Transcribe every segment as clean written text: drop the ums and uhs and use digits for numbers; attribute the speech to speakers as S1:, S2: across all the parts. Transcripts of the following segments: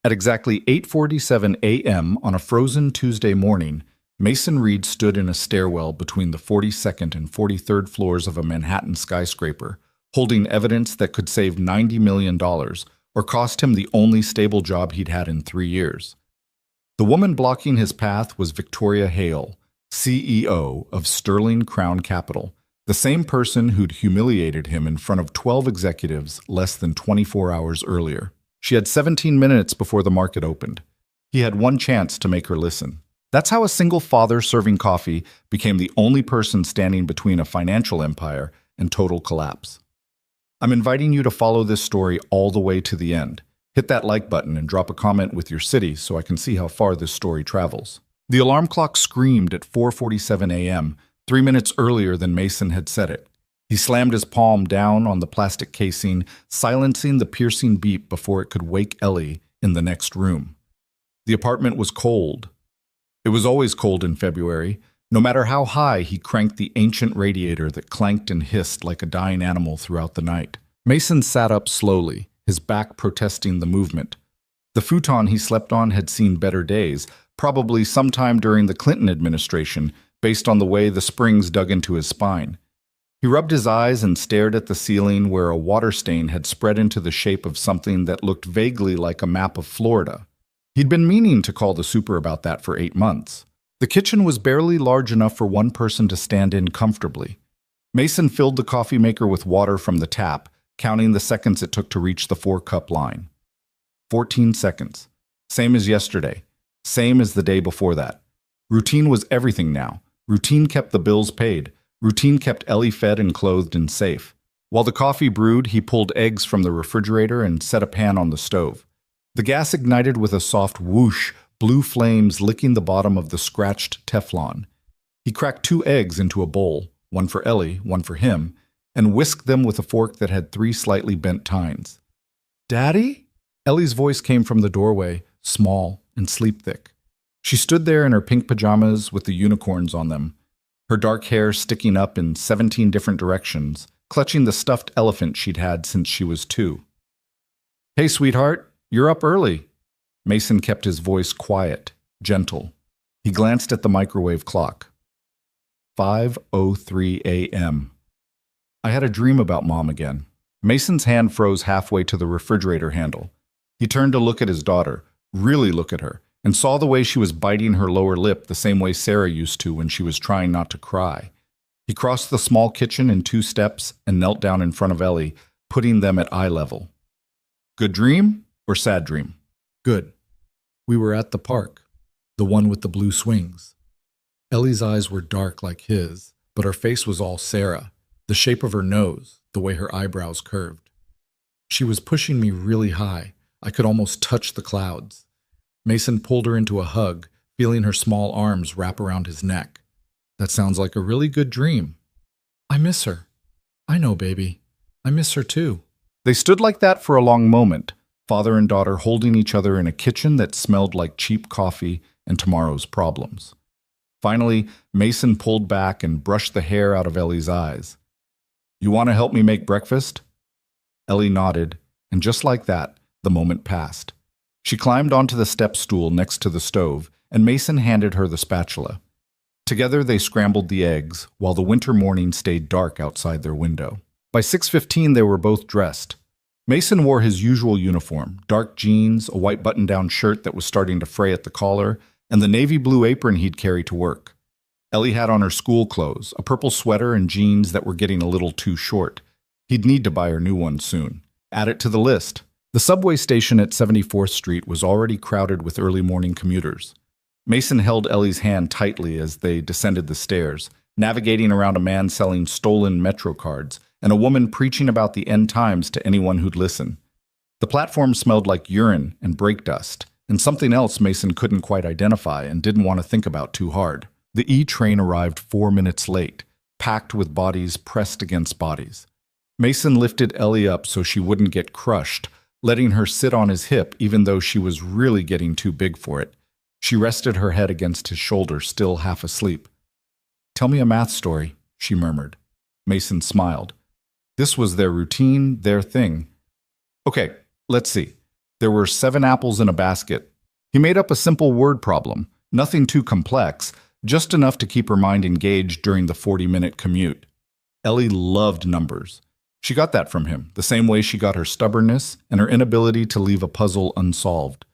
S1: At exactly 8:47 a.m. on a frozen Tuesday morning, Mason Reed stood in a stairwell between the 42nd and 43rd floors of a Manhattan skyscraper, holding evidence that could save $90 million or cost him the only stable job he'd had in 3 years. The woman blocking his path was Victoria Hale, CEO of Sterling Crown Capital, the same person who'd humiliated him in front of 12 executives less than 24 hours earlier. She had 17 minutes before the market opened. He had one chance to make her listen. That's how a single father serving coffee became the only person standing between a financial empire and total collapse. I'm inviting you to follow this story all the way to the end. Hit that like button and drop a comment with your city so I can see how far this story travels. The alarm clock screamed at 4:47 a.m., 3 minutes earlier than Mason had set it. He slammed his palm down on the plastic casing, silencing the piercing beep before it could wake Ellie in the next room. The apartment was cold. It was always cold in February. No matter how high he cranked the ancient radiator that clanked and hissed like a dying animal throughout the night. Mason sat up slowly, his back protesting the movement. The futon he slept on had seen better days, probably sometime during the Clinton administration, based on the way the springs dug into his spine. He rubbed his eyes and stared at the ceiling where a water stain had spread into the shape of something that looked vaguely like a map of Florida. He'd been meaning to call the super about that for 8 months. The kitchen was barely large enough for one person to stand in comfortably. Mason filled the coffee maker with water from the tap, counting the seconds it took to reach the 4-cup line. 14 seconds. Same as yesterday. Same as the day before that. Routine was everything now. Routine kept the bills paid. Routine kept Ellie fed and clothed and safe. While the coffee brewed, he pulled eggs from the refrigerator and set a pan on the stove. The gas ignited with a soft whoosh, blue flames licking the bottom of the scratched Teflon. He cracked 2 eggs into a bowl, one for Ellie, one for him, and whisked them with a fork that had 3 slightly bent tines. "Daddy?" Ellie's voice came from the doorway, small and sleep-thick. She stood there in her pink pajamas with the unicorns on them, her dark hair sticking up in 17 different directions, clutching the stuffed elephant she'd had since she was 2. "Hey, sweetheart, you're up early." Mason kept his voice quiet, gentle. He glanced at the microwave clock. 5:03 a.m. I had a dream about Mom again. Mason's hand froze halfway to the refrigerator handle. He turned to look at his daughter, really look at her, and saw the way she was biting her lower lip the same way Sarah used to when she was trying not to cry. He crossed the small kitchen in 2 steps and knelt down in front of Ellie, putting them at eye level. "Good dream or sad dream?" "Good. We were at the park, the one with the blue swings." Ellie's eyes were dark like his, but her face was all Sarah, the shape of her nose, the way her eyebrows curved. "She was pushing me really high. I could almost touch the clouds." Mason pulled her into a hug, feeling her small arms wrap around his neck. "That sounds like a really good dream." "I miss her." "I know, baby. I miss her too." They stood like that for a long moment, father and daughter holding each other in a kitchen that smelled like cheap coffee and tomorrow's problems. Finally, Mason pulled back and brushed the hair out of Ellie's eyes. "You want to help me make breakfast?" Ellie nodded, and just like that, the moment passed. She climbed onto the step stool next to the stove, and Mason handed her the spatula. Together they scrambled the eggs, while the winter morning stayed dark outside their window. By 6:15 they were both dressed. Mason wore his usual uniform, dark jeans, a white button-down shirt that was starting to fray at the collar, and the navy blue apron he'd carry to work. Ellie had on her school clothes, a purple sweater and jeans that were getting a little too short. He'd need to buy her new ones soon. Add it to the list. The subway station at 74th Street was already crowded with early morning commuters. Mason held Ellie's hand tightly as they descended the stairs, navigating around a man selling stolen Metro cards and a woman preaching about the end times to anyone who'd listen. The platform smelled like urine and brake dust, and something else Mason couldn't quite identify and didn't want to think about too hard. The E-train arrived 4 minutes late, packed with bodies pressed against bodies. Mason lifted Ellie up so she wouldn't get crushed, letting her sit on his hip even though she was really getting too big for it. She rested her head against his shoulder, still half asleep. "Tell me a math story," she murmured. Mason smiled. This was their routine, their thing. "Okay, let's see. There were 7 apples in a basket. He made up a simple word problem, nothing too complex, just enough to keep her mind engaged during the 40-minute commute. Ellie loved numbers. She got that from him, the same way she got her stubbornness and her inability to leave a puzzle unsolved.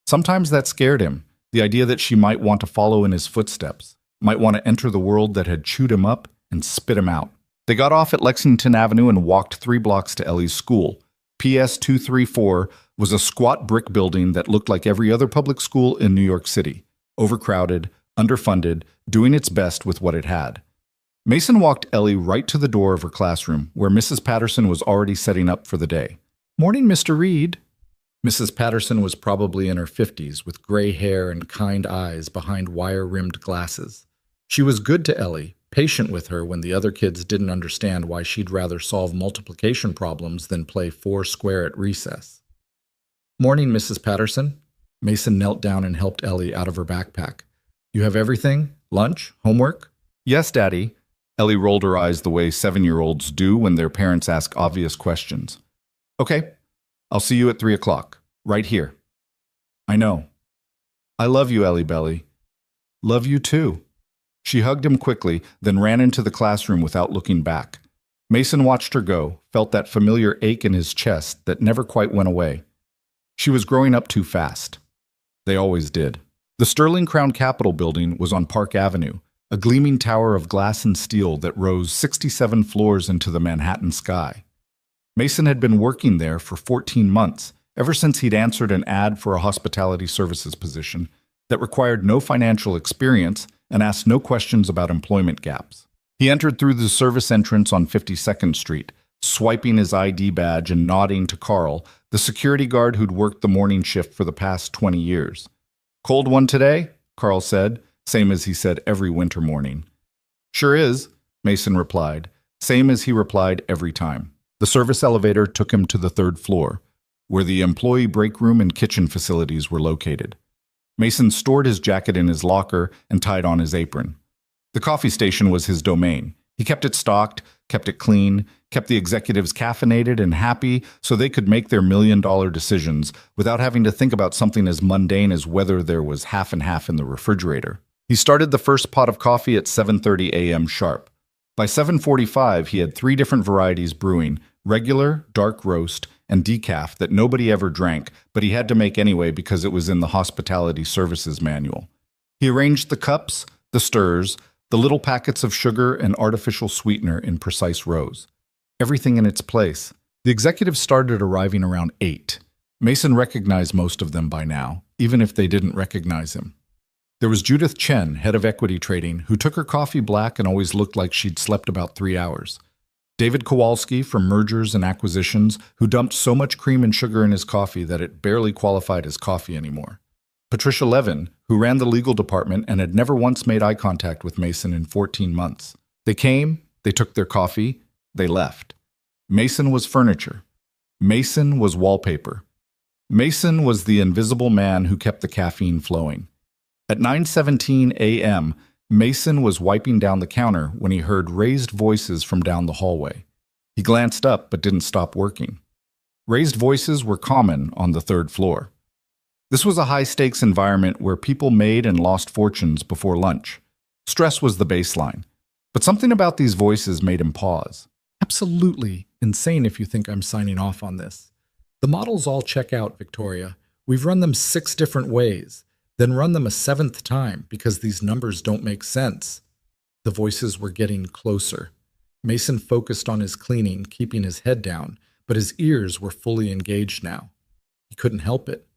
S1: Sometimes that scared him, the idea that she might want to follow in his footsteps, might want to enter the world that had chewed him up and spit him out. They got off at Lexington Avenue and walked 3 blocks to Ellie's school. PS 234 was a squat brick building that looked like every other public school in New York City, overcrowded, underfunded, doing its best with what it had. Mason walked Ellie right to the door of her classroom, where Mrs. Patterson was already setting up for the day. "Morning, Mr. Reed." Mrs. Patterson was probably in her 50s, with gray hair and kind eyes behind wire-rimmed glasses. She was good to Ellie, patient with her when the other kids didn't understand why she'd rather solve multiplication problems than play 4 square at recess. "Morning, Mrs. Patterson." Mason knelt down and helped Ellie out of her backpack. "You have everything? Lunch? Homework?" "Yes, Daddy." Ellie rolled her eyes the way 7-year-olds do when their parents ask obvious questions. "Okay, I'll see you at 3 o'clock, right here." "I know." "I love you, Ellie Belly." "Love you too." She hugged him quickly, then ran into the classroom without looking back. Mason watched her go, felt that familiar ache in his chest that never quite went away. She was growing up too fast. They always did. The Sterling Crown Capitol building was on Park Avenue, a gleaming tower of glass and steel that rose 67 floors into the Manhattan sky. Mason had been working there for 14 months, ever since he'd answered an ad for a hospitality services position that required no financial experience and asked no questions about employment gaps. He entered through the service entrance on 52nd Street, swiping his ID badge and nodding to Carl, the security guard who'd worked the morning shift for the past 20 years. "Cold one today?" Carl said, same as he said every winter morning. "Sure is," Mason replied, same as he replied every time. The service elevator took him to the 3rd floor, where the employee break room and kitchen facilities were located. Mason stored his jacket in his locker and tied on his apron. The coffee station was his domain. He kept it stocked, kept it clean, kept the executives caffeinated and happy so they could make their million-dollar decisions without having to think about something as mundane as whether there was half and half in the refrigerator. He started the first pot of coffee at 7:30 a.m. sharp. By 7:45, he had 3 different varieties brewing: regular, dark roast, and decaf that nobody ever drank, but he had to make anyway because it was in the hospitality services manual. He arranged the cups, the stirs, the little packets of sugar and artificial sweetener in precise rows. Everything in its place. The executives started arriving around 8. Mason recognized most of them by now, even if they didn't recognize him. There was Judith Chen, head of equity trading, who took her coffee black and always looked like she'd slept about 3 hours. David Kowalski from mergers and acquisitions, who dumped so much cream and sugar in his coffee that it barely qualified as coffee anymore. Patricia Levin, who ran the legal department and had never once made eye contact with Mason in 14 months. They came, they took their coffee, they left. Mason was furniture. Mason was wallpaper. Mason was the invisible man who kept the caffeine flowing. At 9:17 a.m., Mason was wiping down the counter when he heard raised voices from down the hallway. He glanced up but didn't stop working. Raised voices were common on the 3rd floor. This was a high-stakes environment where people made and lost fortunes before lunch. Stress was the baseline. But something about these voices made him pause. "Absolutely insane if you think I'm signing off on this. The models all check out, Victoria. We've run them 6 different ways, then run them a 7th time because these numbers don't make sense." The voices were getting closer. Mason focused on his cleaning, keeping his head down, but his ears were fully engaged now. He couldn't help it.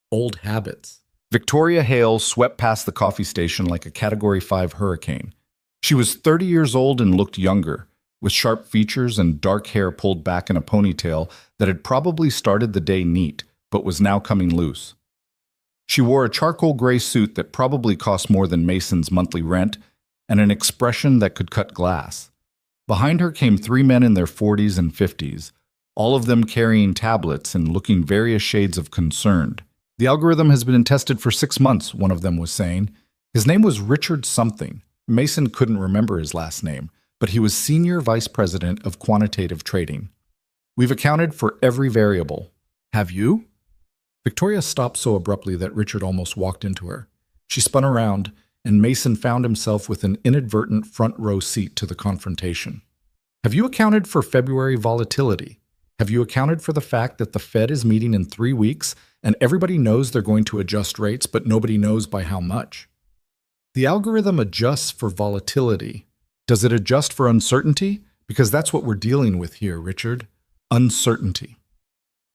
S1: Old habits. Victoria Hale swept past the coffee station like a Category 5 hurricane. She was 30 years old and looked younger, with sharp features and dark hair pulled back in a ponytail that had probably started the day neat, but was now coming loose. She wore a charcoal gray suit that probably cost more than Mason's monthly rent, and an expression that could cut glass. Behind her came 3 men in their 40s and 50s, all of them carrying tablets and looking various shades of concerned. "The algorithm has been tested for 6 months," one of them was saying. His name was Richard something. Mason couldn't remember his last name, but he was Senior Vice President of Quantitative Trading. "We've accounted for every variable. Have you?" Victoria stopped so abruptly that Richard almost walked into her. She spun around, and Mason found himself with an inadvertent front row seat to the confrontation. Have you accounted for February volatility? Have you accounted for the fact that the Fed is meeting in 3 weeks and everybody knows they're going to adjust rates, but nobody knows by how much? The algorithm adjusts for volatility. Does it adjust for uncertainty? Because that's what we're dealing with here, Richard. Uncertainty.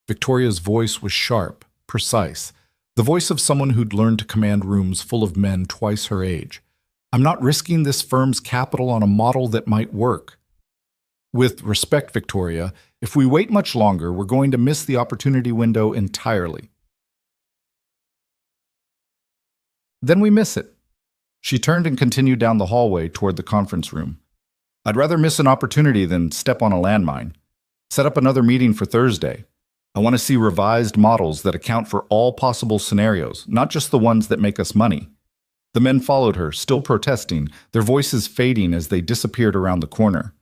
S1: Victoria's voice was sharp, precise, the voice of someone who'd learned to command rooms full of men twice her age. I'm not risking this firm's capital on a model that might work. With respect, Victoria, if we wait much longer, we're going to miss the opportunity window entirely. Then we miss it. She turned and continued down the hallway toward the conference room. I'd rather miss an opportunity than step on a landmine. Set up another meeting for Thursday. I want to see revised models that account for all possible scenarios, not just the ones that make us money. The men followed her, still protesting, their voices fading as they disappeared around the corner.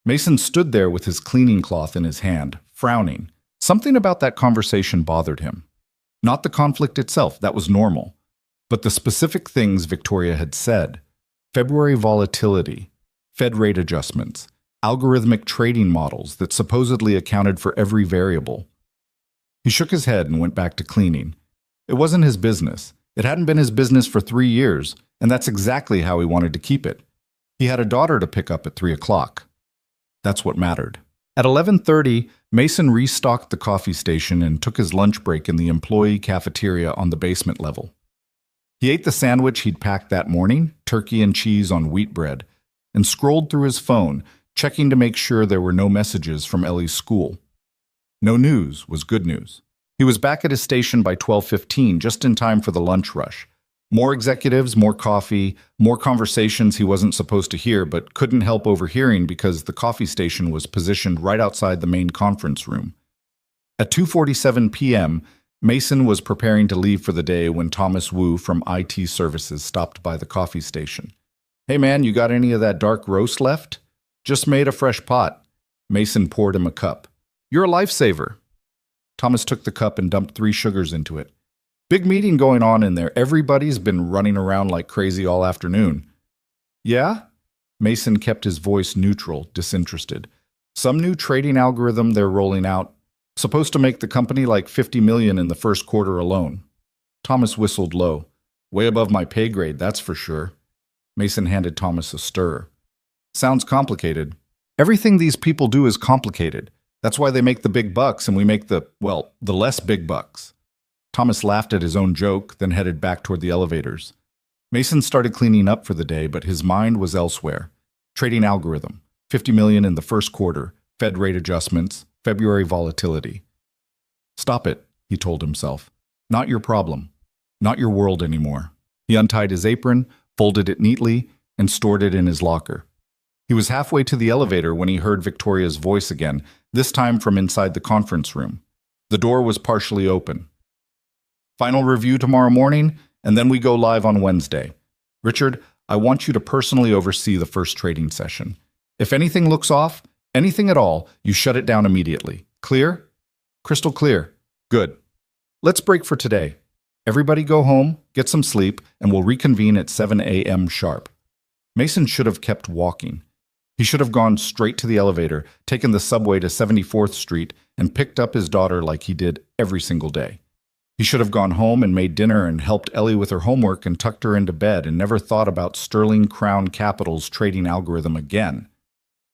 S1: Mason stood there with his cleaning cloth in his hand, frowning. Something about that conversation bothered him. Not the conflict itself, that was normal, but the specific things Victoria had said. February volatility, Fed rate adjustments, algorithmic trading models that supposedly accounted for every variable. He shook his head and went back to cleaning. It wasn't his business. It hadn't been his business for 3 years, and that's exactly how he wanted to keep it. He had a daughter to pick up at 3 o'clock. That's what mattered. At 11:30, Mason restocked the coffee station and took his lunch break in the employee cafeteria on the basement level. He ate the sandwich he'd packed that morning, turkey and cheese on wheat bread, and scrolled through his phone, checking to make sure there were no messages from Ellie's school. No news was good news. He was back at his station by 12:15, just in time for the lunch rush. More executives, more coffee, more conversations he wasn't supposed to hear but couldn't help overhearing because the coffee station was positioned right outside the main conference room. At 2:47 p.m., Mason was preparing to leave for the day when Thomas Wu from IT Services stopped by the coffee station. Hey man, you got any of that dark roast left? Just made a fresh pot. Mason poured him a cup. You're a lifesaver. Thomas took the cup and dumped 3 sugars into it. Big meeting going on in there. Everybody's been running around like crazy all afternoon. Yeah? Mason kept his voice neutral, disinterested. Some new trading algorithm they're rolling out. Supposed to make the company like $50 million in the first quarter alone. Thomas whistled low. Way above my pay grade, that's for sure. Mason handed Thomas a stir. Sounds complicated. Everything these people do is complicated. That's why they make the big bucks and we make the less big bucks. Thomas laughed at his own joke, then headed back toward the elevators. Mason started cleaning up for the day, but his mind was elsewhere. Trading algorithm, $50 million in the first quarter, Fed rate adjustments, February volatility. Stop it, he told himself. Not your problem. Not your world anymore. He untied his apron, folded it neatly, and stored it in his locker. He was halfway to the elevator when he heard Victoria's voice again, this time from inside the conference room. The door was partially open. Final review tomorrow morning, and then we go live on Wednesday. Richard, I want you to personally oversee the first trading session. If anything looks off, anything at all, you shut it down immediately. Clear? Crystal clear. Good. Let's break for today. Everybody go home, get some sleep, and we'll reconvene at 7 a.m. sharp. Mason should have kept walking. He should have gone straight to the elevator, taken the subway to 74th Street, and picked up his daughter like he did every single day. He should have gone home and made dinner and helped Ellie with her homework and tucked her into bed and never thought about Sterling Crown Capital's trading algorithm again.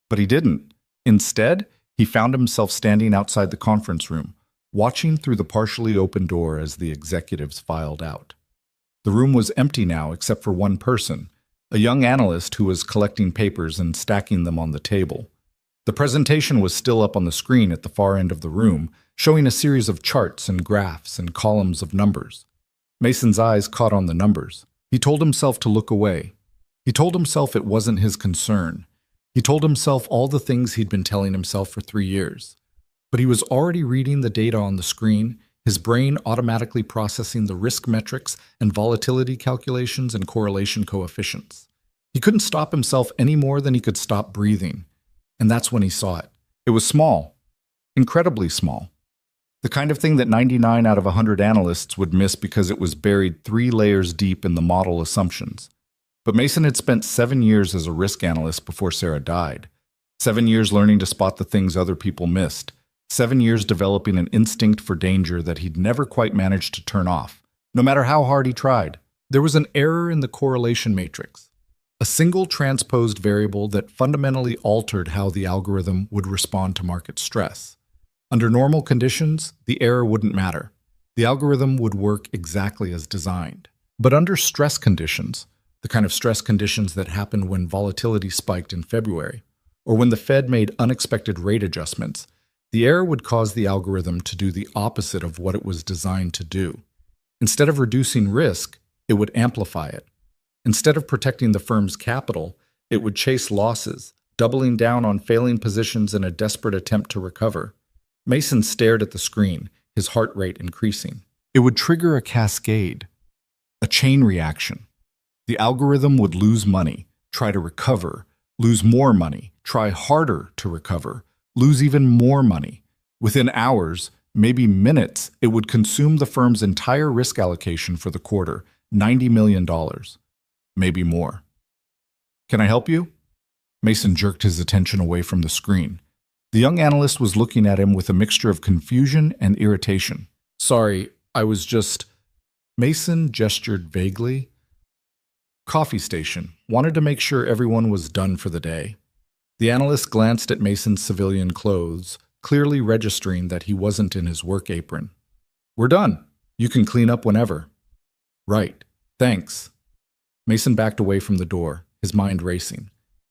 S1: But he didn't. Instead, he found himself standing outside the conference room, watching through the partially open door as the executives filed out. The room was empty now except for one person, a young analyst who was collecting papers and stacking them on the table. The presentation was still up on the screen at the far end of the room, showing a series of charts and graphs and columns of numbers. Mason's eyes caught on the numbers. He told himself to look away. He told himself it wasn't his concern. He told himself all the things he'd been telling himself for 3 years. But he was already reading the data on the screen, his brain automatically processing the risk metrics and volatility calculations and correlation coefficients. He couldn't stop himself any more than he could stop breathing. And that's when he saw it. It was small, incredibly small. The kind of thing that 99 out of 100 analysts would miss because it was buried 3 layers deep in the model assumptions. But Mason had spent 7 years as a risk analyst before Sarah died. 7 years learning to spot the things other people missed. 7 years developing an instinct for danger that he'd never quite managed to turn off, no matter how hard he tried. There was an error in the correlation matrix, a single transposed variable that fundamentally altered how the algorithm would respond to market stress. Under normal conditions, the error wouldn't matter. The algorithm would work exactly as designed. But under stress conditions, the kind of stress conditions that happened when volatility spiked in February, or when the Fed made unexpected rate adjustments, the error would cause the algorithm to do the opposite of what it was designed to do. Instead of reducing risk, it would amplify it. Instead of protecting the firm's capital, it would chase losses, doubling down on failing positions in a desperate attempt to recover. Mason stared at the screen, his heart rate increasing. It would trigger a cascade, a chain reaction. The algorithm would lose money, try to recover, lose more money, try harder to recover, lose even more money. Within hours, maybe minutes, it would consume the firm's entire risk allocation for the quarter, $90 million. Maybe more. Can I help you? Mason jerked his attention away from the screen. The young analyst was looking at him with a mixture of confusion and irritation. Sorry, I was just... Mason gestured vaguely. Coffee station. Wanted to make sure everyone was done for the day. The analyst glanced at Mason's civilian clothes, clearly registering that he wasn't in his work apron. We're done. You can clean up whenever. Right. Thanks. Mason backed away from the door, his mind racing.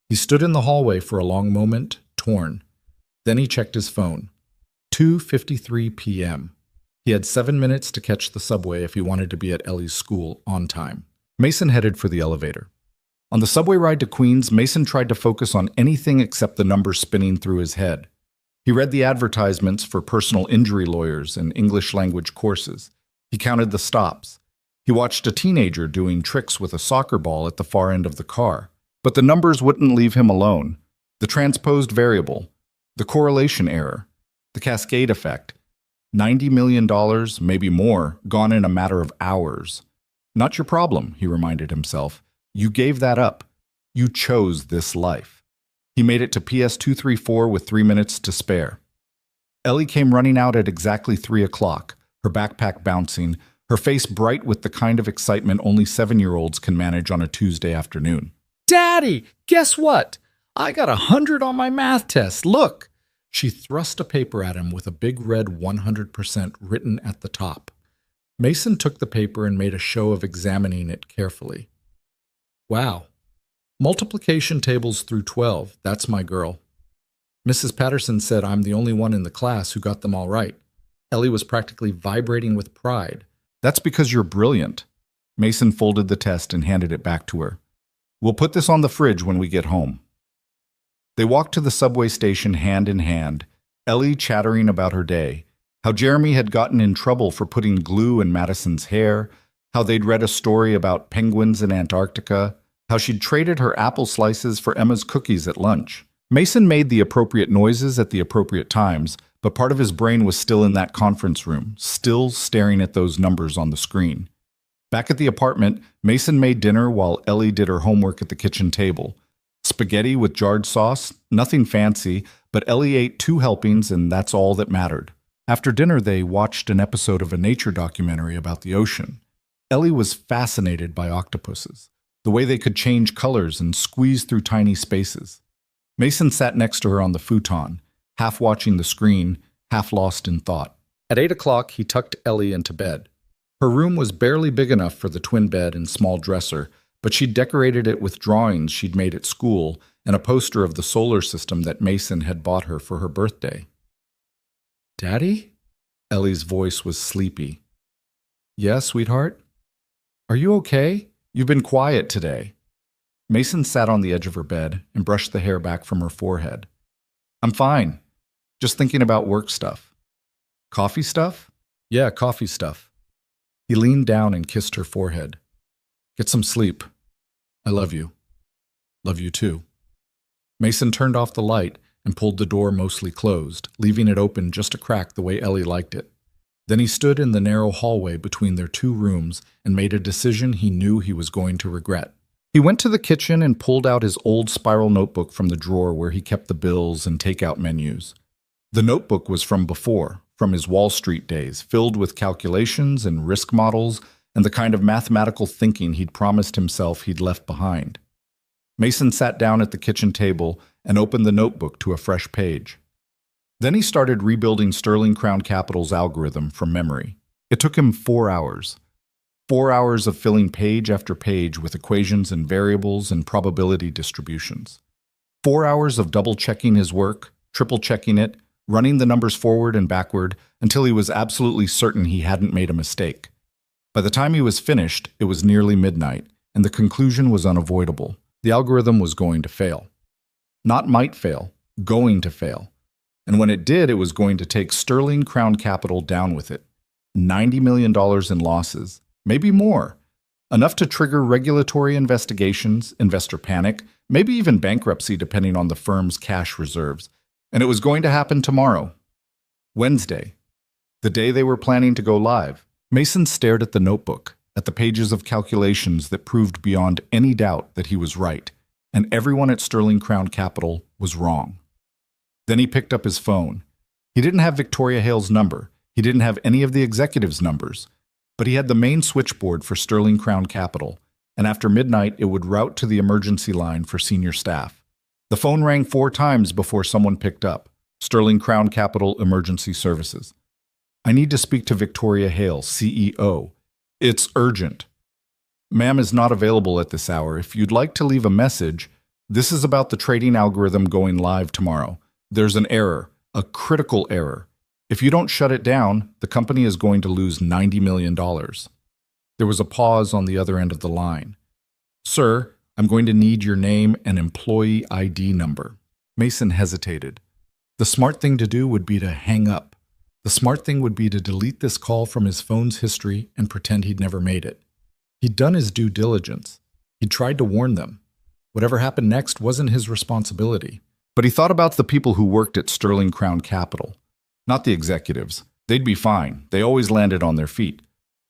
S1: He stood in the hallway for a long moment, torn. Then he checked his phone. 2:53 p.m. He had 7 minutes to catch the subway if he wanted to be at Ellie's school on time. Mason headed for the elevator. On the subway ride to Queens, Mason tried to focus on anything except the numbers spinning through his head. He read the advertisements for personal injury lawyers and English language courses. He counted the stops. He watched a teenager doing tricks with a soccer ball at the far end of the car. But the numbers wouldn't leave him alone. The transposed variable, the correlation error, the cascade effect. $90 million, maybe more, gone in a matter of hours. Not your problem, he reminded himself. You gave that up. You chose this life. He made it to PS 234 with 3 minutes to spare. Ellie came running out at exactly 3 o'clock, her backpack bouncing, her face bright with the kind of excitement only 7-year-olds can manage on a Tuesday afternoon. Daddy, guess what? I got 100 on my math test. Look! She thrust a paper at him with a big red 100% written at the top. Mason took the paper and made a show of examining it carefully. Wow. Multiplication tables through 12, that's my girl. Mrs. Patterson said I'm the only one in the class who got them all right. Ellie was practically vibrating with pride. That's because you're brilliant. Mason folded the test and handed it back to her. We'll put this on the fridge when we get home. They walked to the subway station hand in hand, Ellie chattering about her day, how Jeremy had gotten in trouble for putting glue in Madison's hair, how they'd read a story about penguins in Antarctica, how she'd traded her apple slices for Emma's cookies at lunch. Mason made the appropriate noises at the appropriate times, but part of his brain was still in that conference room, still staring at those numbers on the screen. Back at the apartment, Mason made dinner while Ellie did her homework at the kitchen table. Spaghetti with jarred sauce, nothing fancy, but Ellie ate 2 helpings and that's all that mattered. After dinner, they watched an episode of a nature documentary about the ocean. Ellie was fascinated by octopuses, the way they could change colors and squeeze through tiny spaces. Mason sat next to her on the futon, half watching the screen, half lost in thought. At 8 o'clock, he tucked Ellie into bed. Her room was barely big enough for the twin bed and small dresser, but she'd decorated it with drawings she'd made at school and a poster of the solar system that Mason had bought her for her birthday. Daddy? Ellie's voice was sleepy. Yeah, sweetheart? Are you okay? You've been quiet today. Mason sat on the edge of her bed and brushed the hair back from her forehead. I'm fine. Just thinking about work stuff. Coffee stuff? Yeah, coffee stuff. He leaned down and kissed her forehead. Get some sleep. I love you. Love you too. Mason turned off the light and pulled the door mostly closed, leaving it open just a crack the way Ellie liked it. Then he stood in the narrow hallway between their two rooms and made a decision he knew he was going to regret. He went to the kitchen and pulled out his old spiral notebook from the drawer where he kept the bills and takeout menus. The notebook was from before, from his Wall Street days, filled with calculations and risk models and the kind of mathematical thinking he'd promised himself he'd left behind. Mason sat down at the kitchen table and opened the notebook to a fresh page. Then he started rebuilding Sterling Crown Capital's algorithm from memory. It took him 4 hours. 4 hours of filling page after page with equations and variables and probability distributions. 4 hours of double-checking his work, triple-checking it, running the numbers forward and backward until he was absolutely certain he hadn't made a mistake. By the time he was finished, it was nearly midnight, and the conclusion was unavoidable. The algorithm was going to fail. Not might fail, going to fail. And when it did, it was going to take Sterling Crown Capital down with it. $90 million in losses, maybe more. Enough to trigger regulatory investigations, investor panic, maybe even bankruptcy depending on the firm's cash reserves. And it was going to happen tomorrow. Wednesday, the day they were planning to go live. Mason stared at the notebook, at the pages of calculations that proved beyond any doubt that he was right, and everyone at Sterling Crown Capital was wrong. Then he picked up his phone. He didn't have Victoria Hale's number. He didn't have any of the executives' numbers. But he had the main switchboard for Sterling Crown Capital, and after midnight it would route to the emergency line for senior staff. The phone rang 4 times before someone picked up. Sterling Crown Capital Emergency Services. I need to speak to Victoria Hale, CEO. It's urgent. Ma'am is not available at this hour. If you'd like to leave a message, this is about the trading algorithm going live tomorrow. There's an error, a critical error. If you don't shut it down, the company is going to lose $90 million. There was a pause on the other end of the line. Sir, I'm going to need your name and employee ID number. Mason hesitated. The smart thing to do would be to hang up. The smart thing would be to delete this call from his phone's history and pretend he'd never made it. He'd done his due diligence. He'd tried to warn them. Whatever happened next wasn't his responsibility. But he thought about the people who worked at Sterling Crown Capital. Not the executives. They'd be fine. They always landed on their feet.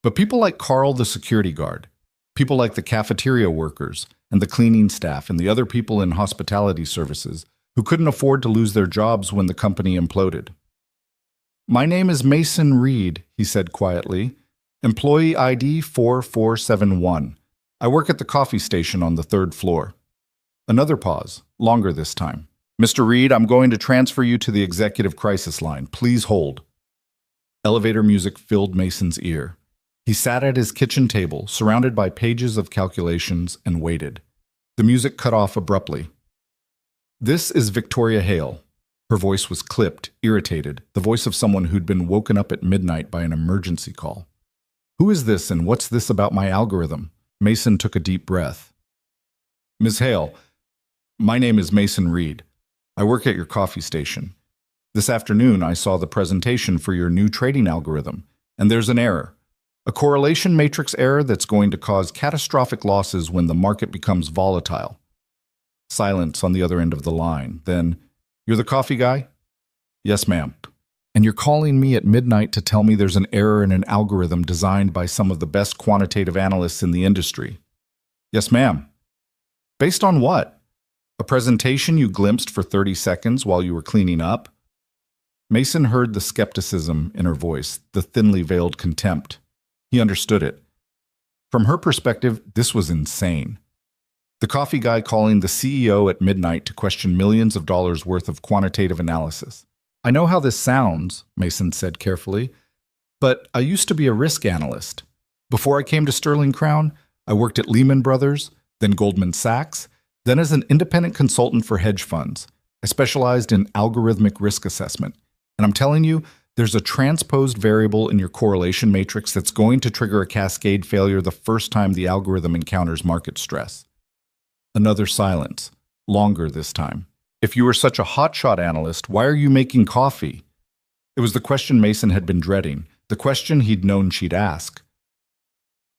S1: But people like Carl, the security guard. People like the cafeteria workers and the cleaning staff and the other people in hospitality services who couldn't afford to lose their jobs when the company imploded. My name is Mason Reed, he said quietly. Employee ID 4471. I work at the coffee station on the 3rd floor. Another pause, longer this time. Mr. Reed, I'm going to transfer you to the executive crisis line. Please hold. Elevator music filled Mason's ear. He sat at his kitchen table, surrounded by pages of calculations, and waited. The music cut off abruptly. This is Victoria Hale. Her voice was clipped, irritated, the voice of someone who'd been woken up at midnight by an emergency call. Who is this and what's this about my algorithm? Mason took a deep breath. Ms. Hale, my name is Mason Reed. I work at your coffee station. This afternoon I saw the presentation for your new trading algorithm, and there's an error. A correlation matrix error that's going to cause catastrophic losses when the market becomes volatile. Silence on the other end of the line. Then, you're the coffee guy? Yes, ma'am. And you're calling me at midnight to tell me there's an error in an algorithm designed by some of the best quantitative analysts in the industry? Yes, ma'am. Based on what? A presentation you glimpsed for 30 seconds while you were cleaning up? Mason heard the skepticism in her voice, the thinly veiled contempt. He understood it. From her perspective, this was insane. The coffee guy calling the CEO at midnight to question millions of dollars worth of quantitative analysis. I know how this sounds, Mason said carefully, but I used to be a risk analyst. Before I came to Sterling Crown, I worked at Lehman Brothers, then Goldman Sachs, then as an independent consultant for hedge funds. I specialized in algorithmic risk assessment. And I'm telling you, there's a transposed variable in your correlation matrix that's going to trigger a cascade failure the first time the algorithm encounters market stress. Another silence, longer this time. If you were such a hotshot analyst, why are you making coffee? It was the question Mason had been dreading, the question he'd known she'd ask.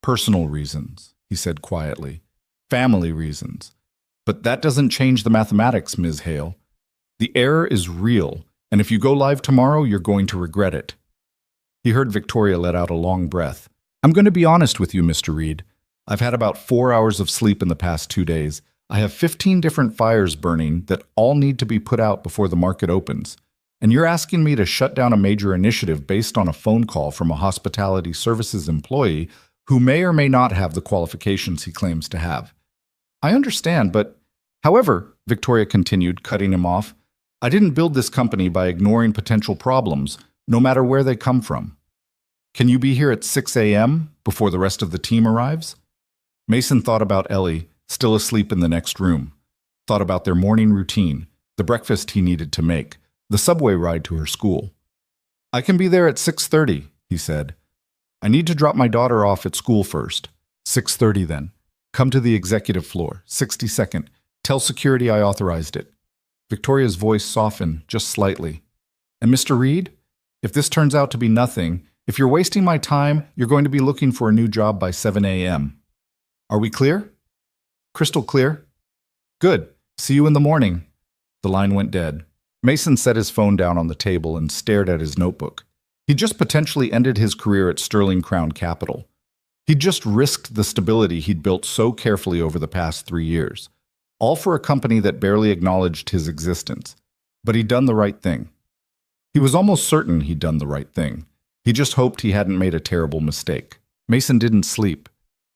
S1: Personal reasons, he said quietly. Family reasons. But that doesn't change the mathematics, Ms. Hale. The error is real, and if you go live tomorrow, you're going to regret it. He heard Victoria let out a long breath. I'm going to be honest with you, Mr. Reed. I've had about 4 hours of sleep in the past 2 days. I have 15 different fires burning that all need to be put out before the market opens. And you're asking me to shut down a major initiative based on a phone call from a hospitality services employee who may or may not have the qualifications he claims to have. I understand, but however, Victoria continued, cutting him off, I didn't build this company by ignoring potential problems, no matter where they come from. Can you be here at 6 a.m. before the rest of the team arrives? Mason thought about Ellie, still asleep in the next room, thought about their morning routine, the breakfast he needed to make, the subway ride to her school. I can be there at 6:30, he said. I need to drop my daughter off at school first. 6:30 then. Come to the executive floor, 62nd. Tell security I authorized it. Victoria's voice softened just slightly. And Mr. Reed, if this turns out to be nothing, if you're wasting my time, you're going to be looking for a new job by 7 a.m. Are we clear? Crystal clear? Good. See you in the morning. The line went dead. Mason set his phone down on the table and stared at his notebook. He'd just potentially ended his career at Sterling Crown Capital. He'd just risked the stability he'd built so carefully over the past 3 years, all for a company that barely acknowledged his existence. But he'd done the right thing. He was almost certain he'd done the right thing. He just hoped he hadn't made a terrible mistake. Mason didn't sleep.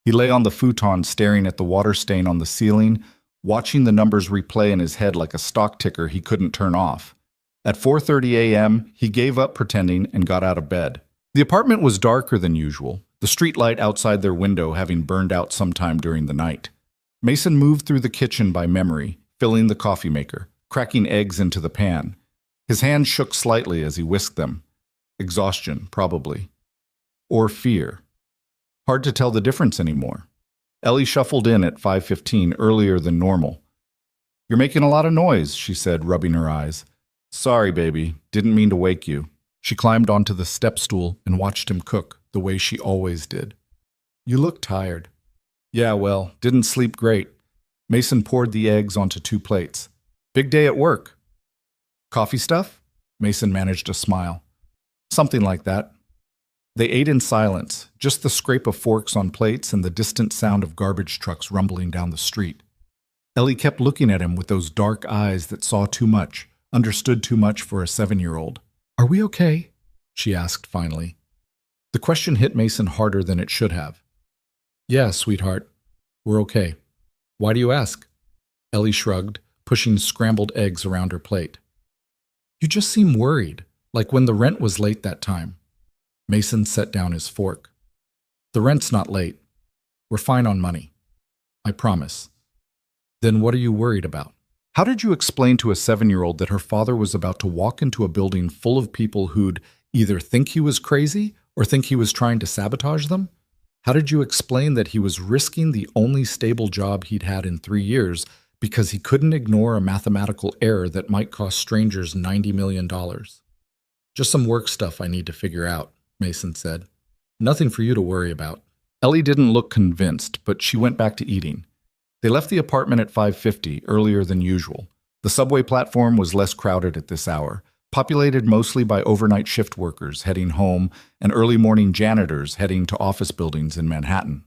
S1: He lay on the futon staring at the water stain on the ceiling, watching the numbers replay in his head like a stock ticker he couldn't turn off. At 4:30 a.m., he gave up pretending and got out of bed. The apartment was darker than usual, the street light outside their window having burned out sometime during the night. Mason moved through the kitchen by memory, filling the coffee maker, cracking eggs into the pan. His hands shook slightly as he whisked them. Exhaustion, probably. Or fear. Hard to tell the difference anymore. Ellie shuffled in at 5:15, earlier than normal. You're making a lot of noise, she said, rubbing her eyes. Sorry, baby. Didn't mean to wake you. She climbed onto the step stool and watched him cook, the way she always did. You look tired. Yeah, well, didn't sleep great. Mason poured the eggs onto 2 plates. Big day at work. Coffee stuff? Mason managed a smile. Something like that. They ate in silence, just the scrape of forks on plates and the distant sound of garbage trucks rumbling down the street. Ellie kept looking at him with those dark eyes that saw too much, understood too much for a 7-year-old. Are we okay? She asked finally. The question hit Mason harder than it should have. Yeah, sweetheart. We're okay. Why do you ask? Ellie shrugged, pushing scrambled eggs around her plate. You just seem worried, like when the rent was late that time. Mason set down his fork. The rent's not late. We're fine on money. I promise. Then what are you worried about? How did you explain to a 7-year-old that her father was about to walk into a building full of people who'd either think he was crazy or think he was trying to sabotage them? How did you explain that he was risking the only stable job he'd had in 3 years because he couldn't ignore a mathematical error that might cost strangers $90 million? Just some work stuff I need to figure out, Mason said. Nothing for you to worry about. Ellie didn't look convinced, but she went back to eating. They left the apartment at 5:50, earlier than usual. The subway platform was less crowded at this hour, populated mostly by overnight shift workers heading home and early morning janitors heading to office buildings in Manhattan.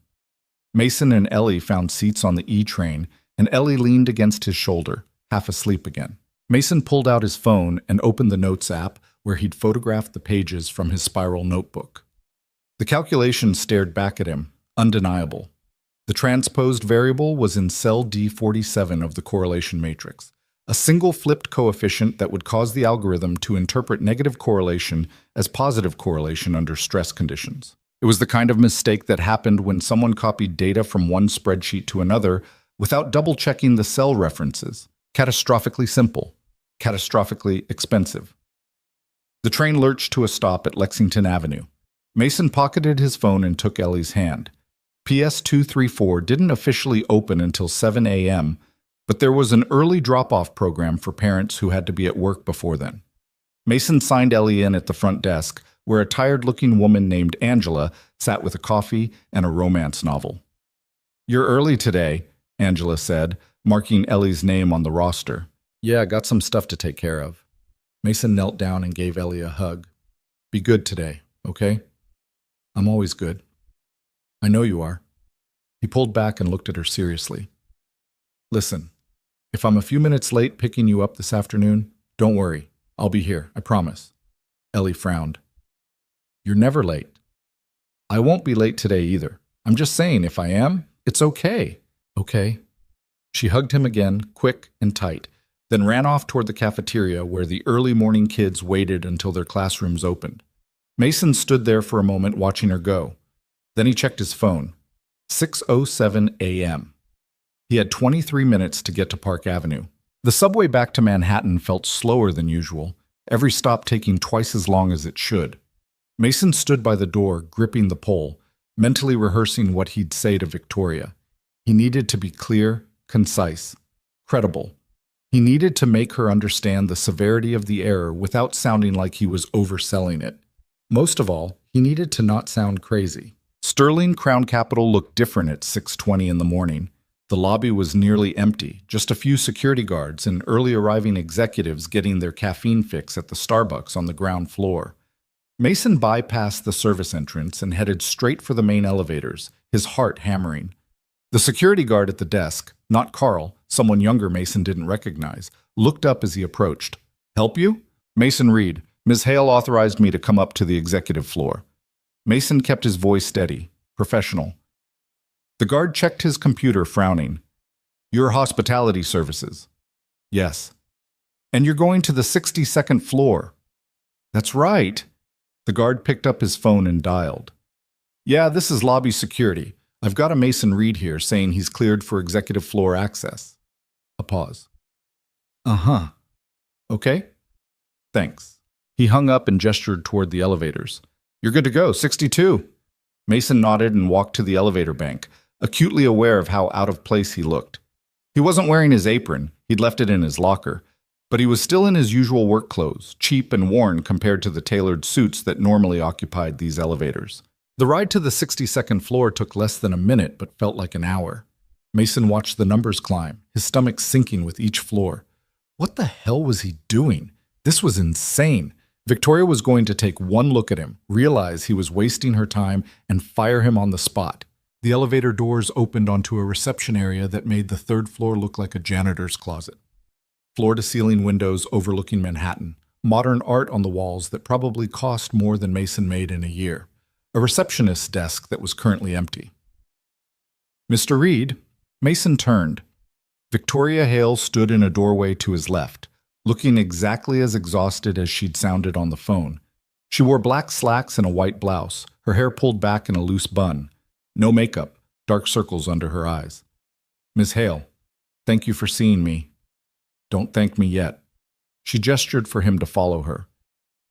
S1: Mason and Ellie found seats on the E train, and Ellie leaned against his shoulder, half asleep again. Mason pulled out his phone and opened the Notes app where he'd photographed the pages from his spiral notebook. The calculation stared back at him, undeniable. The transposed variable was in cell D47 of the correlation matrix, a single flipped coefficient that would cause the algorithm to interpret negative correlation as positive correlation under stress conditions. It was the kind of mistake that happened when someone copied data from one spreadsheet to another without double-checking the cell references. Catastrophically simple, catastrophically expensive. The train lurched to a stop at Lexington Avenue. Mason pocketed his phone and took Ellie's hand. PS 234 didn't officially open until 7 a.m., but there was an early drop-off program for parents who had to be at work before then. Mason signed Ellie in at the front desk, where a tired-looking woman named Angela sat with a coffee and a romance novel. You're early today, Angela said, marking Ellie's name on the roster. Yeah, got some stuff to take care of. Mason knelt down and gave Ellie a hug. Be good today, okay? I'm always good. I know you are. He pulled back and looked at her seriously. Listen, if I'm a few minutes late picking you up this afternoon, don't worry. I'll be here, I promise. Ellie frowned. You're never late. I won't be late today either. I'm just saying, if I am, it's okay. Okay? She hugged him again, quick and tight, then ran off toward the cafeteria where the early morning kids waited until their classrooms opened. Mason stood there for a moment watching her go. Then he checked his phone. 6:07 a.m. He had 23 minutes to get to Park Avenue. The subway back to Manhattan felt slower than usual, every stop taking twice as long as it should. Mason stood by the door, gripping the pole, mentally rehearsing what he'd say to Victoria. He needed to be clear, concise, credible. He needed to make her understand the severity of the error without sounding like he was overselling it. Most of all, he needed to not sound crazy. Sterling Crown Capital looked different at 6:20 in the morning. The lobby was nearly empty, just a few security guards and early arriving executives getting their caffeine fix at the Starbucks on the ground floor. Mason bypassed the service entrance and headed straight for the main elevators, his heart hammering. The security guard at the desk, not Carl, someone younger Mason didn't recognize, looked up as he approached. Help you? Mason Reed. Ms. Hale authorized me to come up to the executive floor. Mason kept his voice steady, professional. The guard checked his computer, frowning. Your hospitality services. Yes. And you're going to the 62nd floor. That's right. The guard picked up his phone and dialed. Yeah, this is lobby security. I've got a Mason Reed here saying he's cleared for executive floor access. A pause. Uh-huh. Okay. Thanks. He hung up and gestured toward the elevators. You're good to go, 62. Mason nodded and walked to the elevator bank, acutely aware of how out of place he looked. He wasn't wearing his apron, he'd left it in his locker, but he was still in his usual work clothes, cheap and worn compared to the tailored suits that normally occupied these elevators. The ride to the 62nd floor took less than a minute, but felt like an hour. Mason watched the numbers climb, his stomach sinking with each floor. What the hell was he doing? This was insane. Victoria was going to take one look at him, realize he was wasting her time, and fire him on the spot. The elevator doors opened onto a reception area that made the third floor look like a janitor's closet. Floor-to-ceiling windows overlooking Manhattan, modern art on the walls that probably cost more than Mason made in a year. A receptionist's desk that was currently empty. Mr. Reed, Mason turned. Victoria Hale stood in a doorway to his left, looking exactly as exhausted as she'd sounded on the phone. She wore black slacks and a white blouse, her hair pulled back in a loose bun. No makeup, dark circles under her eyes. Ms. Hale, thank you for seeing me. Don't thank me yet. She gestured for him to follow her.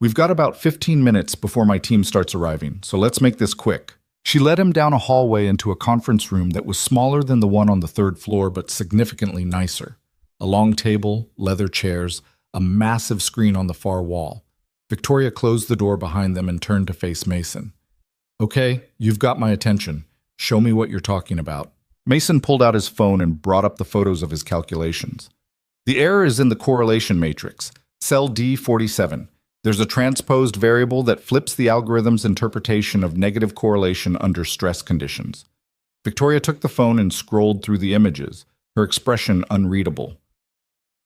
S1: We've got about 15 minutes before my team starts arriving, so let's make this quick. She led him down a hallway into a conference room that was smaller than the one on the third floor, but significantly nicer. A long table, leather chairs, a massive screen on the far wall. Victoria closed the door behind them and turned to face Mason. Okay, you've got my attention. Show me what you're talking about. Mason pulled out his phone and brought up the photos of his calculations. The error is in the correlation matrix, cell D47. There's a transposed variable that flips the algorithm's interpretation of negative correlation under stress conditions. Victoria took the phone and scrolled through the images, her expression unreadable.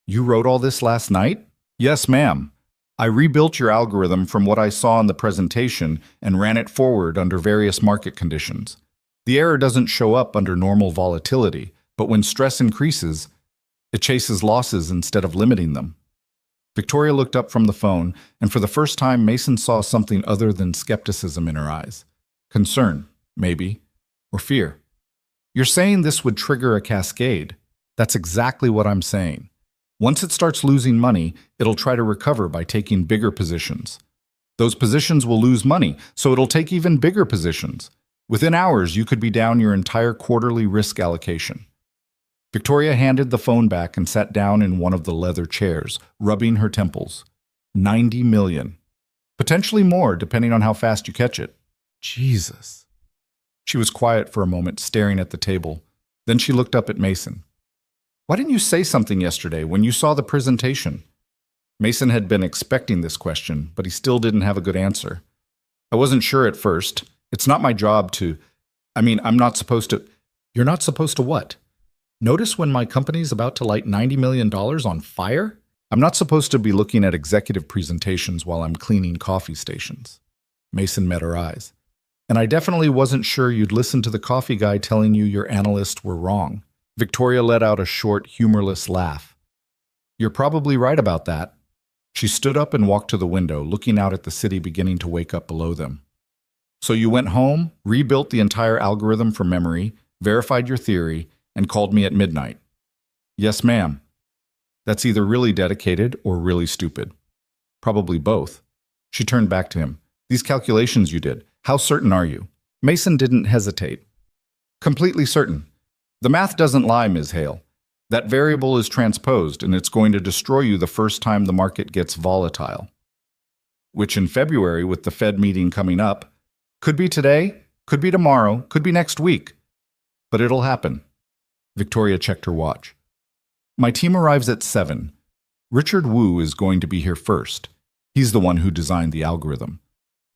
S1: You wrote all this last night? Yes, ma'am. I rebuilt your algorithm from what I saw in the presentation and ran it forward under various market conditions. The error doesn't show up under normal volatility, but when stress increases, it chases losses instead of limiting them. Victoria looked up from the phone, and for the first time, Mason saw something other than skepticism in her eyes. Concern, maybe, or fear. You're saying this would trigger a cascade. That's exactly what I'm saying. Once it starts losing money, it'll try to recover by taking bigger positions. Those positions will lose money, so it'll take even bigger positions. Within hours, you could be down your entire quarterly risk allocation. Victoria handed the phone back and sat down in one of the leather chairs, rubbing her temples. 90 million. Potentially more, depending on how fast you catch it. Jesus. She was quiet for a moment, staring at the table. Then she looked up at Mason. Why didn't you say something yesterday when you saw the presentation? Mason had been expecting this question, but he still didn't have a good answer. I wasn't sure at first. It's not my job to. I'm not supposed to. You're not supposed to what? Notice when my company's about to light $90 million on fire? I'm not supposed to be looking at executive presentations while I'm cleaning coffee stations. Mason met her eyes. And I definitely wasn't sure you'd listen to the coffee guy telling you your analysts were wrong. Victoria let out a short, humorless laugh. You're probably right about that. She stood up and walked to the window, looking out at the city beginning to wake up below them. So you went home, rebuilt the entire algorithm from memory, verified your theory, and called me at midnight. Yes, ma'am. That's either really dedicated or really stupid. Probably both. She turned back to him. These calculations you did, how certain are you? Mason didn't hesitate. Completely certain. The math doesn't lie, Ms. Hale. That variable is transposed, and it's going to destroy you the first time the market gets volatile. Which in February, with the Fed meeting coming up, could be today, could be tomorrow, could be next week. But it'll happen. Victoria checked her watch. My team arrives at 7. Richard Wu is going to be here first. He's the one who designed the algorithm.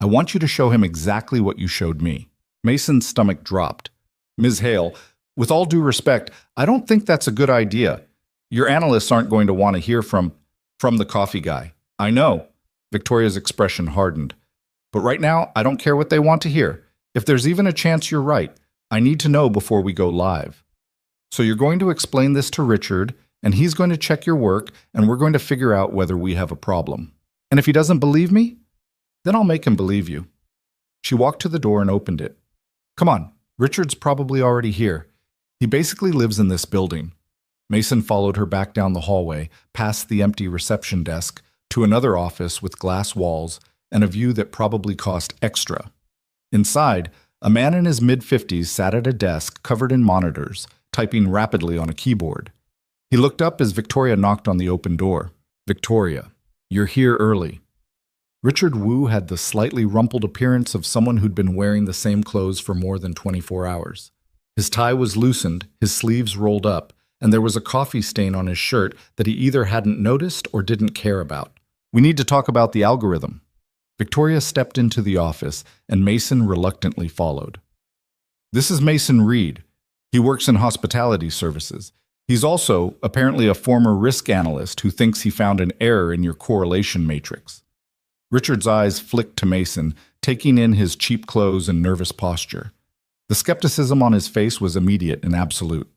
S1: I want you to show him exactly what you showed me. Mason's stomach dropped. Ms. Hale, with all due respect, I don't think that's a good idea. Your analysts aren't going to want to hear from the coffee guy. I know. Victoria's expression hardened. But right now, I don't care what they want to hear. If there's even a chance you're right, I need to know before we go live. So you're going to explain this to Richard, and he's going to check your work, and we're going to figure out whether we have a problem. And if he doesn't believe me, then I'll make him believe you. She walked to the door and opened it. Come on, Richard's probably already here. He basically lives in this building. Mason followed her back down the hallway, past the empty reception desk, to another office with glass walls and a view that probably cost extra. Inside, a man in his mid-50s sat at a desk covered in monitors, typing rapidly on a keyboard. He looked up as Victoria knocked on the open door. Victoria, you're here early. Richard Wu had the slightly rumpled appearance of someone who'd been wearing the same clothes for more than 24 hours. His tie was loosened, his sleeves rolled up, and there was a coffee stain on his shirt that he either hadn't noticed or didn't care about. We need to talk about the algorithm. Victoria stepped into the office, and Mason reluctantly followed. This is Mason Reed. He works in hospitality services. He's also, apparently, a former risk analyst who thinks he found an error in your correlation matrix. Richard's eyes flicked to Mason, taking in his cheap clothes and nervous posture. The skepticism on his face was immediate and absolute.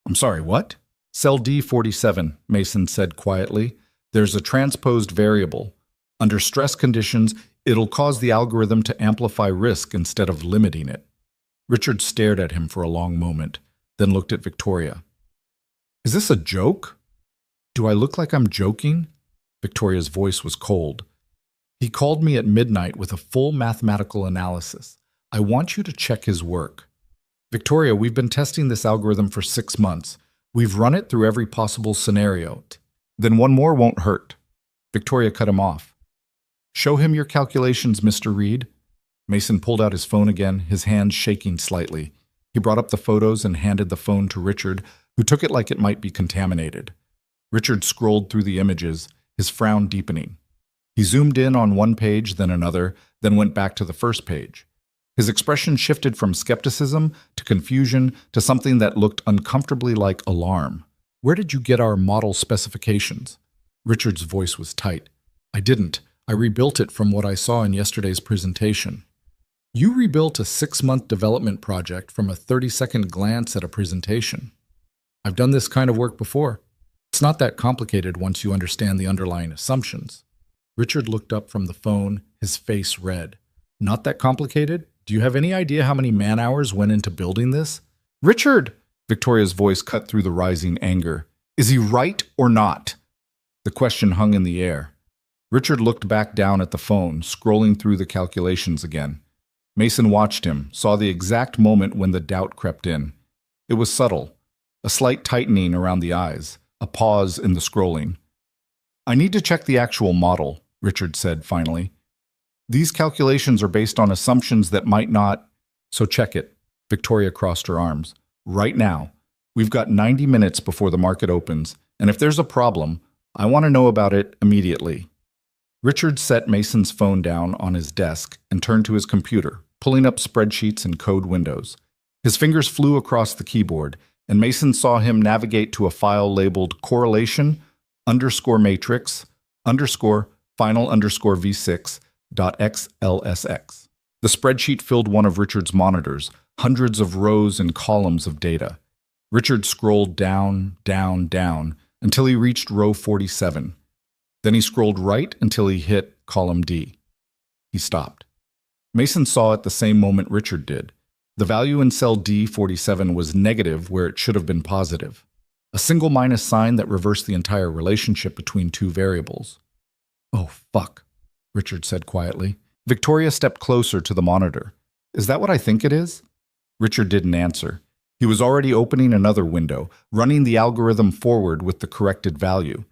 S1: I'm sorry, what? Cell D47, Mason said quietly. There's a transposed variable. Under stress conditions, it'll cause the algorithm to amplify risk instead of limiting it. Richard stared at him for a long moment, then looked at Victoria. Is this a joke? Do I look like I'm joking? Victoria's voice was cold. He called me at midnight with a full mathematical analysis. I want you to check his work. Victoria, we've been testing this algorithm for 6 months. We've run it through every possible scenario. Then one more won't hurt. Victoria cut him off. Show him your calculations, Mr. Reed. Mason pulled out his phone again, his hands shaking slightly. He brought up the photos and handed the phone to Richard, who took it like it might be contaminated. Richard scrolled through the images, his frown deepening. He zoomed in on one page, then another, then went back to the first page. His expression shifted from skepticism to confusion to something that looked uncomfortably like alarm. Where did you get our model specifications? Richard's voice was tight. I didn't. I rebuilt it from what I saw in yesterday's presentation. You rebuilt a 6-month development project from a 30-second glance at a presentation. I've done this kind of work before. It's not that complicated once you understand the underlying assumptions. Richard looked up from the phone, his face red. Not that complicated? Do you have any idea how many man-hours went into building this? Richard! Victoria's voice cut through the rising anger. Is he right or not? The question hung in the air. Richard looked back down at the phone, scrolling through the calculations again. Mason watched him, saw the exact moment when the doubt crept in. It was subtle, a slight tightening around the eyes, a pause in the scrolling. I need to check the actual model, Richard said finally. These calculations are based on assumptions that might not, so check it. Victoria crossed her arms. Right now. We've got 90 minutes before the market opens, and if there's a problem, I want to know about it immediately. Richard set Mason's phone down on his desk and turned to his computer, pulling up spreadsheets and code windows. His fingers flew across the keyboard, and Mason saw him navigate to a file labeled correlation underscore matrix underscore final underscore v6 dot xlsx. The spreadsheet filled one of Richard's monitors, hundreds of rows and columns of data. Richard scrolled down, down, down, until he reached row 47. Then he scrolled right until he hit column D. He stopped. Mason saw at the same moment Richard did. The value in cell D47 was negative where it should have been positive. A single minus sign that reversed the entire relationship between two variables. "Oh, fuck," Richard said quietly. Victoria stepped closer to the monitor. "Is that what I think it is?" Richard didn't answer. He was already opening another window, running the algorithm forward with the corrected value.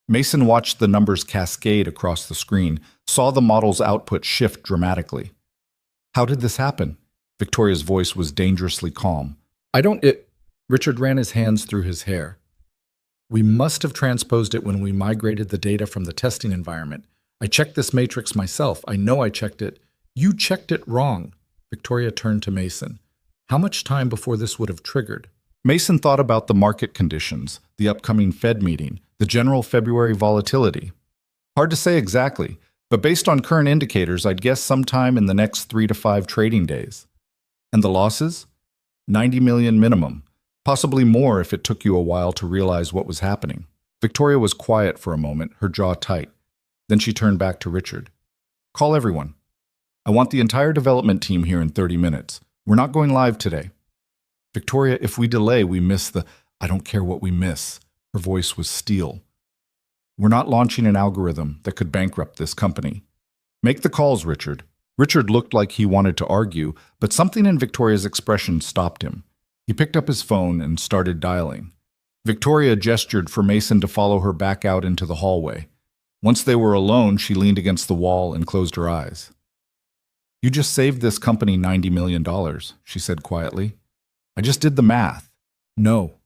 S1: Mason watched the numbers cascade across the screen, saw the model's output shift dramatically. "How did this happen?" Victoria's voice was dangerously calm. Richard ran his hands through his hair. "We must have transposed it when we migrated the data from the testing environment. I checked this matrix myself. I know I checked it. You checked it wrong." Victoria turned to Mason. "How much time before this would have triggered?" Mason thought about the market conditions, the upcoming Fed meeting, the general February volatility. "Hard to say exactly, but based on current indicators, I'd guess sometime in the next 3 to 5 trading days." "And the losses?" 90 million minimum, possibly more if it took you a while to realize what was happening. Victoria was quiet for a moment, her jaw tight. Then she turned back to Richard. "Call everyone. I want the entire development team here in 30 minutes. We're not going live today." "Victoria, if we delay, we miss the—" "I don't care what we miss." Her voice was steel. "We're not launching an algorithm that could bankrupt this company. Make the calls, Richard." Richard looked like he wanted to argue, but something in Victoria's expression stopped him. He picked up his phone and started dialing. Victoria gestured for Mason to follow her back out into the hallway. Once they were alone, she leaned against the wall and closed her eyes. "You just saved this company $90 million, she said quietly. "I just did the math." "No."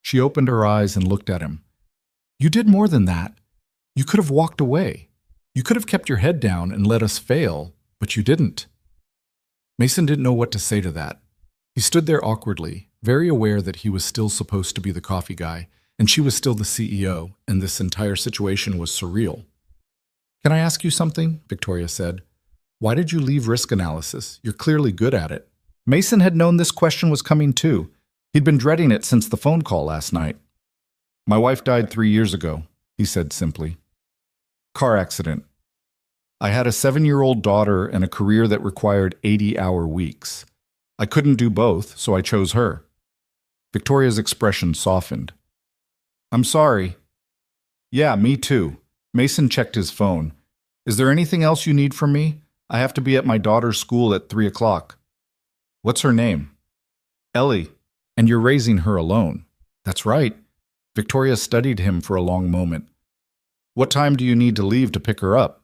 S1: She opened her eyes and looked at him. "You did more than that. You could have walked away. You could have kept your head down and let us fail, but you didn't." Mason didn't know what to say to that. He stood there awkwardly, very aware that he was still supposed to be the coffee guy, and she was still the CEO, and this entire situation was surreal. "Can I ask you something?" Victoria said. "Why did you leave risk analysis? You're clearly good at it." Mason had known this question was coming too. He'd been dreading it since the phone call last night. "My wife died 3 years ago," he said simply. "Car accident. I had a 7-year-old daughter and a career that required 80-hour weeks. I couldn't do both, so I chose her." Victoria's expression softened. "I'm sorry." "Yeah, me too." Mason checked his phone. "Is there anything else you need from me? I have to be at my daughter's school at 3 o'clock. "What's her name?" "Ellie. And you're raising her alone." "That's right." Victoria studied him for a long moment. "What time do you need to leave to pick her up?"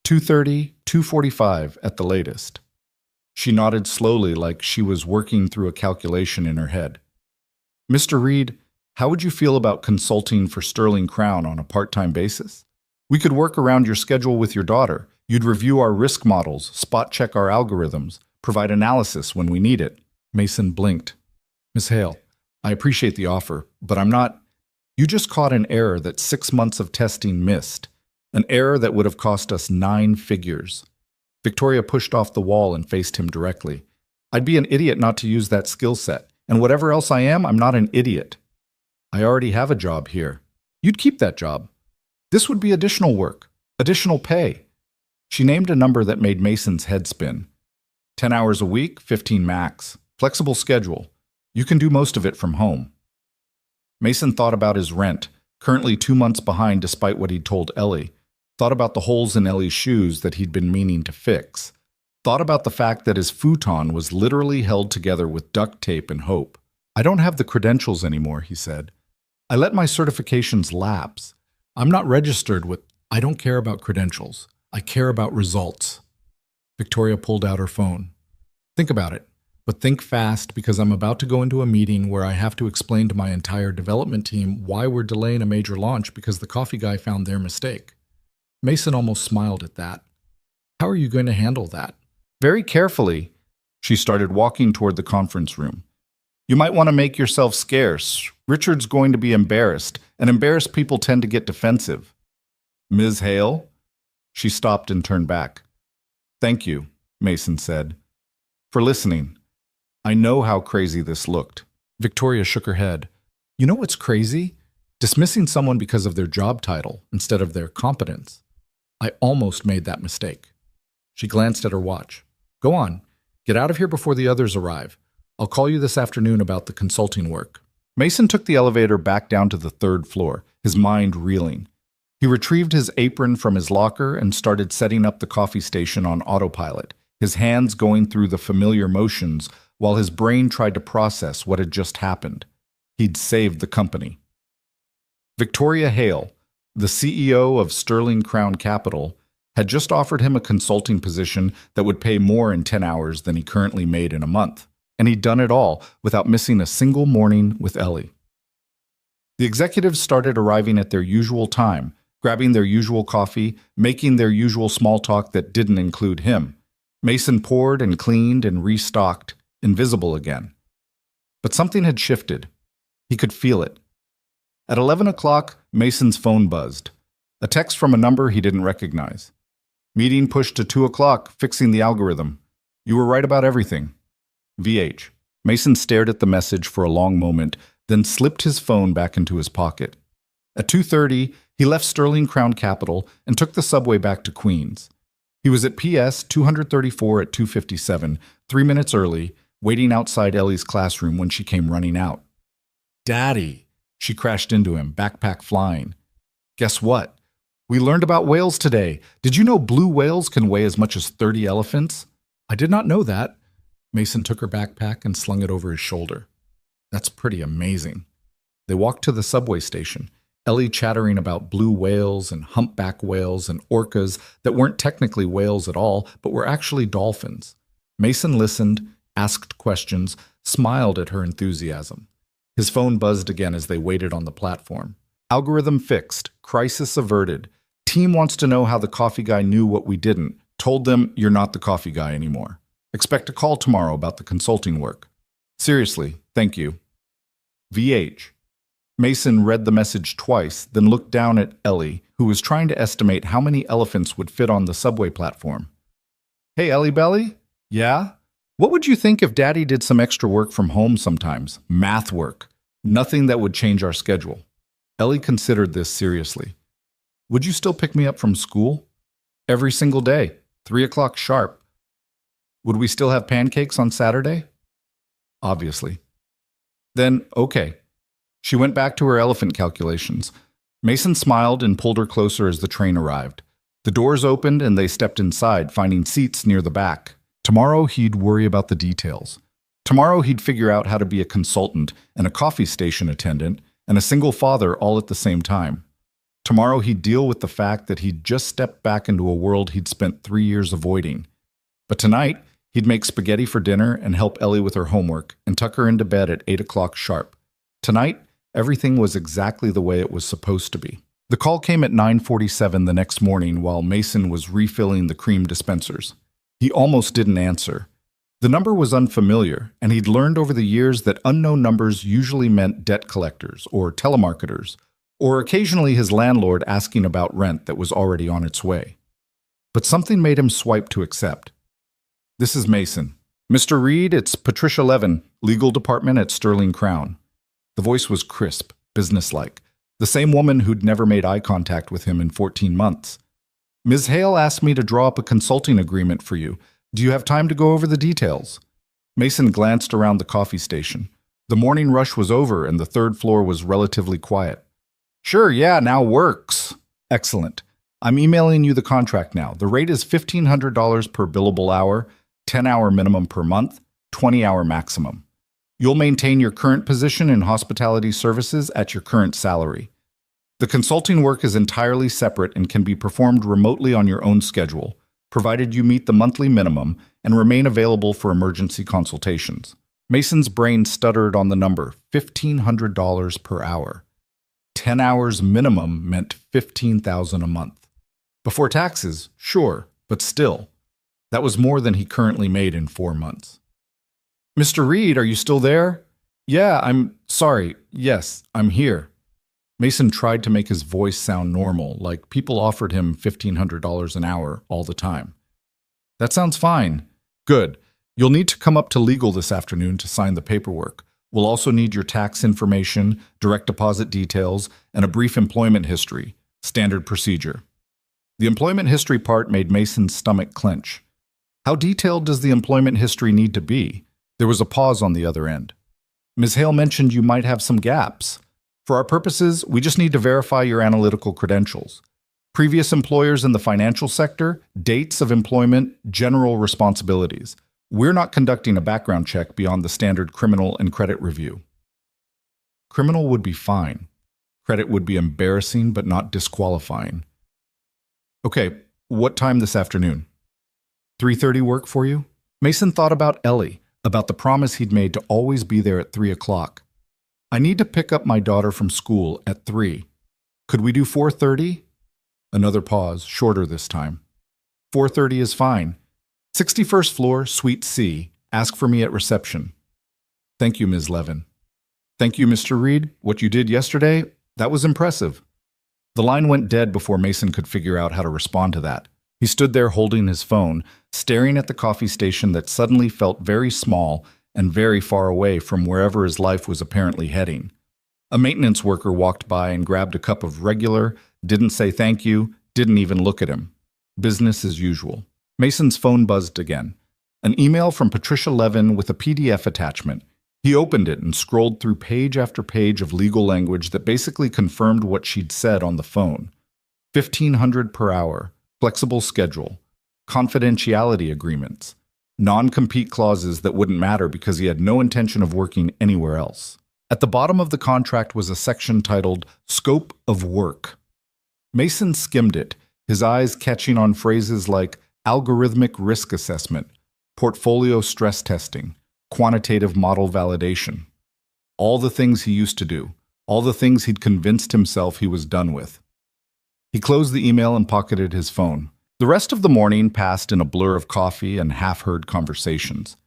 S1: 2:30, 2:45 at the latest." She nodded slowly like she was working through a calculation in her head. "Mr. Reed, how would you feel about consulting for Sterling Crown on a part-time basis? We could work around your schedule with your daughter. You'd review our risk models, spot-check our algorithms, provide analysis when we need it." Mason blinked. "Miss Hale, I appreciate the offer, but I'm not—" "You just caught an error that 6 months of testing missed. An error that would have cost us 9 figures. Victoria pushed off the wall and faced him directly. "I'd be an idiot not to use that skill set, and whatever else I am, I'm not an idiot. I already have a job here. You'd keep that job. This would be additional work, additional pay." She named a number that made Mason's head spin. 10 hours a week, 15 max. Flexible schedule. You can do most of it from home. Mason thought about his rent, currently 2 months behind despite what he'd told Ellie. Thought about the holes in Ellie's shoes that he'd been meaning to fix. Thought about the fact that his futon was literally held together with duct tape and hope. "I don't have the credentials anymore," he said. "I let my certifications lapse. I'm not registered with—" "I don't care about credentials. I care about results." Victoria pulled out her phone. "Think about it, but think fast because I'm about to go into a meeting where I have to explain to my entire development team why we're delaying a major launch because the coffee guy found their mistake." Mason almost smiled at that. How are you going to handle that? Very carefully. She started walking toward the conference room. You might want to make yourself scarce. Richard's going to be embarrassed, and embarrassed people tend to get defensive. Ms. Hale? She stopped and turned back. Thank you, Mason said, for listening. I know how crazy this looked. Victoria shook her head. You know what's crazy? Dismissing someone because of their job title instead of their competence. I almost made that mistake. She glanced at her watch. Go on. Get out of here before the others arrive. I'll call you this afternoon about the consulting work. Mason took the elevator back down to the 3rd floor, his mind reeling. He retrieved his apron from his locker and started setting up the coffee station on autopilot, his hands going through the familiar motions while his brain tried to process what had just happened. He'd saved the company. Victoria Hale, the CEO of Sterling Crown Capital, had just offered him a consulting position that would pay more in 10 hours than he currently made in a month. And he'd done it all without missing a single morning with Ellie. The executives started arriving at their usual time, grabbing their usual coffee, making their usual small talk that didn't include him. Mason poured and cleaned and restocked, invisible again. But something had shifted. He could feel it. At 11 o'clock, Mason's phone buzzed. A text from a number he didn't recognize. Meeting pushed to 2 o'clock, fixing the algorithm. You were right about everything. VH. Mason stared at the message for a long moment, then slipped his phone back into his pocket. At 2:30, he left Sterling Crown Capital and took the subway back to Queens. He was at PS 234 at 2:57, 3 minutes early, waiting outside Ellie's classroom when she came running out. Daddy! She crashed into him, backpack flying. Guess what? We learned about whales today. Did you know blue whales can weigh as much as 30 elephants? I did not know that. Mason took her backpack and slung it over his shoulder. That's pretty amazing. They walked to the subway station, Ellie chattering about blue whales and humpback whales and orcas that weren't technically whales at all, but were actually dolphins. Mason listened, asked questions, smiled at her enthusiasm. His phone buzzed again as they waited on the platform. Algorithm fixed. Crisis averted. Team wants to know how the coffee guy knew what we didn't. Told them you're not the coffee guy anymore. Expect a call tomorrow about the consulting work. Seriously, thank you. VH. Mason read the message twice, then looked down at Ellie, who was trying to estimate how many elephants would fit on the subway platform. Hey, Ellie Belly? Yeah? What would you think if Daddy did some extra work from home sometimes? Math work. Nothing that would change our schedule. Ellie considered this seriously. Would you still pick me up from school? Every single day, 3 o'clock sharp. Would we still have pancakes on Saturday? Obviously. Then, okay. She went back to her elephant calculations. Mason smiled and pulled her closer as the train arrived. The doors opened and they stepped inside, finding seats near the back. Tomorrow he'd worry about the details. Tomorrow he'd figure out how to be a consultant and a coffee station attendant and a single father all at the same time. Tomorrow he'd deal with the fact that he'd just stepped back into a world he'd spent 3 years avoiding. But tonight, he'd make spaghetti for dinner and help Ellie with her homework and tuck her into bed at 8 o'clock sharp. Tonight, everything was exactly the way it was supposed to be. The call came at 9:47 the next morning while Mason was refilling the cream dispensers. He almost didn't answer. The number was unfamiliar, and he'd learned over the years that unknown numbers usually meant debt collectors or telemarketers, or occasionally his landlord asking about rent that was already on its way. But something made him swipe to accept. This is Mason. Mr. Reed, it's Patricia Levin, legal department at Sterling Crown. The voice was crisp, businesslike, the same woman who'd never made eye contact with him in 14 months. Ms. Hale asked me to draw up a consulting agreement for you. Do you have time to go over the details? Mason glanced around the coffee station. The morning rush was over and the 3rd floor was relatively quiet. Sure, yeah, now works. Excellent. I'm emailing you the contract now. The rate is $1,500 per billable hour, 10-hour minimum per month, 20-hour maximum. You'll maintain your current position in hospitality services at your current salary. The consulting work is entirely separate and can be performed remotely on your own schedule, provided you meet the monthly minimum and remain available for emergency consultations. Mason's brain stuttered on the number, $1,500 per hour. 10 hours minimum meant $15,000 a month. Before taxes, sure, but still. That was more than he currently made in 4 months. Mr. Reed, are you still there? Yeah, I'm sorry. Yes, I'm here. Mason tried to make his voice sound normal, like people offered him $1,500 an hour all the time. That sounds fine. Good. You'll need to come up to legal this afternoon to sign the paperwork. We'll also need your tax information, direct deposit details, and a brief employment history. Standard procedure. The employment history part made Mason's stomach clench. How detailed does the employment history need to be? There was a pause on the other end. Ms. Hale mentioned you might have some gaps. For our purposes, we just need to verify your analytical credentials. Previous employers in the financial sector, dates of employment, general responsibilities. We're not conducting a background check beyond the standard criminal and credit review. Criminal would be fine. Credit would be embarrassing but not disqualifying. Okay, what time this afternoon? 3:30 work for you? Mason thought about Ellie, about the promise he'd made to always be there at 3 o'clock. I need to pick up my daughter from school at 3. Could we do 4:30? Another pause, shorter this time. 4:30 is fine. 61st floor, suite C. Ask for me at reception. Thank you, Ms. Levin. Thank you, Mr. Reed. What you did yesterday, that was impressive. The line went dead before Mason could figure out how to respond to that. He stood there holding his phone, staring at the coffee station that suddenly felt very small and very far away from wherever his life was apparently heading. A maintenance worker walked by and grabbed a cup of regular, didn't say thank you, didn't even look at him. Business as usual. Mason's phone buzzed again. An email from Patricia Levin with a PDF attachment. He opened it and scrolled through page after page of legal language that basically confirmed what she'd said on the phone. $1,500 per hour, flexible schedule, confidentiality agreements, non-compete clauses that wouldn't matter because he had no intention of working anywhere else. At the bottom of the contract was a section titled Scope of Work. Mason skimmed it, his eyes catching on phrases like algorithmic risk assessment, portfolio stress testing, quantitative model validation. All the things he used to do, all the things he'd convinced himself he was done with. He closed the email and pocketed his phone. The rest of the morning passed in a blur of coffee and half-heard conversations.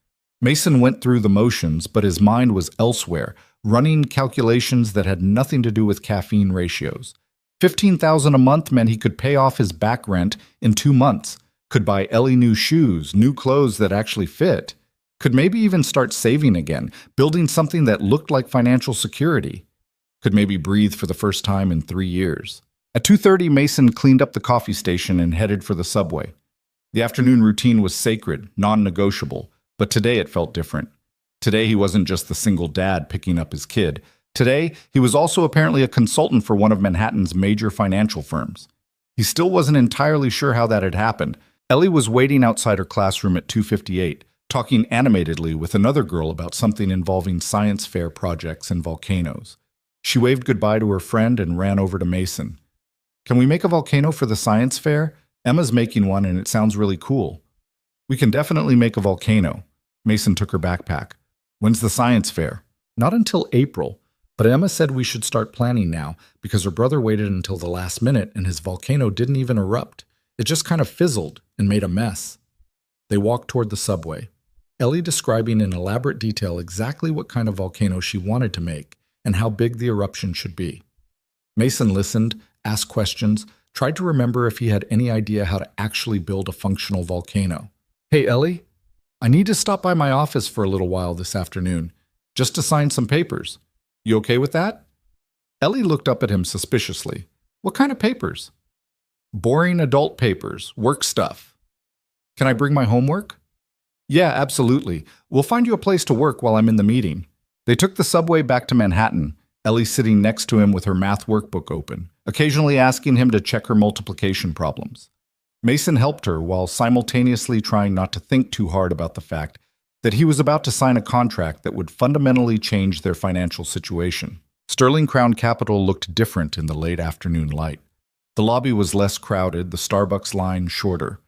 S1: Mason went through the motions, but his mind was elsewhere, running calculations that had nothing to do with caffeine ratios. $15,000 a month meant he could pay off his back rent in 2 months, could buy Ellie new shoes, new clothes that actually fit, could maybe even start saving again, building something that looked like financial security, could maybe breathe for the first time in 3 years. At 2:30, Mason cleaned up the coffee station and headed for the subway. The afternoon routine was sacred, non-negotiable, but today it felt different. Today he wasn't just the single dad picking up his kid. Today, he was also apparently a consultant for one of Manhattan's major financial firms. He still wasn't entirely sure how that had happened. Ellie was waiting outside her classroom at 2:58, talking animatedly with another girl about something involving science fair projects and volcanoes. She waved goodbye to her friend and ran over to Mason. Can we make a volcano for the science fair? Emma's making one and it sounds really cool. We can definitely make a volcano. Mason took her backpack. When's the science fair? Not until April, but Emma said we should start planning now because her brother waited until the last minute and his volcano didn't even erupt. It just kind of fizzled and made a mess. They walked toward the subway, Ellie describing in elaborate detail exactly what kind of volcano she wanted to make and how big the eruption should be. Mason listened, asked questions, tried to remember if he had any idea how to actually build a functional volcano. Hey, Ellie, I need to stop by my office for a little while this afternoon, just to sign some papers. You okay with that? Ellie looked up at him suspiciously. What kind of papers? Boring adult papers, work stuff. Can I bring my homework? Yeah, absolutely. We'll find you a place to work while I'm in the meeting. They took the subway back to Manhattan, Ellie sitting next to him with her math workbook open, occasionally asking him to check her multiplication problems. Mason helped her while simultaneously trying not to think too hard about the fact that he was about to sign a contract that would fundamentally change their financial situation. Sterling Crown Capital looked different in the late afternoon light. The lobby was less crowded, the Starbucks line shorter.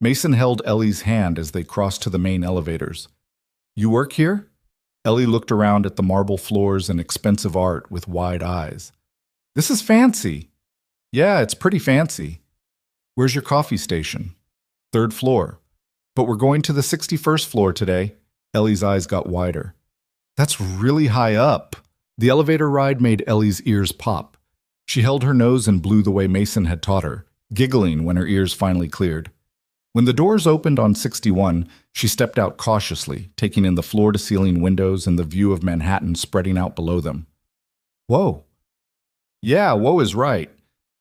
S1: Mason held Ellie's hand as they crossed to the main elevators. You work here? Ellie looked around at the marble floors and expensive art with wide eyes. This is fancy. Yeah, it's pretty fancy. Where's your coffee station? Third floor. But we're going to the 61st floor today. Ellie's eyes got wider. That's really high up. The elevator ride made Ellie's ears pop. She held her nose and blew the way Mason had taught her, giggling when her ears finally cleared. When the doors opened on 61, she stepped out cautiously, taking in the floor-to-ceiling windows and the view of Manhattan spreading out below them. Whoa. Yeah, whoa is right.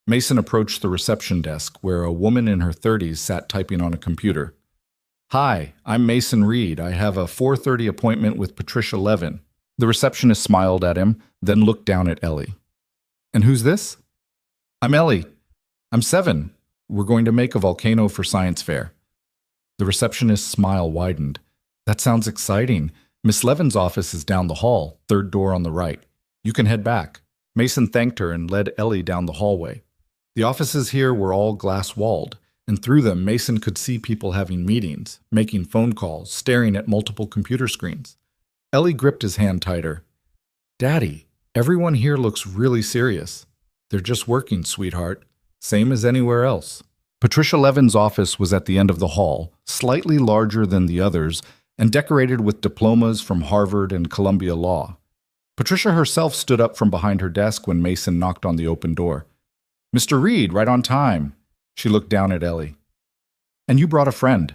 S1: Mason approached the reception desk, where a woman in her 30s sat typing on a computer. Hi, I'm Mason Reed. I have a 4:30 appointment with Patricia Levin. The receptionist smiled at him, then looked down at Ellie. And who's this? I'm Ellie. I'm 7. We're going to make a volcano for science fair. The receptionist's smile widened. That sounds exciting. Miss Levin's office is down the hall, third door on the right. You can head back. Mason thanked her and led Ellie down the hallway. The offices here were all glass-walled, and through them Mason could see people having meetings, making phone calls, staring at multiple computer screens. Ellie gripped his hand tighter. Daddy, everyone here looks really serious. They're just working, sweetheart. Same as anywhere else. Patricia Levin's office was at the end of the hall, slightly larger than the others, and decorated with diplomas from Harvard and Columbia Law. Patricia herself stood up from behind her desk when Mason knocked on the open door. Mr. Reed, right on time. She looked down at Ellie. And you brought a friend.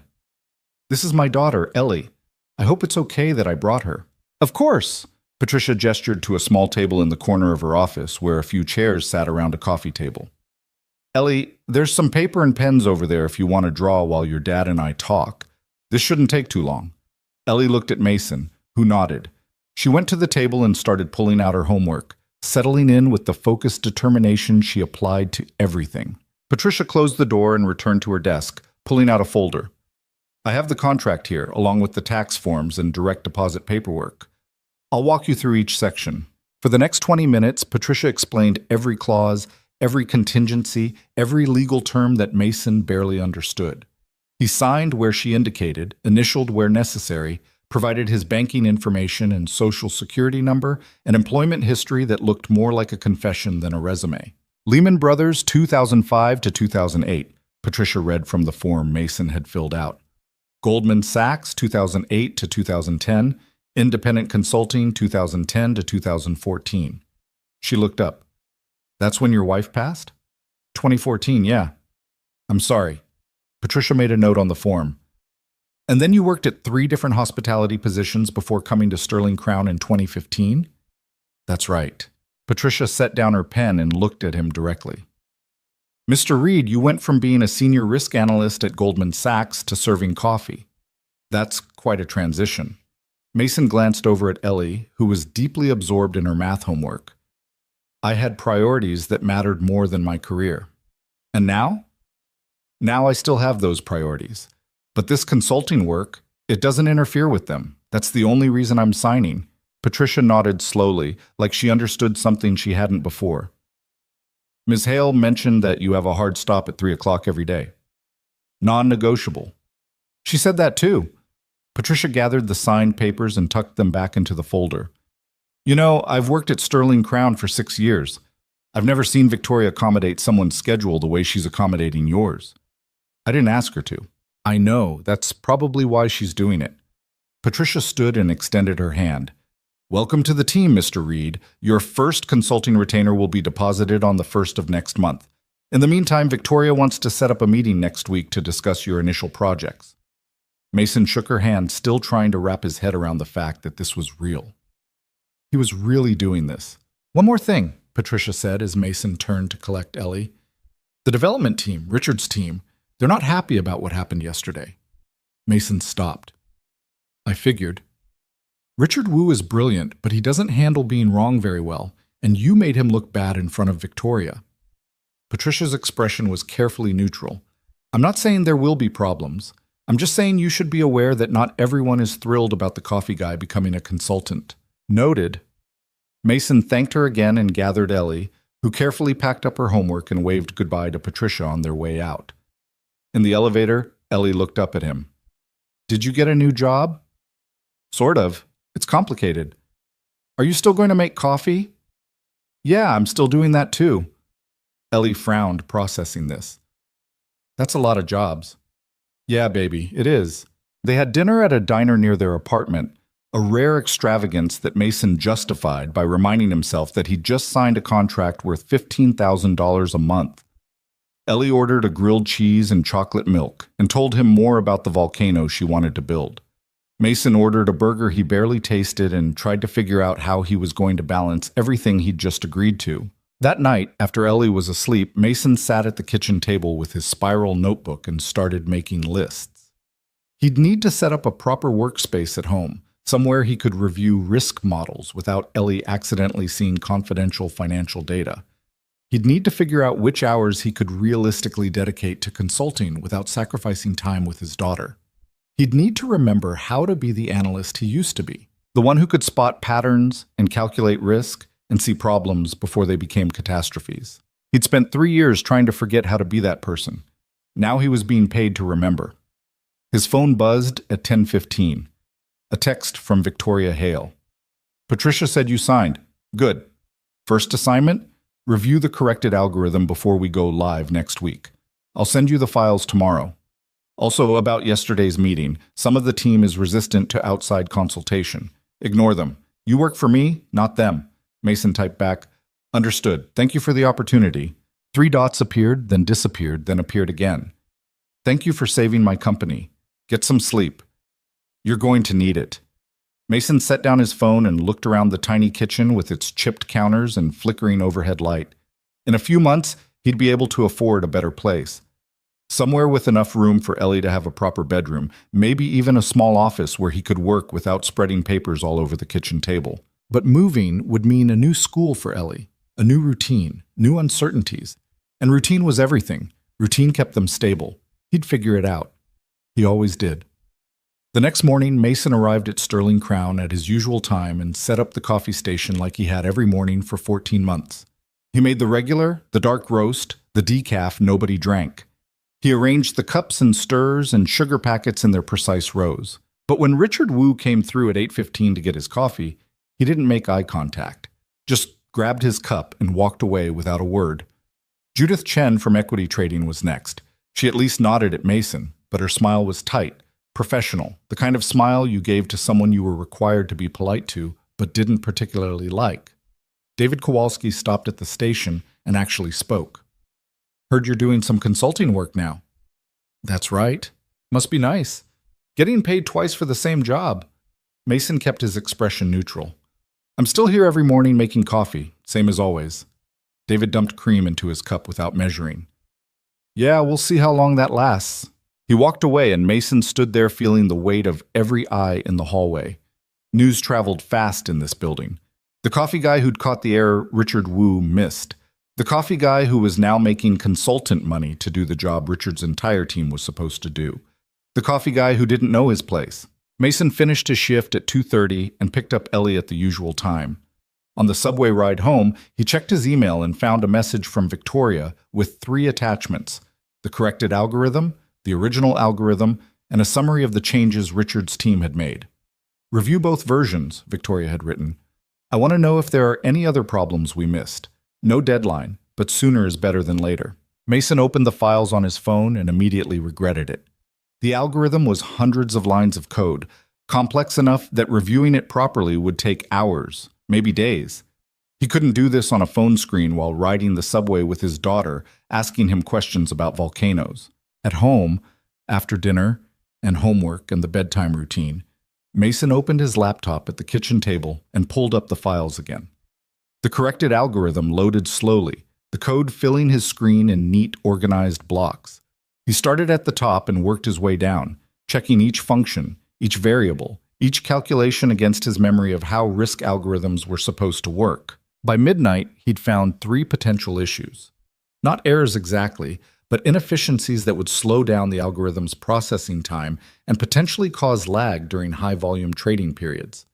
S1: This is my daughter, Ellie. I hope it's okay that I brought her. Of course. Patricia gestured to a small table in the corner of her office where a few chairs sat around a coffee table. Ellie, there's some paper and pens over there if you want to draw while your dad and I talk. This shouldn't take too long. Ellie looked at Mason, who nodded. She went to the table and started pulling out her homework, settling in with the focused determination she applied to everything. Patricia closed the door and returned to her desk, pulling out a folder. I have the contract here, along with the tax forms and direct deposit paperwork. I'll walk you through each section. For the next 20 minutes, Patricia explained every clause, every contingency, every legal term that Mason barely understood. He signed where she indicated, initialed where necessary, provided his banking information and social security number, and employment history that looked more like a confession than a resume. Lehman Brothers 2005 to 2008, Patricia read from the form Mason had filled out. Goldman Sachs 2008 to 2010, Independent Consulting 2010 to 2014. She looked up. That's when your wife passed? 2014, yeah. I'm sorry. Patricia made a note on the form. And then you worked at 3 different hospitality positions before coming to Sterling Crown in 2015? That's right. Patricia set down her pen and looked at him directly. Mr. Reed, you went from being a senior risk analyst at Goldman Sachs to serving coffee. That's quite a transition. Mason glanced over at Ellie, who was deeply absorbed in her math homework. I had priorities that mattered more than my career. And now? Now I still have those priorities. But this consulting work, it doesn't interfere with them. That's the only reason I'm signing. Patricia nodded slowly, like she understood something she hadn't before. Ms. Hale mentioned that you have a hard stop at 3 o'clock every day. Non-negotiable. She said that too. Patricia gathered the signed papers and tucked them back into the folder. You know, I've worked at Sterling Crown for 6 years. I've never seen Victoria accommodate someone's schedule the way she's accommodating yours. I didn't ask her to. I know, that's probably why she's doing it. Patricia stood and extended her hand. Welcome to the team, Mr. Reed. Your first consulting retainer will be deposited on the 1st of next month. In the meantime, Victoria wants to set up a meeting next week to discuss your initial projects. Mason shook her hand, still trying to wrap his head around the fact that this was real. He was really doing this. One more thing, Patricia said as Mason turned to collect Ellie. The development team, Richard's team, they're not happy about what happened yesterday. Mason stopped. I figured. Richard Wu is brilliant, but he doesn't handle being wrong very well, and you made him look bad in front of Victoria. Patricia's expression was carefully neutral. I'm not saying there will be problems. I'm just saying you should be aware that not everyone is thrilled about the coffee guy becoming a consultant. Noted. Mason thanked her again and gathered Ellie, who carefully packed up her homework and waved goodbye to Patricia on their way out. In the elevator, Ellie looked up at him. Did you get a new job? Sort of. It's complicated. Are you still going to make coffee? Yeah, I'm still doing that too. Ellie frowned, processing this. That's a lot of jobs. Yeah, baby, it is. They had dinner at a diner near their apartment, a rare extravagance that Mason justified by reminding himself that he'd just signed a contract worth $15,000 a month. Ellie ordered a grilled cheese and chocolate milk and told him more about the volcano she wanted to build. Mason ordered a burger he barely tasted and tried to figure out how he was going to balance everything he'd just agreed to. That night, after Ellie was asleep, Mason sat at the kitchen table with his spiral notebook and started making lists. He'd need to set up a proper workspace at home, somewhere he could review risk models without Ellie accidentally seeing confidential financial data. He'd need to figure out which hours he could realistically dedicate to consulting without sacrificing time with his daughter. He'd need to remember how to be the analyst he used to be, the one who could spot patterns and calculate risk and see problems before they became catastrophes. He'd spent 3 years trying to forget how to be that person. Now he was being paid to remember. His phone buzzed at 10:15. A text from Victoria Hale. Patricia said you signed. Good. First assignment? Review the corrected algorithm before we go live next week. I'll send you the files tomorrow. Also, about yesterday's meeting, some of the team is resistant to outside consultation. Ignore them. You work for me, not them. Mason typed back, understood. Thank you for the opportunity. 3 dots appeared, then disappeared, then appeared again. Thank you for saving my company. Get some sleep. You're going to need it. Mason set down his phone and looked around the tiny kitchen with its chipped counters and flickering overhead light. In a few months, he'd be able to afford a better place. Somewhere with enough room for Ellie to have a proper bedroom, maybe even a small office where he could work without spreading papers all over the kitchen table. But moving would mean a new school for Ellie, a new routine, new uncertainties. And routine was everything. Routine kept them stable. He'd figure it out. He always did. The next morning, Mason arrived at Sterling Crown at his usual time and set up the coffee station like he had every morning for 14 months. He made the regular, the dark roast, the decaf nobody drank. He arranged the cups and stirs and sugar packets in their precise rows. But when Richard Wu came through at 8:15 to get his coffee, he didn't make eye contact, just grabbed his cup and walked away without a word. Judith Chen from Equity Trading was next. She at least nodded at Mason, but her smile was tight, professional, the kind of smile you gave to someone you were required to be polite to, but didn't particularly like. David Kowalski stopped at the station and actually spoke. Heard you're doing some consulting work now. That's right. Must be nice. Getting paid twice for the same job. Mason kept his expression neutral. I'm still here every morning making coffee, same as always. David dumped cream into his cup without measuring. Yeah, we'll see how long that lasts. He walked away and Mason stood there feeling the weight of every eye in the hallway. News traveled fast in this building. The coffee guy who'd caught the air Richard Wu missed. The coffee guy who was now making consultant money to do the job Richard's entire team was supposed to do. The coffee guy who didn't know his place. Mason finished his shift at 2:30 and picked up Ellie at the usual time. On the subway ride home, he checked his email and found a message from Victoria with 3 attachments: the corrected algorithm, the original algorithm, and a summary of the changes Richard's team had made. Review both versions, Victoria had written. I want to know if there are any other problems we missed. No deadline, but sooner is better than later. Mason opened the files on his phone and immediately regretted it. The algorithm was hundreds of lines of code, complex enough that reviewing it properly would take hours, maybe days. He couldn't do this on a phone screen while riding the subway with his daughter, asking him questions about volcanoes. At home, after dinner and homework and the bedtime routine, Mason opened his laptop at the kitchen table and pulled up the files again. The corrected algorithm loaded slowly, the code filling his screen in neat, organized blocks. He started at the top and worked his way down, checking each function, each variable, each calculation against his memory of how risk algorithms were supposed to work. By midnight, he'd found 3 potential issues. Not errors exactly, but inefficiencies that would slow down the algorithm's processing time and potentially cause lag during high-volume trading periods.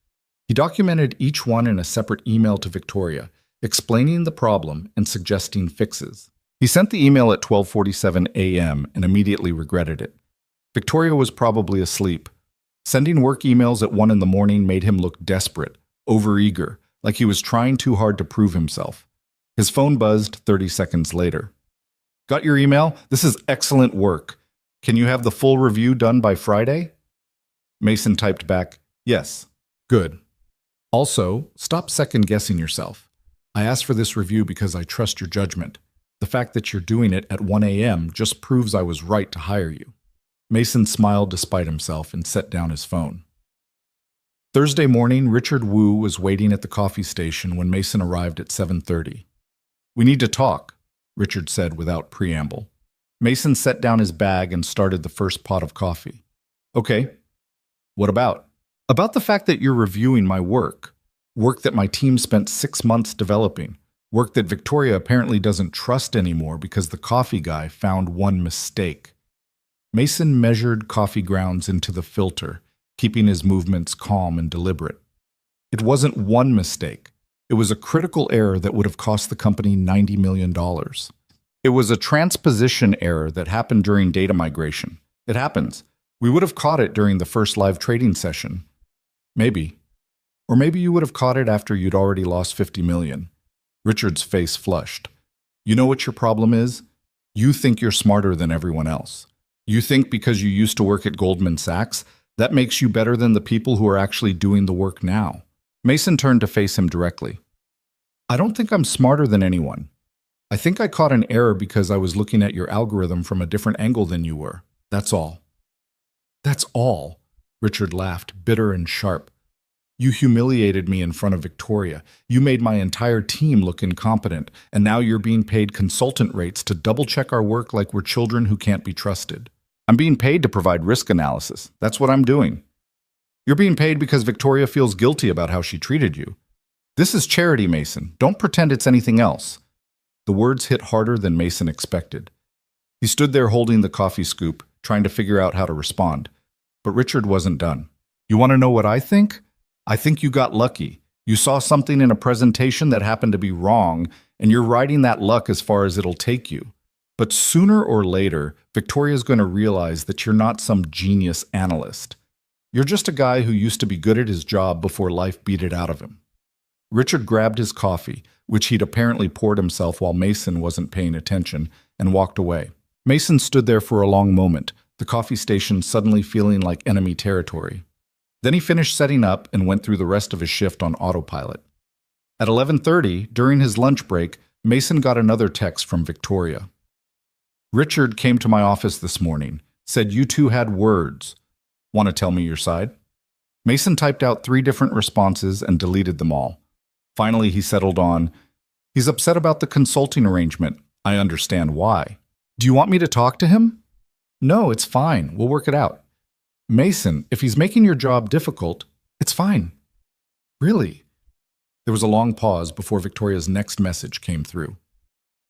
S1: He documented each one in a separate email to Victoria, explaining the problem and suggesting fixes. He sent the email at 12:47 a.m. and immediately regretted it. Victoria was probably asleep. Sending work emails at 1 in the morning made him look desperate, overeager, like he was trying too hard to prove himself. His phone buzzed 30 seconds later. Got your email? This is excellent work. Can you have the full review done by Friday? Mason typed back, yes. Good. Also, stop second-guessing yourself. I asked for this review because I trust your judgment. The fact that you're doing it at 1 a.m. just proves I was right to hire you. Mason smiled despite himself and set down his phone. Thursday morning, Richard Wu was waiting at the coffee station when Mason arrived at 7:30. We need to talk, Richard said without preamble. Mason set down his bag and started the first pot of coffee. Okay. What about? About the fact that you're reviewing my work. Work that my team spent 6 months developing. Work that Victoria apparently doesn't trust anymore because the coffee guy found one mistake. Mason measured coffee grounds into the filter, keeping his movements calm and deliberate. It wasn't one mistake. It was a critical error that would have cost the company $90 million. It was a transposition error that happened during data migration. It happens. We would have caught it during the first live trading session. Maybe. Or maybe you would have caught it after you'd already lost $50 million. Richard's face flushed. You know what your problem is? You think you're smarter than everyone else. You think because you used to work at Goldman Sachs, that makes you better than the people who are actually doing the work now. Mason turned to face him directly. I don't think I'm smarter than anyone. I think I caught an error because I was looking at your algorithm from a different angle than you were. That's all. That's all, Richard laughed, bitter and sharp. You humiliated me in front of Victoria. You made my entire team look incompetent, and now you're being paid consultant rates to double-check our work like we're children who can't be trusted. I'm being paid to provide risk analysis. That's what I'm doing. You're being paid because Victoria feels guilty about how she treated you. This is charity, Mason. Don't pretend it's anything else. The words hit harder than Mason expected. He stood there holding the coffee scoop, trying to figure out how to respond. But Richard wasn't done. You want to know what I think? I think you got lucky. You saw something in a presentation that happened to be wrong, and you're riding that luck as far as it'll take you. But sooner or later, Victoria's going to realize that you're not some genius analyst. You're just a guy who used to be good at his job before life beat it out of him. Richard grabbed his coffee, which he'd apparently poured himself while Mason wasn't paying attention, and walked away. Mason stood there for a long moment, the coffee station suddenly feeling like enemy territory. Then he finished setting up and went through the rest of his shift on autopilot. At 11:30, during his lunch break, Mason got another text from Victoria. Richard came to my office this morning, said you two had words. Want to tell me your side? Mason typed out 3 different responses and deleted them all. Finally, he settled on, he's upset about the consulting arrangement. I understand why. Do you want me to talk to him? No, it's fine. We'll work it out. Mason, if he's making your job difficult, it's fine. Really? There was a long pause before Victoria's next message came through.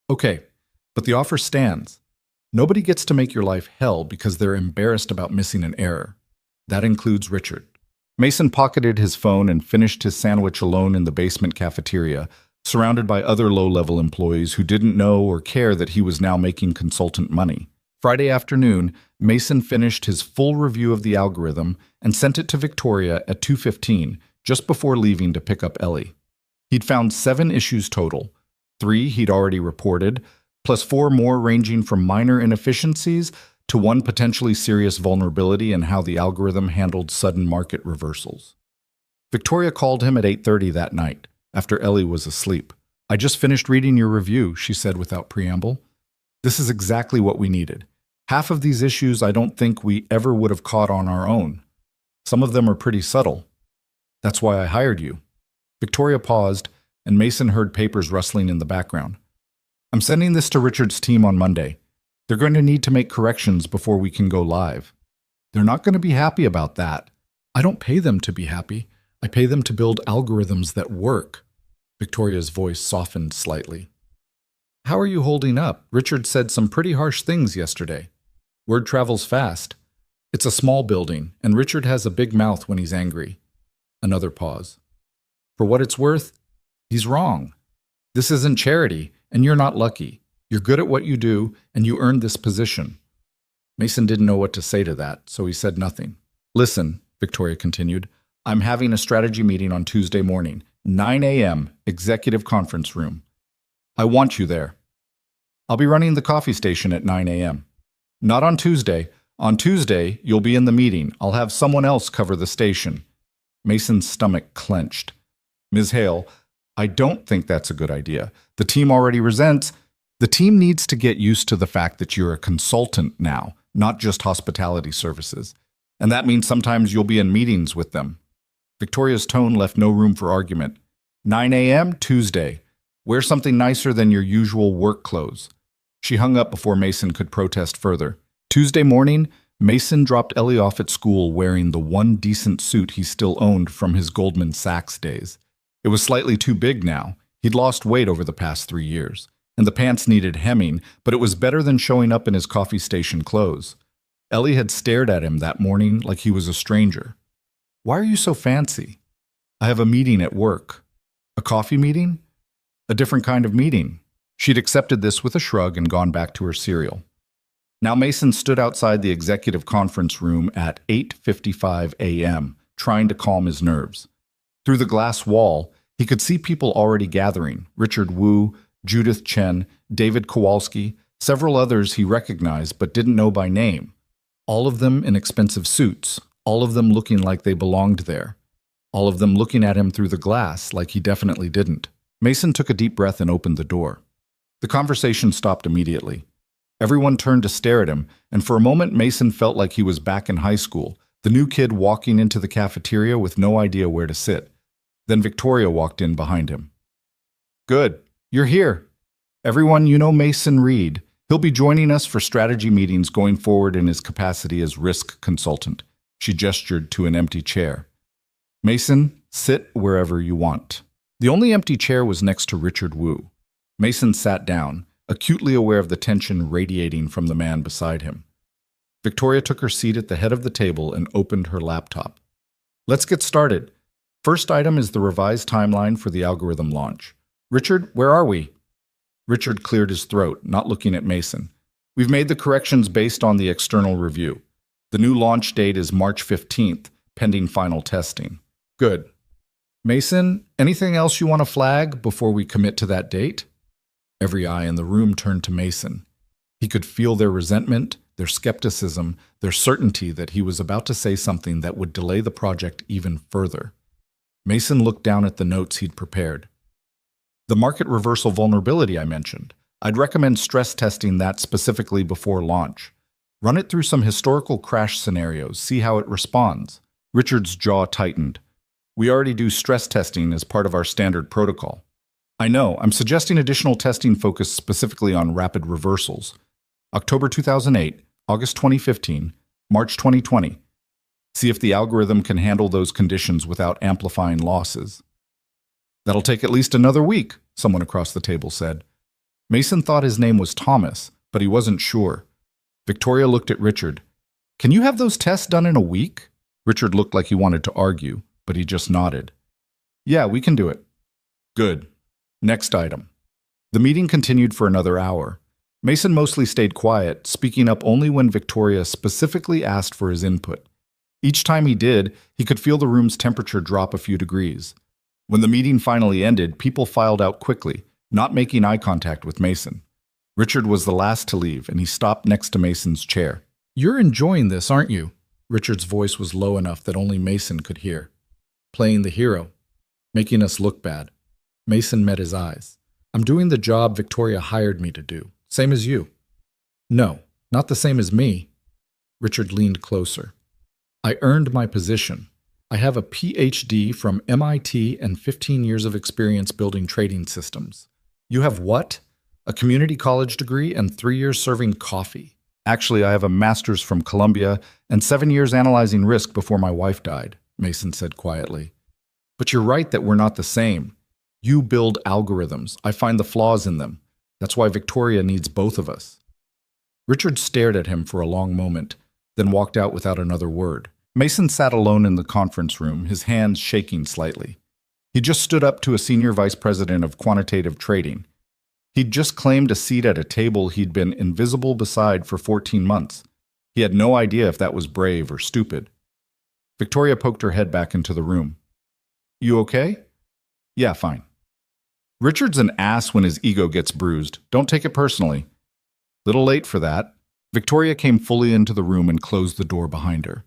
S1: Okay, but the offer stands. Nobody gets to make your life hell because they're embarrassed about missing an error. That includes Richard. Mason pocketed his phone and finished his sandwich alone in the basement cafeteria, surrounded by other low-level employees who didn't know or care that he was now making consultant money. Friday afternoon, Mason finished his full review of the algorithm and sent it to Victoria at 2:15, just before leaving to pick up Ellie. He'd found 7 issues total. 3 he'd already reported, plus 4 more ranging from minor inefficiencies to 1 potentially serious vulnerability in how the algorithm handled sudden market reversals. Victoria called him at 8:30 that night, after Ellie was asleep. I just finished reading your review, she said without preamble. This is exactly what we needed. Half of these issues I don't think we ever would have caught on our own. Some of them are pretty subtle. That's why I hired you. Victoria paused, and Mason heard papers rustling in the background. I'm sending this to Richard's team on Monday. They're going to need to make corrections before we can go live. They're not going to be happy about that. I don't pay them to be happy. I pay them to build algorithms that work. Victoria's voice softened slightly. How are you holding up? Richard said some pretty harsh things yesterday. Word travels fast. It's a small building, and Richard has a big mouth when he's angry. Another pause. For what it's worth, he's wrong. This isn't charity, and you're not lucky. You're good at what you do, and you earned this position. Mason didn't know what to say to that, so he said nothing. Listen, Victoria continued, I'm having a strategy meeting on Tuesday morning, 9 a.m., executive conference room. I want you there. I'll be running the coffee station at 9 a.m. Not on Tuesday. On Tuesday, you'll be in the meeting. I'll have someone else cover the station. Mason's stomach clenched. Ms. Hale, I don't think that's a good idea. The team already resents. The team needs to get used to the fact that you're a consultant now, not just hospitality services. And that means sometimes you'll be in meetings with them. Victoria's tone left no room for argument. 9 a.m. Tuesday. Wear something nicer than your usual work clothes. She hung up before Mason could protest further. Tuesday morning, Mason dropped Ellie off at school wearing the one decent suit he still owned from his Goldman Sachs days. It was slightly too big now. He'd lost weight over the past 3 years, and the pants needed hemming, but it was better than showing up in his coffee station clothes. Ellie had stared at him that morning like he was a stranger. Why are you so fancy? I have a meeting at work. A coffee meeting? A different kind of meeting. She'd accepted this with a shrug and gone back to her cereal. Now Mason stood outside the executive conference room at 8:55 a.m., trying to calm his nerves. Through the glass wall, he could see people already gathering: Richard Wu, Judith Chen, David Kowalski, several others he recognized but didn't know by name. All of them in expensive suits, all of them looking like they belonged there. All of them looking at him through the glass like he definitely didn't. Mason took a deep breath and opened the door. The conversation stopped immediately. Everyone turned to stare at him, and for a moment Mason felt like he was back in high school, the new kid walking into the cafeteria with no idea where to sit. Then Victoria walked in behind him. Good, you're here. Everyone, you know Mason Reed. He'll be joining us for strategy meetings going forward in his capacity as risk consultant. She gestured to an empty chair. Mason, sit wherever you want. The only empty chair was next to Richard Wu. Mason sat down, acutely aware of the tension radiating from the man beside him. Victoria took her seat at the head of the table and opened her laptop. Let's get started. First item is the revised timeline for the algorithm launch. Richard, where are we? Richard cleared his throat, not looking at Mason. We've made the corrections based on the external review. The new launch date is March 15th, pending final testing. Good. Mason, anything else you want to flag before we commit to that date? Every eye in the room turned to Mason. He could feel their resentment, their skepticism, their certainty that he was about to say something that would delay the project even further. Mason looked down at the notes he'd prepared. The market reversal vulnerability I mentioned. I'd recommend stress testing that specifically before launch. Run it through some historical crash scenarios, see how it responds. Richard's jaw tightened. We already do stress testing as part of our standard protocol. I know, I'm suggesting additional testing focused specifically on rapid reversals. October 2008, August 2015, March 2020. See if the algorithm can handle those conditions without amplifying losses. That'll take at least another week, someone across the table said. Mason thought his name was Thomas, but he wasn't sure. Victoria looked at Richard. Can you have those tests done in a week? Richard looked like he wanted to argue, but he just nodded. Yeah, we can do it. Good. Next item. The meeting continued for another hour. Mason mostly stayed quiet, speaking up only when Victoria specifically asked for his input. Each time he did, he could feel the room's temperature drop a few degrees. When the meeting finally ended, people filed out quickly, not making eye contact with Mason. Richard was the last to leave, and he stopped next to Mason's chair. You're enjoying this, aren't you? Richard's voice was low enough that only Mason could hear. Playing the hero. Making us look bad. Mason met his eyes. I'm doing the job Victoria hired me to do. Same as you. No, not the same as me. Richard leaned closer. I earned my position. I have a PhD from MIT and 15 years of experience building trading systems. You have what? A community college degree and 3 years serving coffee. Actually, I have a master's from Columbia and 7 years analyzing risk before my wife died, Mason said quietly. But you're right that we're not the same. You build algorithms. I find the flaws in them. That's why Victoria needs both of us. Richard stared at him for a long moment, then walked out without another word. Mason sat alone in the conference room, his hands shaking slightly. He just stood up to a senior vice president of quantitative trading. He'd just claimed a seat at a table he'd been invisible beside for 14 months. He had no idea if that was brave or stupid. Victoria poked her head back into the room. You okay? Yeah, fine. Richard's an ass when his ego gets bruised. Don't take it personally. Little late for that. Victoria came fully into the room and closed the door behind her.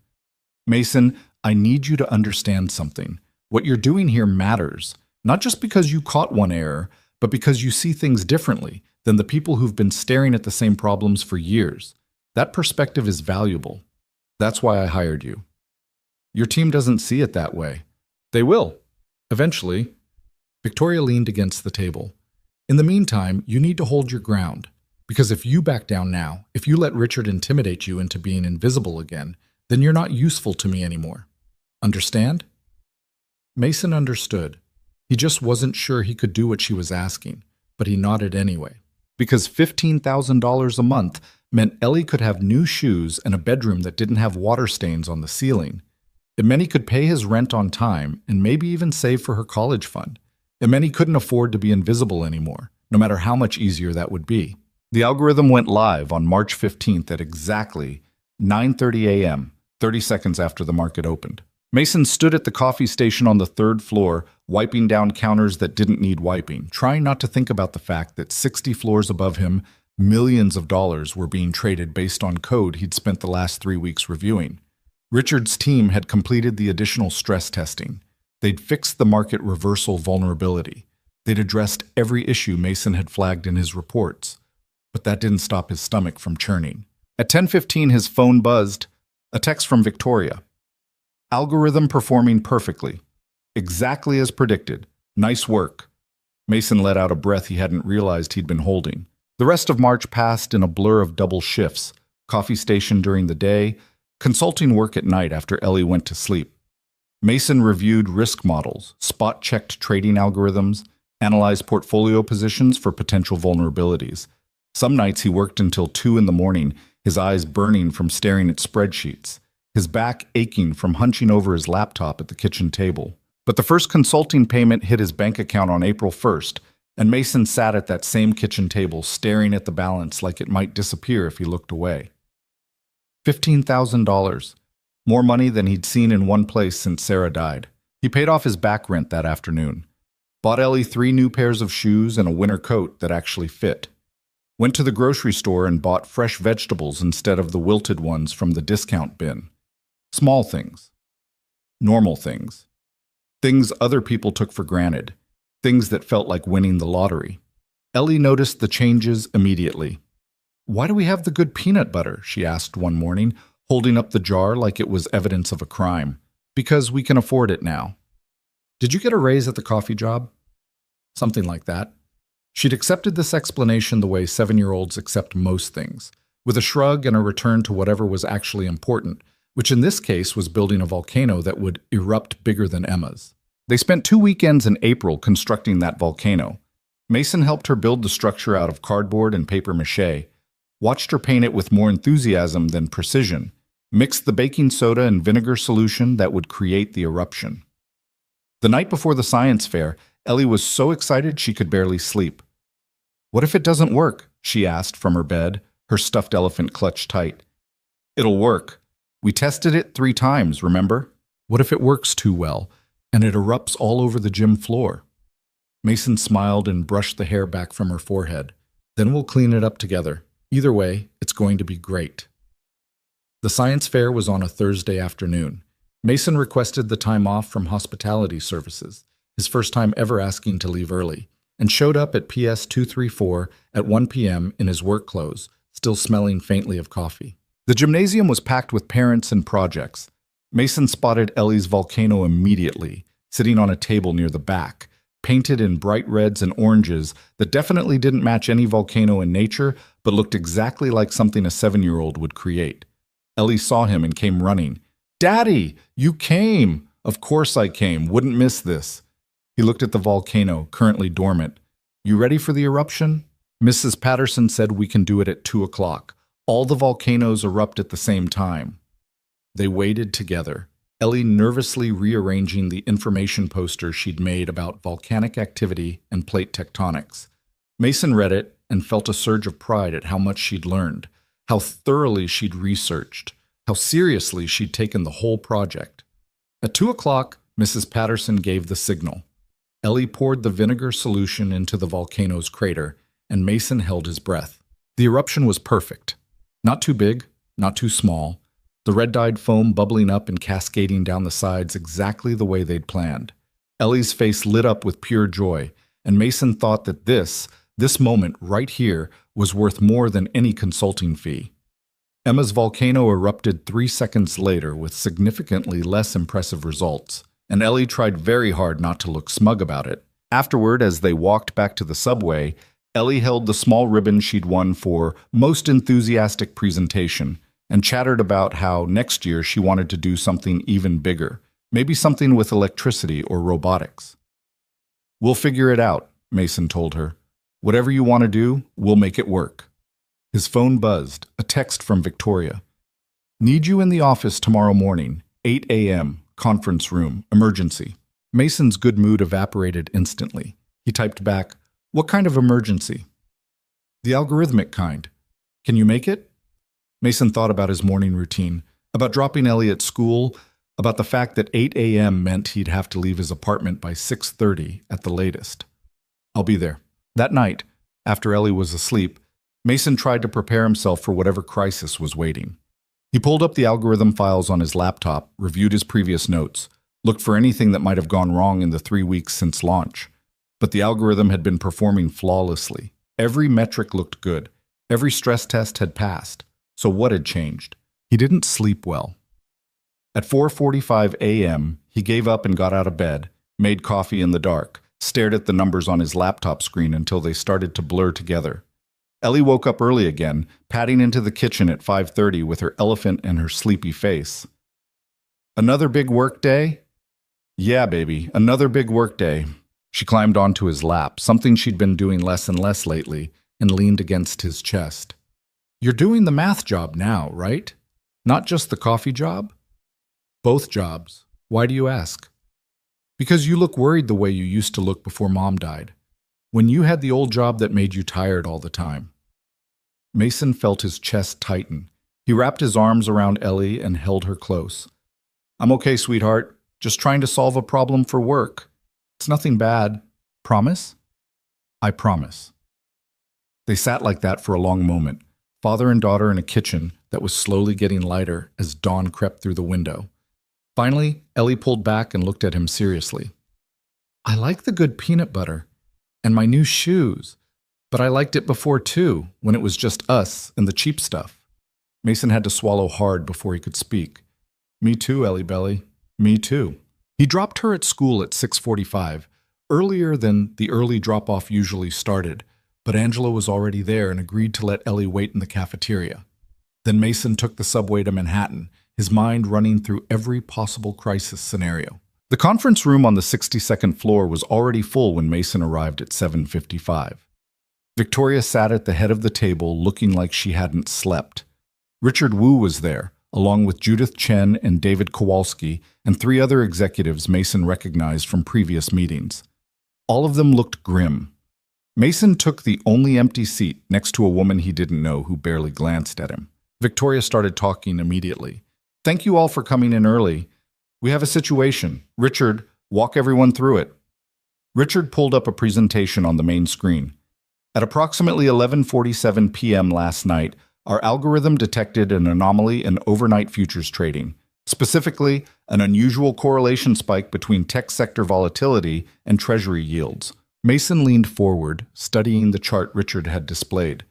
S1: Mason, I need you to understand something. What you're doing here matters, not just because you caught one error, but because you see things differently than the people who've been staring at the same problems for years. That perspective is valuable. That's why I hired you. Your team doesn't see it that way. They will. Eventually. Victoria leaned against the table. In the meantime, you need to hold your ground. Because if you back down now, if you let Richard intimidate you into being invisible again, then you're not useful to me anymore. Understand? Mason understood. He just wasn't sure he could do what she was asking, but he nodded anyway. Because $15,000 a month meant Ellie could have new shoes and a bedroom that didn't have water stains on the ceiling. It meant he could pay his rent on time and maybe even save for her college fund. It meant he couldn't afford to be invisible anymore, no matter how much easier that would be. The algorithm went live on March 15th at exactly 9:30 a.m., 30 seconds after the market opened. Mason stood at the coffee station on the third floor, wiping down counters that didn't need wiping, trying not to think about the fact that 60 floors above him, millions of dollars were being traded based on code he'd spent the last 3 weeks reviewing. Richard's team had completed the additional stress testing. They'd fixed the market reversal vulnerability. They'd addressed every issue Mason had flagged in his reports. But that didn't stop his stomach from churning. At 10:15, his phone buzzed. A text from Victoria. Algorithm performing perfectly. Exactly as predicted. Nice work. Mason let out a breath he hadn't realized he'd been holding. The rest of March passed in a blur of double shifts. Coffee station during the day, consulting work at night after Ellie went to sleep. Mason reviewed risk models, spot-checked trading algorithms, analyzed portfolio positions for potential vulnerabilities. Some nights he worked until 2 in the morning, his eyes burning from staring at spreadsheets, his back aching from hunching over his laptop at the kitchen table. But the first consulting payment hit his bank account on April 1st, and Mason sat at that same kitchen table staring at the balance like it might disappear if he looked away. $15,000. More money than he'd seen in one place since Sarah died. He paid off his back rent that afternoon. Bought Ellie 3 new pairs of shoes and a winter coat that actually fit. Went to the grocery store and bought fresh vegetables instead of the wilted ones from the discount bin. Small things. Normal things. Things other people took for granted. Things that felt like winning the lottery. Ellie noticed the changes immediately. "Why do we have the good peanut butter?" she asked one morning, holding up the jar like it was evidence of a crime. "Because we can afford it now." "Did you get a raise at the coffee job?" Something like that. She'd accepted this explanation the way 7-year-olds accept most things, with a shrug and a return to whatever was actually important, which in this case was building a volcano that would erupt bigger than Emma's. They spent 2 weekends in April constructing that volcano. Mason helped her build the structure out of cardboard and paper mache, watched her paint it with more enthusiasm than precision, mixed the baking soda and vinegar solution that would create the eruption. The night before the science fair, Ellie was so excited she could barely sleep. "What if it doesn't work?" she asked from her bed, her stuffed elephant clutched tight. "It'll work. We tested it 3 times, remember? What if it works too well, and it erupts all over the gym floor?" Mason smiled and brushed the hair back from her forehead. "Then we'll clean it up together. Either way, it's going to be great." The science fair was on a Thursday afternoon. Mason requested the time off from hospitality services, his first time ever asking to leave early, and showed up at PS 234 at 1 p.m. in his work clothes, still smelling faintly of coffee. The gymnasium was packed with parents and projects. Mason spotted Ellie's volcano immediately, sitting on a table near the back, painted in bright reds and oranges that definitely didn't match any volcano in nature, but looked exactly like something a 7-year-old would create. Ellie saw him and came running. "Daddy, you came!" "Of course I came. Wouldn't miss this." He looked at the volcano, currently dormant. "You ready for the eruption?" "Mrs. Patterson said we can do it at 2 o'clock. All the volcanoes erupt at the same time." They waited together, Ellie nervously rearranging the information poster she'd made about volcanic activity and plate tectonics. Mason read it and felt a surge of pride at how much she'd learned, how thoroughly she'd researched, how seriously she'd taken the whole project. At 2 o'clock, Mrs. Patterson gave the signal. Ellie poured the vinegar solution into the volcano's crater, and Mason held his breath. The eruption was perfect. Not too big, not too small. The red-dyed foam bubbling up and cascading down the sides exactly the way they'd planned. Ellie's face lit up with pure joy, and Mason thought that this moment right here was worth more than any consulting fee. Emma's volcano erupted 3 seconds later with significantly less impressive results, and Ellie tried very hard not to look smug about it. Afterward, as they walked back to the subway, Ellie held the small ribbon she'd won for most enthusiastic presentation and chattered about how next year she wanted to do something even bigger, maybe something with electricity or robotics. "We'll figure it out," Mason told her. "Whatever you want to do, we'll make it work." His phone buzzed, a text from Victoria. "Need you in the office tomorrow morning, 8 a.m., conference room, emergency." Mason's good mood evaporated instantly. He typed back, "What kind of emergency?" "The algorithmic kind. Can you make it?" Mason thought about his morning routine, about dropping Ellie at school, about the fact that 8 a.m. meant he'd have to leave his apartment by 6:30 at the latest. "I'll be there." That night, after Ellie was asleep, Mason tried to prepare himself for whatever crisis was waiting. He pulled up the algorithm files on his laptop, reviewed his previous notes, looked for anything that might have gone wrong in the 3 weeks since launch. But the algorithm had been performing flawlessly. Every metric looked good. Every stress test had passed. So what had changed? He didn't sleep well. At 4:45 a.m., he gave up and got out of bed, made coffee in the dark, stared at the numbers on his laptop screen until they started to blur together. Ellie woke up early again, padding into the kitchen at 5:30 with her elephant and her sleepy face. "Another big work day?" "Yeah, baby, another big work day." She climbed onto his lap, something she'd been doing less and less lately, and leaned against his chest. "You're doing the math job now, right? Not just the coffee job?" "Both jobs. Why do you ask?" "Because you look worried the way you used to look before Mom died. When you had the old job that made you tired all the time." Mason felt his chest tighten. He wrapped his arms around Ellie and held her close. "I'm okay, sweetheart. Just trying to solve a problem for work. It's nothing bad. Promise?" "I promise." They sat like that for a long moment, father and daughter in a kitchen that was slowly getting lighter as dawn crept through the window. Finally, Ellie pulled back and looked at him seriously. "I like the good peanut butter. And my new shoes. But I liked it before too, when it was just us and the cheap stuff." Mason had to swallow hard before he could speak. "Me too, Ellie Belly. Me too." He dropped her at school at 6:45, earlier than the early drop-off usually started, but Angela was already there and agreed to let Ellie wait in the cafeteria. Then Mason took the subway to Manhattan, his mind running through every possible crisis scenario. The conference room on the 62nd floor was already full when Mason arrived at 7:55. Victoria sat at the head of the table looking like she hadn't slept. Richard Wu was there, along with Judith Chen and David Kowalski and 3 other executives Mason recognized from previous meetings. All of them looked grim. Mason took the only empty seat next to a woman he didn't know who barely glanced at him. Victoria started talking immediately. "Thank you all for coming in early. We have a situation. Richard, walk everyone through it." Richard pulled up a presentation on the main screen. "At approximately 11:47 p.m. last night, our algorithm detected an anomaly in overnight futures trading, specifically an unusual correlation spike between tech sector volatility and treasury yields." Mason leaned forward, studying the chart Richard had displayed.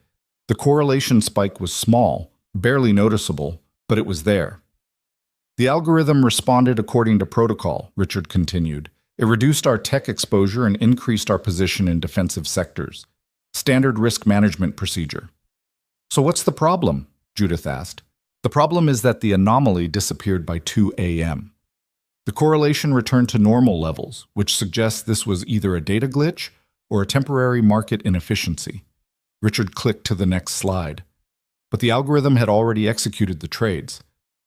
S1: The correlation spike was small, barely noticeable, but it was there. "The algorithm responded according to protocol," Richard continued. "It reduced our tech exposure and increased our position in defensive sectors. Standard risk management procedure." "So what's the problem?" Judith asked. "The problem is that the anomaly disappeared by 2 a.m. The correlation returned to normal levels, which suggests this was either a data glitch or a temporary market inefficiency." Richard clicked to the next slide. "But the algorithm had already executed the trades.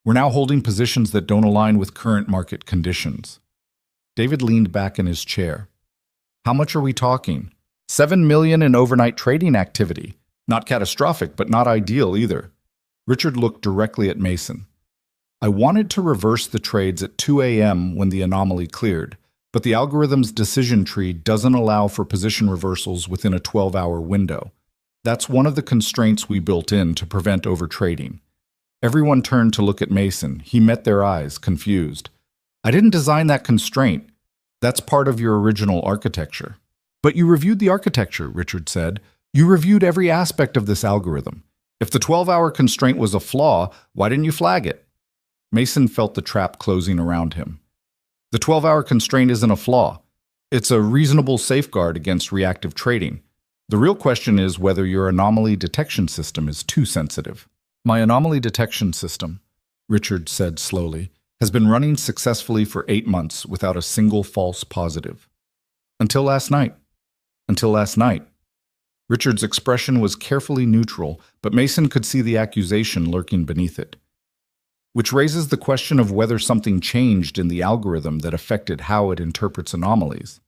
S1: We're now holding positions that don't align with current market conditions." David leaned back in his chair. "How much are we talking?" $7 million in overnight trading activity. Not catastrophic, but not ideal either." Richard looked directly at Mason. "I wanted to reverse the trades at 2 a.m. when the anomaly cleared, but the algorithm's decision tree doesn't allow for position reversals within a 12-hour window. That's one of the constraints we built in to prevent overtrading. Everyone turned to look at Mason. He met their eyes, confused. I didn't design that constraint. That's part of your original architecture. But you reviewed the architecture, Richard said. You reviewed every aspect of this algorithm. If the 12-hour constraint was a flaw, why didn't you flag it? Mason felt the trap closing around him. The 12-hour constraint isn't a flaw. It's a reasonable safeguard against reactive trading. The real question is whether your anomaly detection system is too sensitive. My anomaly detection system, Richard said slowly, has been running successfully for 8 months without a single false positive. Until last night. Until last night. Richard's expression was carefully neutral, but Mason could see the accusation lurking beneath it. Which raises the question of whether something changed in the algorithm that affected how it interprets anomalies.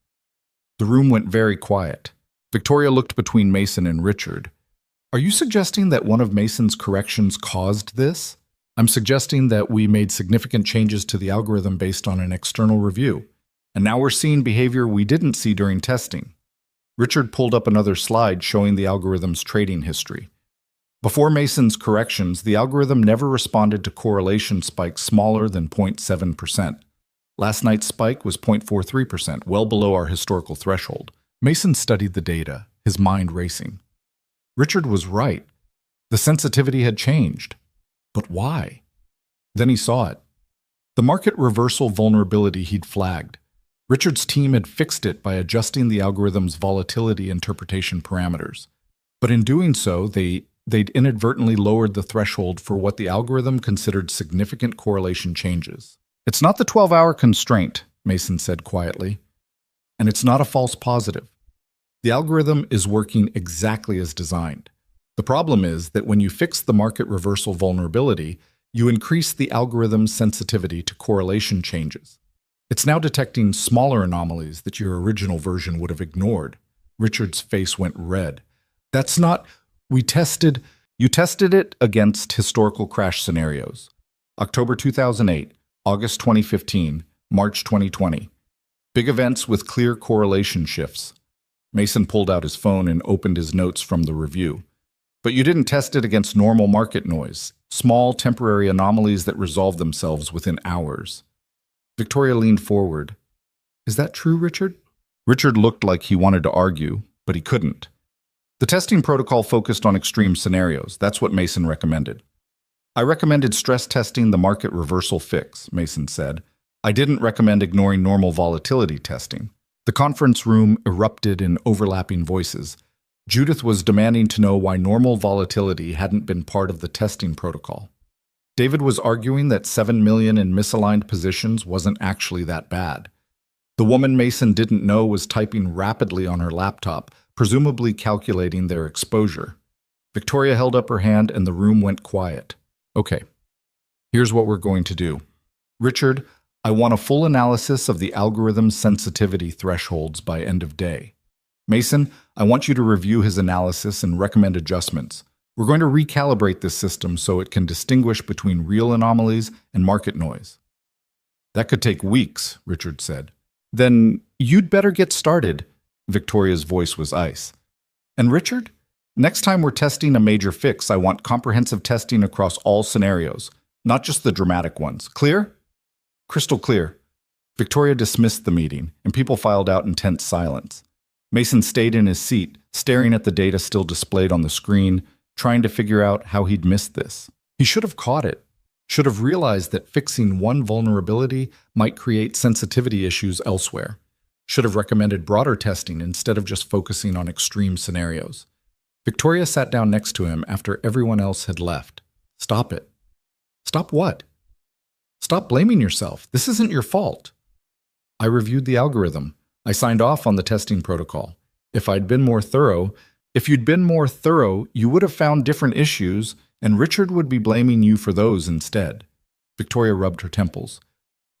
S1: The room went very quiet. Victoria looked between Mason and Richard. Are you suggesting that one of Mason's corrections caused this? I'm suggesting that we made significant changes to the algorithm based on an external review, and now we're seeing behavior we didn't see during testing. Richard pulled up another slide showing the algorithm's trading history. Before Mason's corrections, the algorithm never responded to correlation spikes smaller than 0.7%. Last night's spike was 0.43%, well below our historical threshold. Mason studied the data, his mind racing. Richard was right. The sensitivity had changed. But why? Then he saw it. The market reversal vulnerability he'd flagged. Richard's team had fixed it by adjusting the algorithm's volatility interpretation parameters. But in doing so, they'd inadvertently lowered the threshold for what the algorithm considered significant correlation changes. It's not the 12-hour constraint, Mason said quietly. And it's not a false positive. The algorithm is working exactly as designed. The problem is that when you fix the market reversal vulnerability, you increase the algorithm's sensitivity to correlation changes. It's now detecting smaller anomalies that your original version would have ignored. Richard's face went red. That's not... You tested it against historical crash scenarios. October 2008, August 2015, March 2020. Big events with clear correlation shifts. Mason pulled out his phone and opened his notes from the review. But you didn't test it against normal market noise, small temporary anomalies that resolved themselves within hours. Victoria leaned forward. Is that true, Richard? Richard looked like he wanted to argue, but he couldn't. The testing protocol focused on extreme scenarios. That's what Mason recommended. I recommended stress testing the market reversal fix, Mason said. I didn't recommend ignoring normal volatility testing. The conference room erupted in overlapping voices. Judith was demanding to know why normal volatility hadn't been part of the testing protocol. David was arguing that 7 million in misaligned positions wasn't actually that bad. The woman Mason didn't know was typing rapidly on her laptop, presumably calculating their exposure. Victoria held up her hand and the room went quiet. Okay, here's what we're going to do. Richard, I want a full analysis of the algorithm's sensitivity thresholds by end of day. Mason, I want you to review his analysis and recommend adjustments. We're going to recalibrate this system so it can distinguish between real anomalies and market noise. That could take weeks, Richard said. Then you'd better get started. Victoria's voice was ice. And Richard, next time we're testing a major fix, I want comprehensive testing across all scenarios, not just the dramatic ones. Clear? Crystal clear. Victoria dismissed the meeting, and people filed out in tense silence. Mason stayed in his seat, staring at the data still displayed on the screen, trying to figure out how he'd missed this. He should have caught it, should have realized that fixing one vulnerability might create sensitivity issues elsewhere, should have recommended broader testing instead of just focusing on extreme scenarios. Victoria sat down next to him after everyone else had left. Stop it. Stop what? Stop blaming yourself. This isn't your fault. I reviewed the algorithm. I signed off on the testing protocol. If you'd been more thorough, you would have found different issues, and Richard would be blaming you for those instead. Victoria rubbed her temples.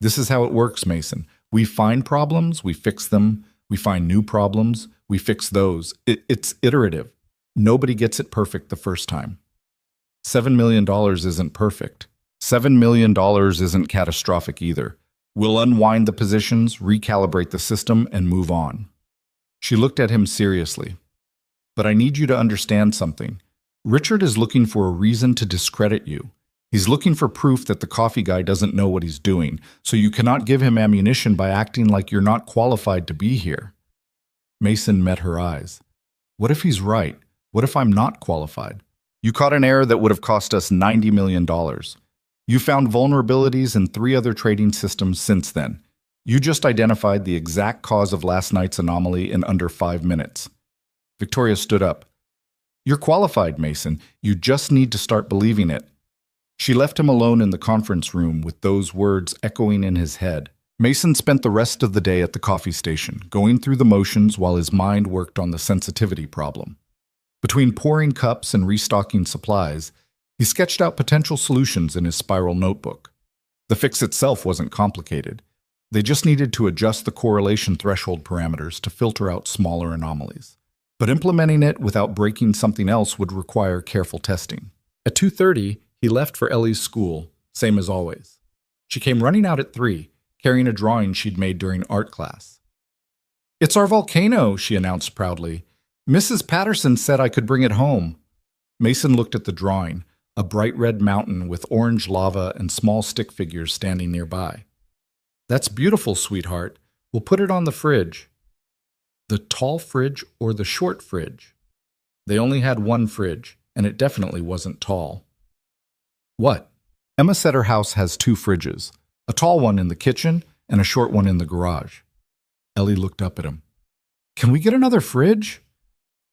S1: This is how it works, Mason. We find problems, we fix them. We find new problems, we fix those. It's iterative. Nobody gets it perfect the first time. $7 million isn't perfect. $7 million isn't catastrophic either. We'll unwind the positions, recalibrate the system, and move on. She looked at him seriously. But I need you to understand something. Richard is looking for a reason to discredit you. He's looking for proof that the coffee guy doesn't know what he's doing, so you cannot give him ammunition by acting like you're not qualified to be here. Mason met her eyes. What if he's right? What if I'm not qualified? You caught an error that would have cost us $90 million. You found vulnerabilities in 3 other trading systems since then. You just identified the exact cause of last night's anomaly in under 5 minutes. Victoria stood up. You're qualified, Mason. You just need to start believing it. She left him alone in the conference room with those words echoing in his head. Mason spent the rest of the day at the coffee station, going through the motions while his mind worked on the sensitivity problem. Between pouring cups and restocking supplies, he sketched out potential solutions in his spiral notebook. The fix itself wasn't complicated. They just needed to adjust the correlation threshold parameters to filter out smaller anomalies. But implementing it without breaking something else would require careful testing. At 2:30, he left for Ellie's school, same as always. She came running out at 3, carrying a drawing she'd made during art class. It's our volcano, she announced proudly. Mrs. Patterson said I could bring it home. Mason looked at the drawing, a bright red mountain with orange lava and small stick figures standing nearby. That's beautiful, sweetheart. We'll put it on the fridge. The tall fridge or the short fridge? They only had one fridge, and it definitely wasn't tall. What? Emma said her house has 2 fridges, a tall one in the kitchen and a short one in the garage. Ellie looked up at him. Can we get another fridge?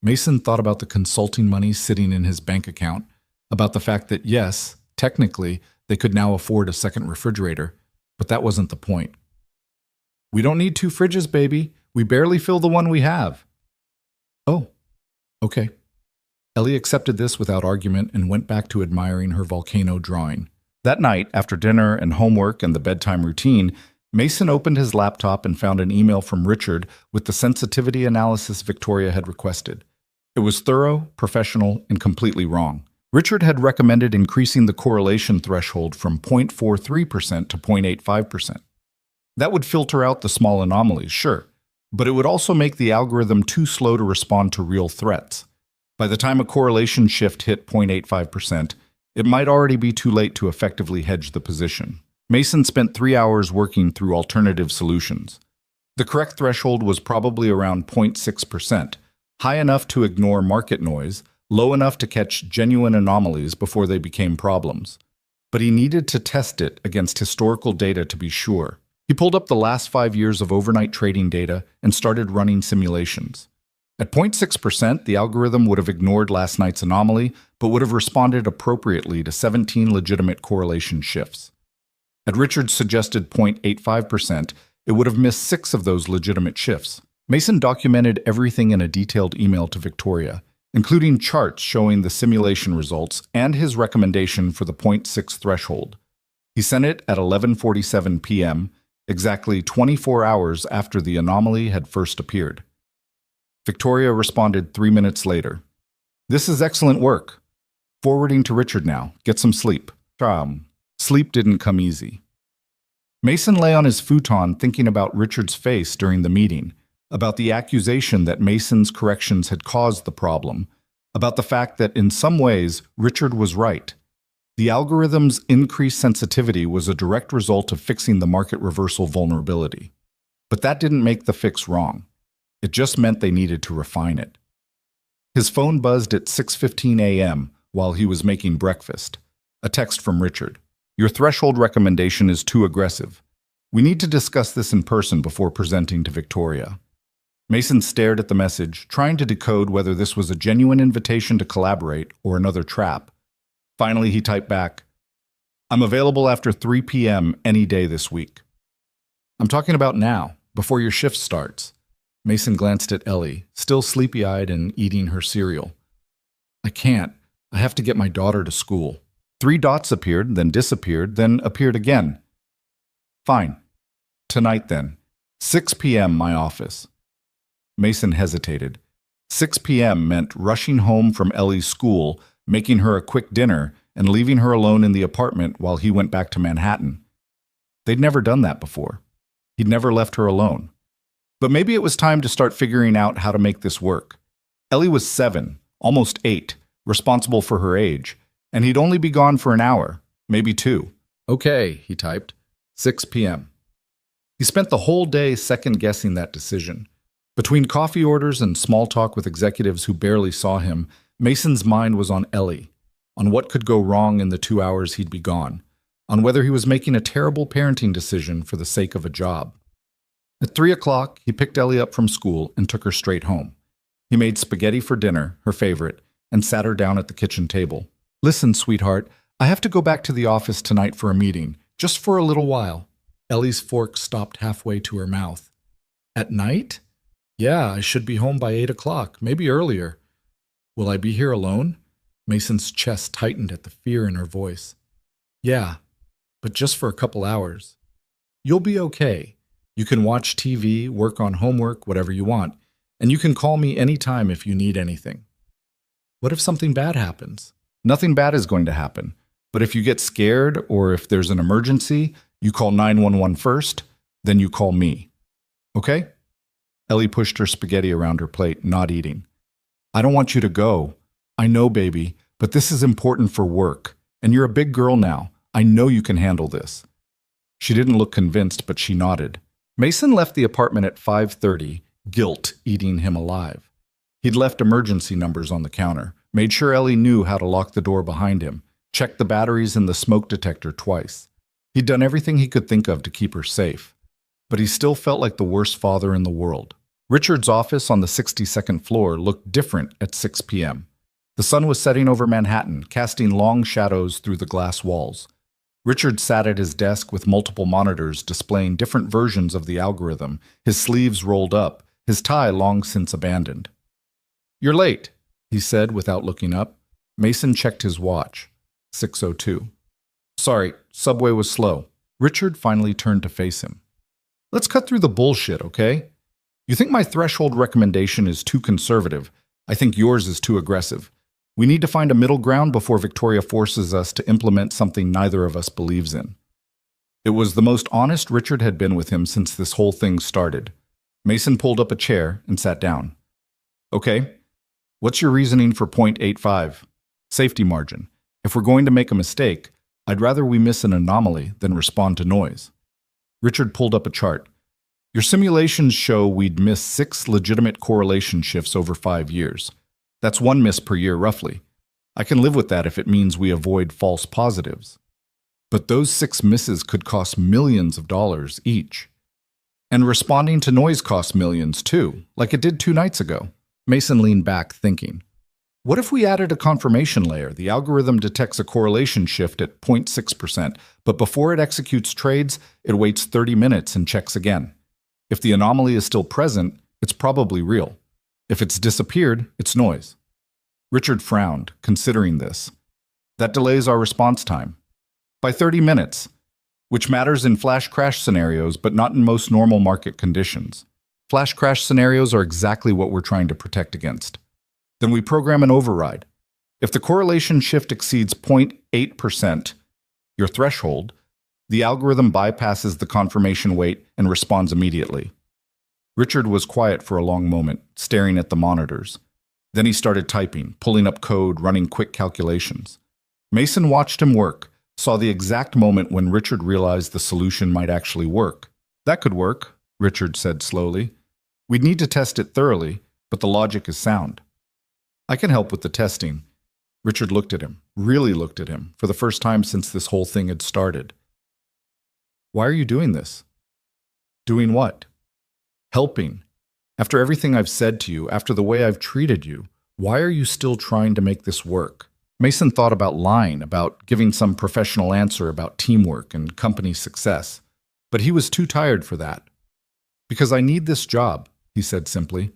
S1: Mason thought about the consulting money sitting in his bank account, about the fact that yes, technically, they could now afford a second refrigerator, but that wasn't the point. We don't need 2 fridges, baby. We barely fill the one we have. Oh, okay. Ellie accepted this without argument and went back to admiring her volcano drawing. That night, after dinner and homework and the bedtime routine, Mason opened his laptop and found an email from Richard with the sensitivity analysis Victoria had requested. It was thorough, professional, and completely wrong. Richard had recommended increasing the correlation threshold from 0.43% to 0.85%. That would filter out the small anomalies, sure, but it would also make the algorithm too slow to respond to real threats. By the time a correlation shift hit 0.85%, it might already be too late to effectively hedge the position. Mason spent 3 hours working through alternative solutions. The correct threshold was probably around 0.6%, high enough to ignore market noise, low enough to catch genuine anomalies before they became problems. But he needed to test it against historical data to be sure. He pulled up the last 5 years of overnight trading data and started running simulations. At 0.6%, the algorithm would have ignored last night's anomaly, but would have responded appropriately to 17 legitimate correlation shifts. At Richard's suggested 0.85%, it would have missed 6 of those legitimate shifts. Mason documented everything in a detailed email to Victoria, including charts showing the simulation results and his recommendation for the 0.6 threshold. He sent it at 11:47 p.m., exactly 24 hours after the anomaly had first appeared. Victoria responded 3 minutes later. This is excellent work. Forwarding to Richard now. Get some sleep. Sleep didn't come easy. Mason lay on his futon thinking about Richard's face during the meeting, about the accusation that Mason's corrections had caused the problem, about the fact that in some ways Richard was right. The algorithm's increased sensitivity was a direct result of fixing the market reversal vulnerability. But that didn't make the fix wrong. It just meant they needed to refine it. His phone buzzed at 6:15 a.m. while he was making breakfast. A text from Richard. Your threshold recommendation is too aggressive. We need to discuss this in person before presenting to Victoria. Mason stared at the message, trying to decode whether this was a genuine invitation to collaborate or another trap. Finally, he typed back, I'm available after 3 p.m. any day this week. I'm talking about now, before your shift starts. Mason glanced at Ellie, still sleepy-eyed and eating her cereal. I can't. I have to get my daughter to school. 3 dots appeared, then disappeared, then appeared again. Fine. Tonight then. 6 p.m. my office. Mason hesitated. 6 p.m. meant rushing home from Ellie's school, making her a quick dinner, and leaving her alone in the apartment while he went back to Manhattan. They'd never done that before. He'd never left her alone. But maybe it was time to start figuring out how to make this work. Ellie was 7, almost 8, responsible for her age, and he'd only be gone for an hour, maybe 2. Okay, he typed. 6 p.m. He spent the whole day second-guessing that decision. Between coffee orders and small talk with executives who barely saw him, Mason's mind was on Ellie, on what could go wrong in the 2 hours he'd be gone, on whether he was making a terrible parenting decision for the sake of a job. At 3 o'clock, he picked Ellie up from school and took her straight home. He made spaghetti for dinner, her favorite, and sat her down at the kitchen table. Listen, sweetheart, I have to go back to the office tonight for a meeting, just for a little while. Ellie's fork stopped halfway to her mouth. At night? Yeah, I should be home by 8 o'clock, maybe earlier. Will I be here alone? Mason's chest tightened at the fear in her voice. Yeah, but just for a couple hours. You'll be okay. You can watch TV, work on homework, whatever you want, and you can call me anytime if you need anything. What if something bad happens? Nothing bad is going to happen, but if you get scared or if there's an emergency, you call 911 first, then you call me. Okay? Ellie pushed her spaghetti around her plate, not eating. I don't want you to go. I know, baby, but this is important for work, and you're a big girl now. I know you can handle this. She didn't look convinced, but she nodded. Mason left the apartment at 5:30, guilt eating him alive. He'd left emergency numbers on the counter, made sure Ellie knew how to lock the door behind him, checked the batteries in the smoke detector twice. He'd done everything he could think of to keep her safe, but he still felt like the worst father in the world. Richard's office on the 62nd floor looked different at 6 p.m. The sun was setting over Manhattan, casting long shadows through the glass walls. Richard sat at his desk with multiple monitors displaying different versions of the algorithm, his sleeves rolled up, his tie long since abandoned. You're late, he said without looking up. Mason checked his watch. 6:02. Sorry, subway was slow. Richard finally turned to face him. Let's cut through the bullshit, okay? You think my threshold recommendation is too conservative. I think yours is too aggressive. We need to find a middle ground before Victoria forces us to implement something neither of us believes in. It was the most honest Richard had been with him since this whole thing started. Mason pulled up a chair and sat down. Okay, what's your reasoning for 0.85? Safety margin. If we're going to make a mistake, I'd rather we miss an anomaly than respond to noise. Richard pulled up a chart. Your simulations show we'd miss 6 legitimate correlation shifts over 5 years. That's 1 miss per year, roughly. I can live with that if it means we avoid false positives. But those 6 misses could cost millions of dollars each. And responding to noise costs millions too, like it did 2 nights ago. Mason leaned back, thinking. What if we added a confirmation layer? The algorithm detects a correlation shift at 0.6%, but before it executes trades, it waits 30 minutes and checks again. If the anomaly is still present, it's probably real. If it's disappeared, it's noise. Richard frowned, considering this. That delays our response time. By 30 minutes, which matters in flash crash scenarios, but not in most normal market conditions. Flash crash scenarios are exactly what we're trying to protect against. Then we program an override. If the correlation shift exceeds 0.8%, your threshold, the algorithm bypasses the confirmation wait and responds immediately. Richard was quiet for a long moment, staring at the monitors. Then he started typing, pulling up code, running quick calculations. Mason watched him work, saw the exact moment when Richard realized the solution might actually work. That could work, Richard said slowly. We'd need to test it thoroughly, but the logic is sound. I can help with the testing. Richard looked at him, really looked at him, for the first time since this whole thing had started. Why are you doing this? Doing what? Helping. After everything I've said to you, after the way I've treated you, why are you still trying to make this work? Mason thought about lying, about giving some professional answer about teamwork and company success, but he was too tired for that. Because I need this job, he said simply.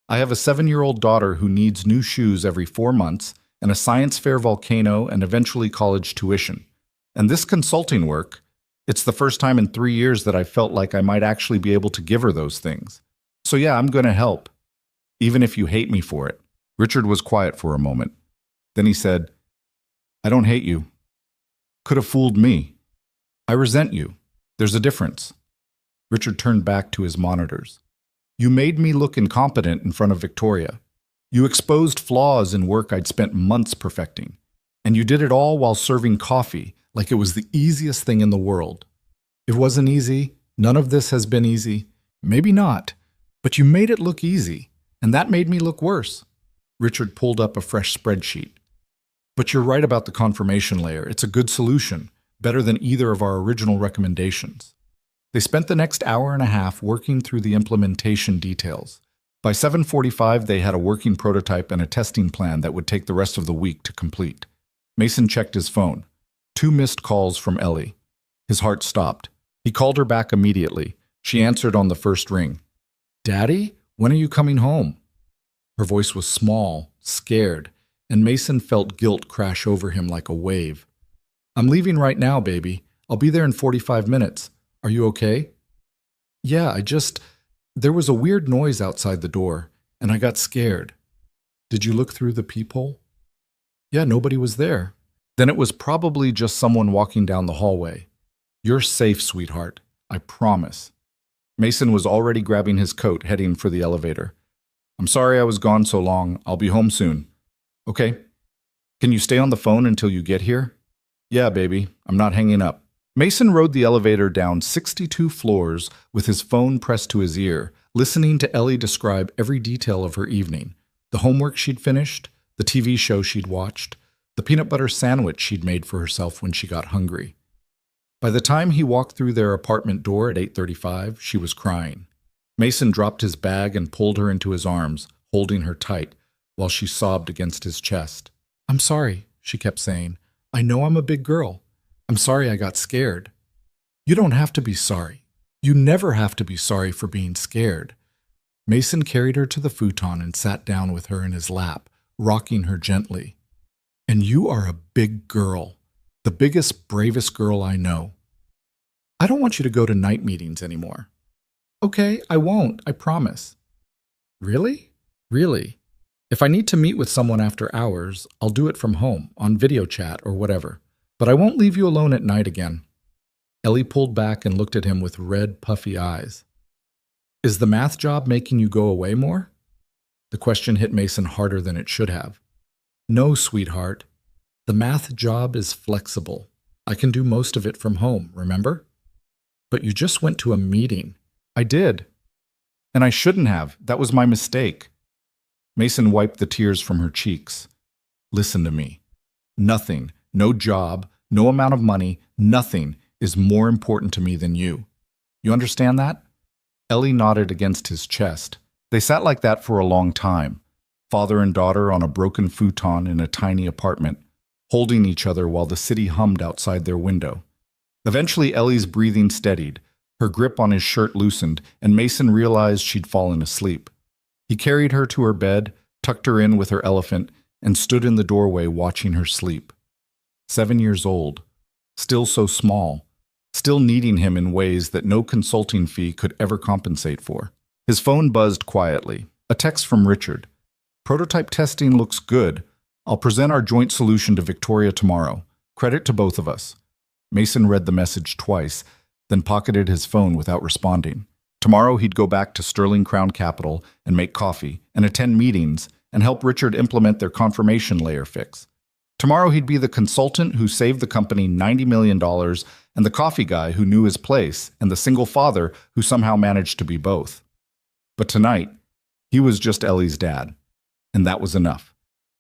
S1: I have a 7-year-old daughter who needs new shoes every 4 months and a science fair volcano and eventually college tuition. And this consulting work, it's the first time in 3 years that I felt like I might actually be able to give her those things. So yeah, I'm going to help, even if you hate me for it. Richard was quiet for a moment. Then he said, I don't hate you. Could have fooled me. I resent you. There's a difference. Richard turned back to his monitors. You made me look incompetent in front of Victoria. You exposed flaws in work I'd spent months perfecting. And you did it all while serving coffee like it was the easiest thing in the world. It wasn't easy. None of this has been easy. Maybe not. But you made it look easy, and that made me look worse. Richard pulled up a fresh spreadsheet. But you're right about the confirmation layer. It's a good solution, better than either of our original recommendations. They spent the next hour and a half working through the implementation details. By 7:45, they had a working prototype and a testing plan that would take the rest of the week to complete. Mason checked his phone. 2 missed calls from Ellie. His heart stopped. He called her back immediately. She answered on the first ring. "Daddy, when are you coming home?" Her voice was small, scared, and Mason felt guilt crash over him like a wave. "I'm leaving right now, baby. I'll be there in 45 minutes. Are you okay?" "Yeah, there was a weird noise outside the door, and I got scared." "Did you look through the peephole?" "Yeah, nobody was there." "Then it was probably just someone walking down the hallway. You're safe, sweetheart. I promise." Mason was already grabbing his coat, heading for the elevator. "I'm sorry I was gone so long. I'll be home soon." "Okay. Can you stay on the phone until you get here?" "Yeah, baby. I'm not hanging up." Mason rode the elevator down 62 floors with his phone pressed to his ear, listening to Ellie describe every detail of her evening. The homework she'd finished, the TV show she'd watched, the peanut butter sandwich she'd made for herself when she got hungry. By the time he walked through their apartment door at 8:35, she was crying. Mason dropped his bag and pulled her into his arms, holding her tight, while she sobbed against his chest. "I'm sorry," she kept saying. "I know I'm a big girl. I'm sorry I got scared." "You don't have to be sorry. You never have to be sorry for being scared." Mason carried her to the futon and sat down with her in his lap, rocking her gently. "And you are a big girl. The biggest, bravest girl I know. I don't want you to go to night meetings anymore." "Okay, I won't, I promise." "Really?" "Really. If I need to meet with someone after hours, I'll do it from home, on video chat or whatever. But I won't leave you alone at night again." Ellie pulled back and looked at him with red, puffy eyes. "Is the math job making you go away more?" The question hit Mason harder than it should have. "No, sweetheart. The math job is flexible. I can do most of it from home, remember?" "But you just went to a meeting." "I did. And I shouldn't have. That was my mistake." Mason wiped the tears from her cheeks. "Listen to me. Nothing, no job, no amount of money, nothing is more important to me than you. You understand that?" Ellie nodded against his chest. They sat like that for a long time, father and daughter on a broken futon in a tiny apartment, holding each other while the city hummed outside their window. Eventually, Ellie's breathing steadied, her grip on his shirt loosened, and Mason realized she'd fallen asleep. He carried her to her bed, tucked her in with her elephant, and stood in the doorway watching her sleep. 7 years old, still so small, still needing him in ways that no consulting fee could ever compensate for. His phone buzzed quietly. A text from Richard. "Prototype testing looks good. I'll present our joint solution to Victoria tomorrow. Credit to both of us." Mason read the message twice, then pocketed his phone without responding. Tomorrow he'd go back to Sterling Crown Capital and make coffee and attend meetings and help Richard implement their confirmation layer fix. Tomorrow he'd be the consultant who saved the company $90 million and the coffee guy who knew his place and the single father who somehow managed to be both. But tonight, he was just Ellie's dad. And that was enough.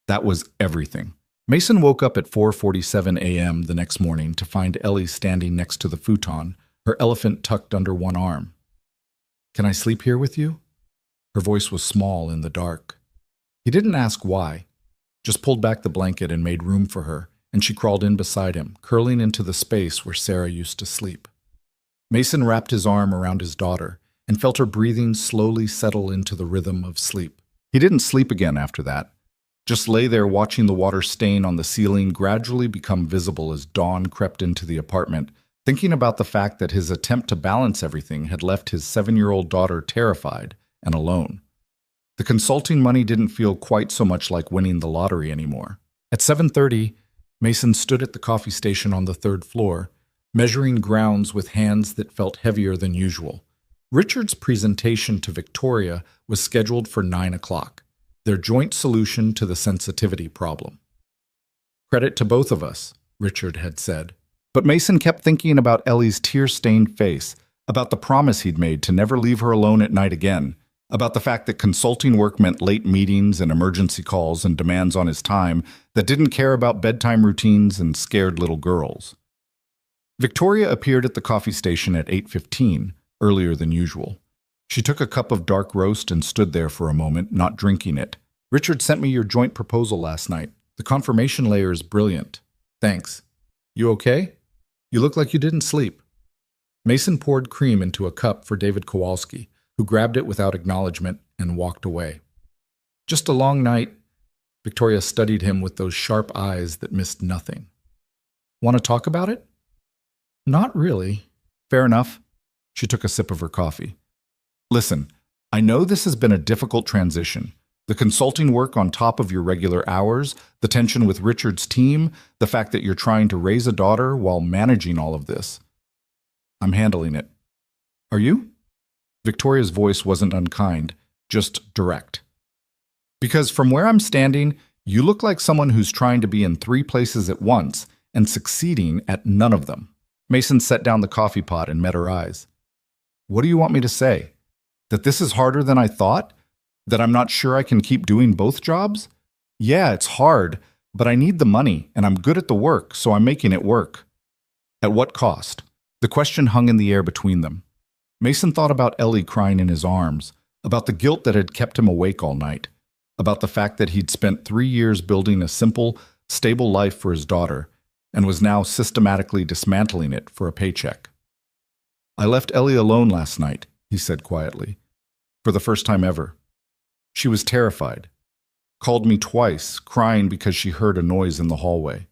S1: That was everything. Mason woke up at 4:47 a.m. the next morning to find Ellie standing next to the futon, her elephant tucked under one arm. "Can I sleep here with you?" Her voice was small in the dark. He didn't ask why, just pulled back the blanket and made room for her, and she crawled in beside him, curling into the space where Sarah used to sleep. Mason wrapped his arm around his daughter and felt her breathing slowly settle into the rhythm of sleep. He didn't sleep again after that, just lay there watching the water stain on the ceiling gradually become visible as dawn crept into the apartment, thinking about the fact that his attempt to balance everything had left his 7-year-old daughter terrified and alone. The consulting money didn't feel quite so much like winning the lottery anymore. At 7:30, Mason stood at the coffee station on the 3rd floor, measuring grounds with hands that felt heavier than usual. Richard's presentation to Victoria was scheduled for 9 o'clock. their joint solution to the sensitivity problem. Credit to both of us, Richard had said. But Mason kept thinking about Ellie's tear-stained face, about the promise he'd made to never leave her alone at night again, about the fact that consulting work meant late meetings and emergency calls and demands on his time that didn't care about bedtime routines and scared little girls. Victoria appeared at the coffee station at 8:15, earlier than usual. She took a cup of dark roast and stood there for a moment, not drinking it. "Richard sent me your joint proposal last night. The confirmation layer is brilliant. Thanks. You okay? You look like you didn't sleep." Mason poured cream into a cup for David Kowalski, who grabbed it without acknowledgement and walked away. "Just a long night." Victoria studied him with those sharp eyes that missed nothing. "Want to talk about it?" "Not really." "Fair enough." She took a sip of her coffee. "Listen, I know this has been a difficult transition. The consulting work on top of your regular hours, the tension with Richard's team, the fact that you're trying to raise a daughter while managing all of this. I'm handling it." "Are you?" Victoria's voice wasn't unkind, just direct. "Because from where I'm standing, you look like someone who's trying to be in 3 places at once and succeeding at none of them." Mason set down the coffee pot and met her eyes. "What do you want me to say? That this is harder than I thought? That I'm not sure I can keep doing both jobs? Yeah, it's hard, but I need the money, and I'm good at the work, so I'm making it work." "At what cost?" The question hung in the air between them. Mason thought about Ellie crying in his arms, about the guilt that had kept him awake all night, about the fact that he'd spent 3 years building a simple, stable life for his daughter, and was now systematically dismantling it for a paycheck. "I left Ellie alone last night," he said quietly, "for the first time ever. She was terrified. Called me twice, crying because she heard a noise in the hallway."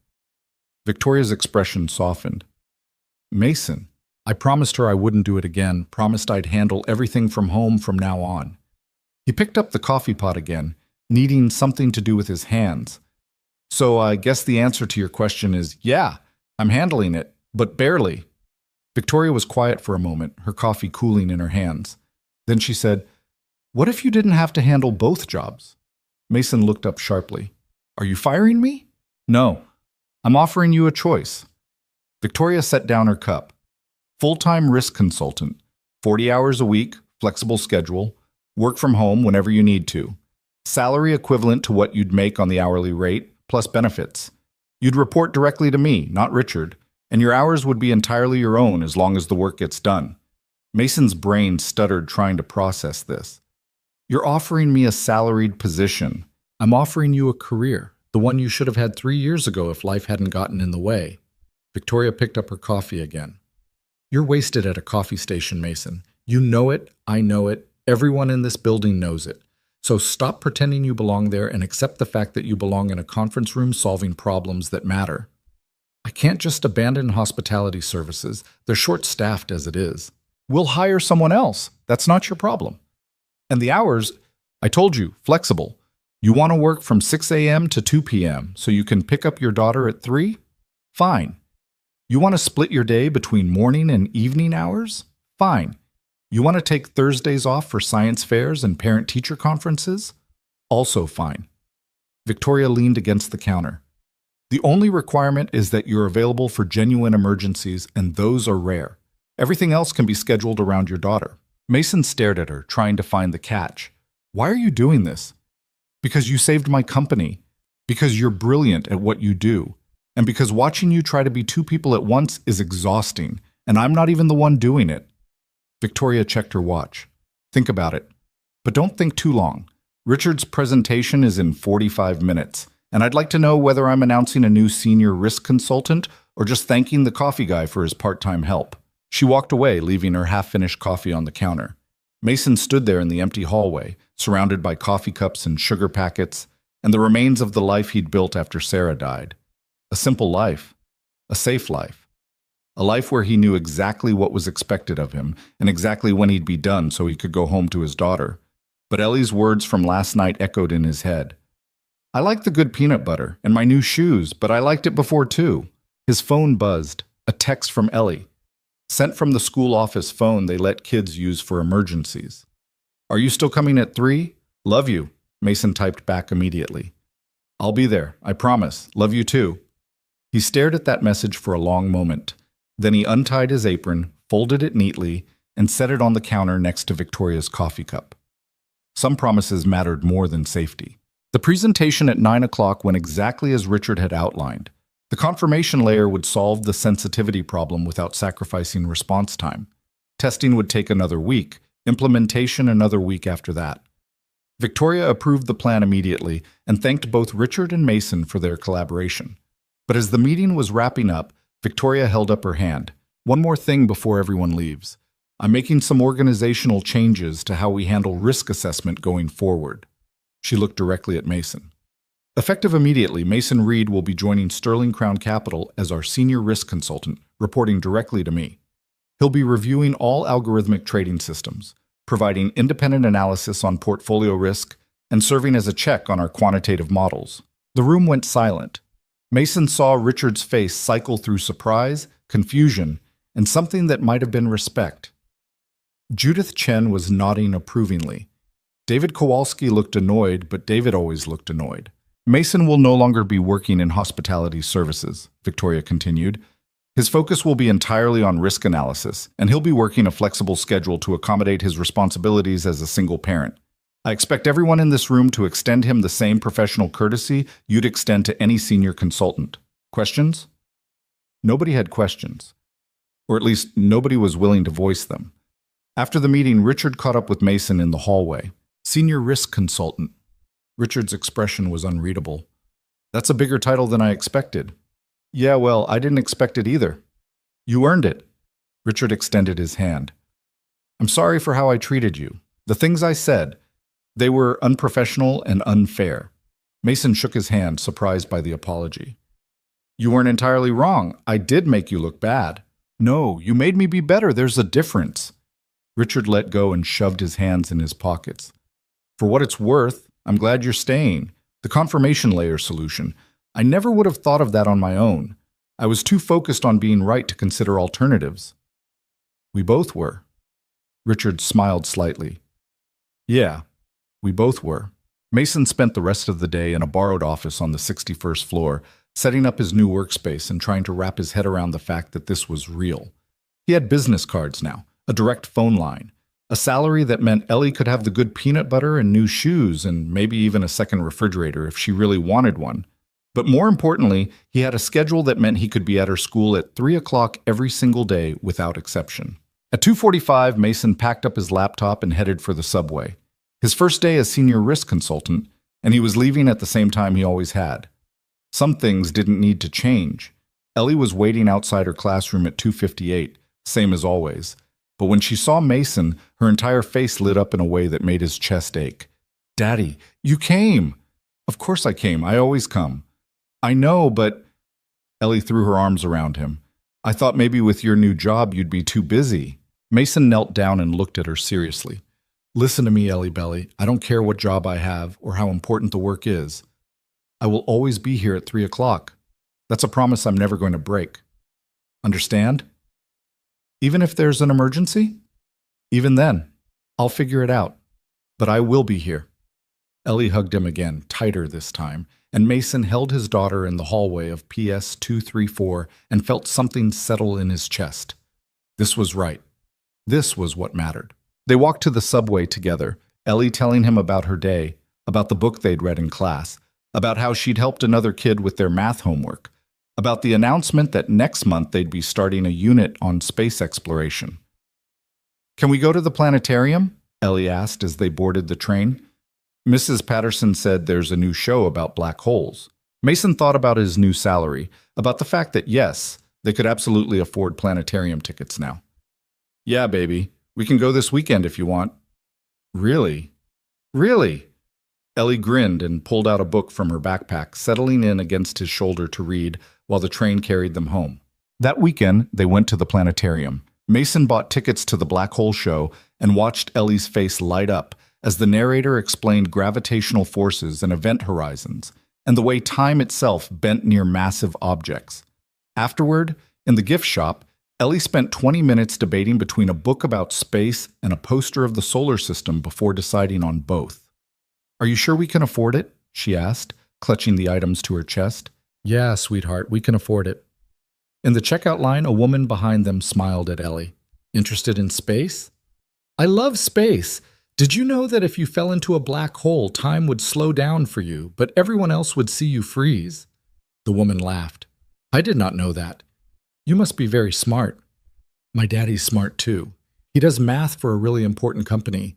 S1: Victoria's expression softened. "Mason, I promised her I wouldn't do it again, promised I'd handle everything from home from now on." He picked up the coffee pot again, needing something to do with his hands. "So I guess the answer to your question is, yeah, I'm handling it, but barely." Victoria was quiet for a moment, her coffee cooling in her hands. Then she said, "What if you didn't have to handle both jobs?" Mason looked up sharply. "Are you firing me?" "No. I'm offering you a choice." Victoria set down her cup. "Full-time risk consultant, 40 hours a week, flexible schedule, work from home whenever you need to. Salary equivalent to what you'd make on the hourly rate, plus benefits. You'd report directly to me, not Richard, and your hours would be entirely your own as long as the work gets done." Mason's brain stuttered trying to process this. "You're offering me a salaried position. I'm offering you a career, the one you should have had 3 years ago if life hadn't gotten in the way." Victoria picked up her coffee again. "You're wasted at a coffee station, Mason. You know it, I know it, everyone in this building knows it. So stop pretending you belong there and accept the fact that you belong in a conference room solving problems that matter." "I can't just abandon hospitality services. They're short-staffed as it is." "We'll hire someone else. That's not your problem. And the hours, I told you, flexible. You want to work from 6 a.m. to 2 p.m. so you can pick up your daughter at 3? Fine. You want to split your day between morning and evening hours? Fine. You want to take Thursdays off for science fairs and parent-teacher conferences? Also fine." Victoria leaned against the counter. "The only requirement is that you're available for genuine emergencies, and those are rare. Everything else can be scheduled around your daughter." Mason stared at her, trying to find the catch. "Why are you doing this?" "Because you saved my company. Because you're brilliant at what you do. And because watching you try to be 2 people at once is exhausting, and I'm not even the one doing it." Victoria checked her watch. "Think about it. But don't think too long. Richard's presentation is in 45 minutes, and I'd like to know whether I'm announcing a new senior risk consultant or just thanking the coffee guy for his part-time help." She walked away, leaving her half-finished coffee on the counter. Mason stood there in the empty hallway, surrounded by coffee cups and sugar packets, and the remains of the life he'd built after Sarah died. A simple life. A safe life. A life where he knew exactly what was expected of him and exactly when he'd be done so he could go home to his daughter. But Ellie's words from last night echoed in his head. "I like the good peanut butter and my new shoes, but I liked it before too." His phone buzzed. A text from Ellie. Sent from the school office phone they let kids use for emergencies. "Are you still coming at 3? Love you. Mason typed back immediately. I'll be there, I promise. Love you too. He stared at that message for a long moment. Then he untied his apron, folded it neatly, and set it on the counter next to Victoria's coffee cup. Some promises mattered more than safety. The presentation at 9 o'clock went exactly as Richard had outlined. The confirmation layer would solve the sensitivity problem without sacrificing response time. Testing would take another week, implementation another week after that. Victoria approved the plan immediately and thanked both Richard and Mason for their collaboration. But as the meeting was wrapping up, Victoria held up her hand. One more thing before everyone leaves. I'm making some organizational changes to how we handle risk assessment going forward. She looked directly at Mason. Effective immediately, Mason Reed will be joining Sterling Crown Capital as our senior risk consultant, reporting directly to me. He'll be reviewing all algorithmic trading systems, providing independent analysis on portfolio risk, and serving as a check on our quantitative models. The room went silent. Mason saw Richard's face cycle through surprise, confusion, and something that might have been respect. Judith Chen was nodding approvingly. David Kowalski looked annoyed, but David always looked annoyed. Mason will no longer be working in hospitality services, Victoria continued. His focus will be entirely on risk analysis, and he'll be working a flexible schedule to accommodate his responsibilities as a single parent. I expect everyone in this room to extend him the same professional courtesy you'd extend to any senior consultant. Questions? Nobody had questions. Or at least nobody was willing to voice them. After the meeting, Richard caught up with Mason in the hallway. Senior risk consultant. Richard's expression was unreadable. That's a bigger title than I expected. Yeah, well, I didn't expect it either. You earned it. Richard extended his hand. I'm sorry for how I treated you. The things I said, they were unprofessional and unfair. Mason shook his hand, surprised by the apology. You weren't entirely wrong. I did make you look bad. No, you made me be better. There's a difference. Richard let go and shoved his hands in his pockets. For what it's worth, I'm glad you're staying. The confirmation layer solution. I never would have thought of that on my own. I was too focused on being right to consider alternatives. We both were. Richard smiled slightly. Yeah, we both were. Mason spent the rest of the day in a borrowed office on the 61st floor, setting up his new workspace and trying to wrap his head around the fact that this was real. He had business cards now, a direct phone line, a salary that meant Ellie could have the good peanut butter and new shoes and maybe even a second refrigerator if she really wanted one. But more importantly, he had a schedule that meant he could be at her school at 3 o'clock every single day without exception. At 2:45, Mason packed up his laptop and headed for the subway. His first day as senior risk consultant, and he was leaving at the same time he always had. Some things didn't need to change. Ellie was waiting outside her classroom at 2:58, same as always. But when she saw Mason, her entire face lit up in a way that made his chest ache. Daddy, you came! Of course I came. I always come. I know, but... Ellie threw her arms around him. I thought maybe with your new job you'd be too busy. Mason knelt down and looked at her seriously. Listen to me, Ellie Belly. I don't care what job I have or how important the work is. I will always be here at 3 o'clock. That's a promise I'm never going to break. Understand? Even if there's an emergency? Even then, I'll figure it out. But I will be here. Ellie hugged him again, tighter this time, and Mason held his daughter in the hallway of PS 234 and felt something settle in his chest. This was right. This was what mattered. They walked to the subway together, Ellie telling him about her day, about the book they'd read in class, about how she'd helped another kid with their math homework, about the announcement that next month they'd be starting a unit on space exploration. Can we go to the planetarium? Ellie asked as they boarded the train. Mrs. Patterson said there's a new show about black holes. Mason thought about his new salary, about the fact that yes, they could absolutely afford planetarium tickets now. Yeah, baby, we can go this weekend if you want. Really? Really? Ellie grinned and pulled out a book from her backpack, settling in against his shoulder to read while the train carried them home. That weekend, they went to the planetarium. Mason bought tickets to the black hole show and watched Ellie's face light up as the narrator explained gravitational forces and event horizons, and the way time itself bent near massive objects. Afterward, in the gift shop, Ellie spent 20 minutes debating between a book about space and a poster of the solar system before deciding on both. Are you sure we can afford it? She asked, clutching the items to her chest. Yeah, sweetheart, we can afford it. In the checkout line, a woman behind them smiled at Ellie. Interested in space? I love space. Did you know that if you fell into a black hole, time would slow down for you, but everyone else would see you freeze? The woman laughed. I did not know that. You must be very smart. My daddy's smart too. He does math for a really important company.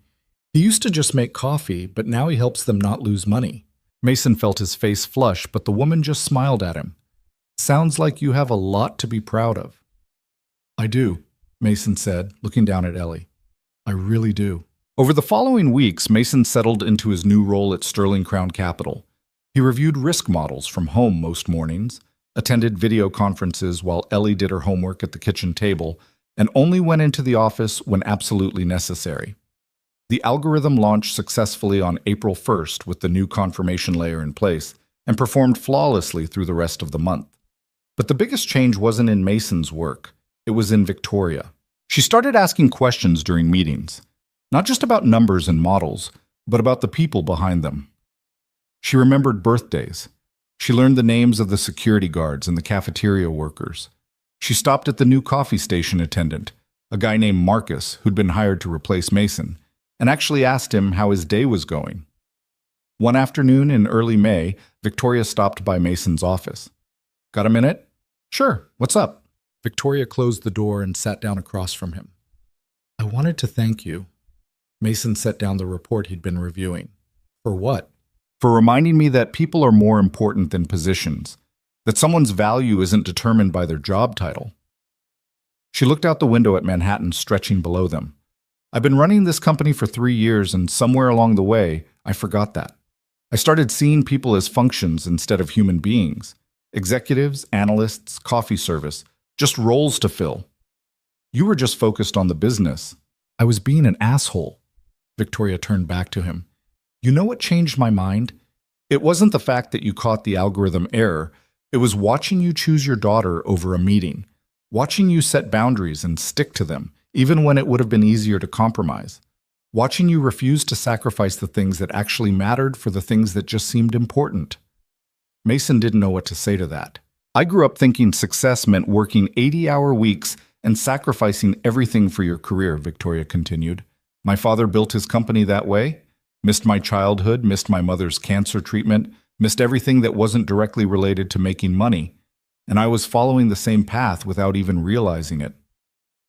S1: He used to just make coffee, but now he helps them not lose money. Mason felt his face flush, but the woman just smiled at him. Sounds like you have a lot to be proud of. I do, Mason said, looking down at Ellie. I really do. Over the following weeks, Mason settled into his new role at Sterling Crown Capital. He reviewed risk models from home most mornings, attended video conferences while Ellie did her homework at the kitchen table, and only went into the office when absolutely necessary. The algorithm launched successfully on April 1st with the new confirmation layer in place and performed flawlessly through the rest of the month. But the biggest change wasn't in Mason's work. It was in Victoria. She started asking questions during meetings, not just about numbers and models, but about the people behind them. She remembered birthdays. She learned the names of the security guards and the cafeteria workers. She stopped at the new coffee station attendant, a guy named Marcus who'd been hired to replace Mason, and actually asked him how his day was going. One afternoon in early May, Victoria stopped by Mason's office. Got a minute? Sure, what's up? Victoria closed the door and sat down across from him. I wanted to thank you. Mason set down the report he'd been reviewing. For what? For reminding me that people are more important than positions, that someone's value isn't determined by their job title. She looked out the window at Manhattan stretching below them. I've been running this company for 3 years, and somewhere along the way, I forgot that. I started seeing people as functions instead of human beings. Executives, analysts, coffee service, just roles to fill. You were just focused on the business. I was being an asshole. Victoria turned back to him. You know what changed my mind? It wasn't the fact that you caught the algorithm error. It was watching you choose your daughter over a meeting, watching you set boundaries and stick to them, even when it would have been easier to compromise, watching you refuse to sacrifice the things that actually mattered for the things that just seemed important. Mason didn't know what to say to that. I grew up thinking success meant working 80-hour weeks and sacrificing everything for your career, Victoria continued. My father built his company that way, missed my childhood, missed my mother's cancer treatment, missed everything that wasn't directly related to making money, and I was following the same path without even realizing it.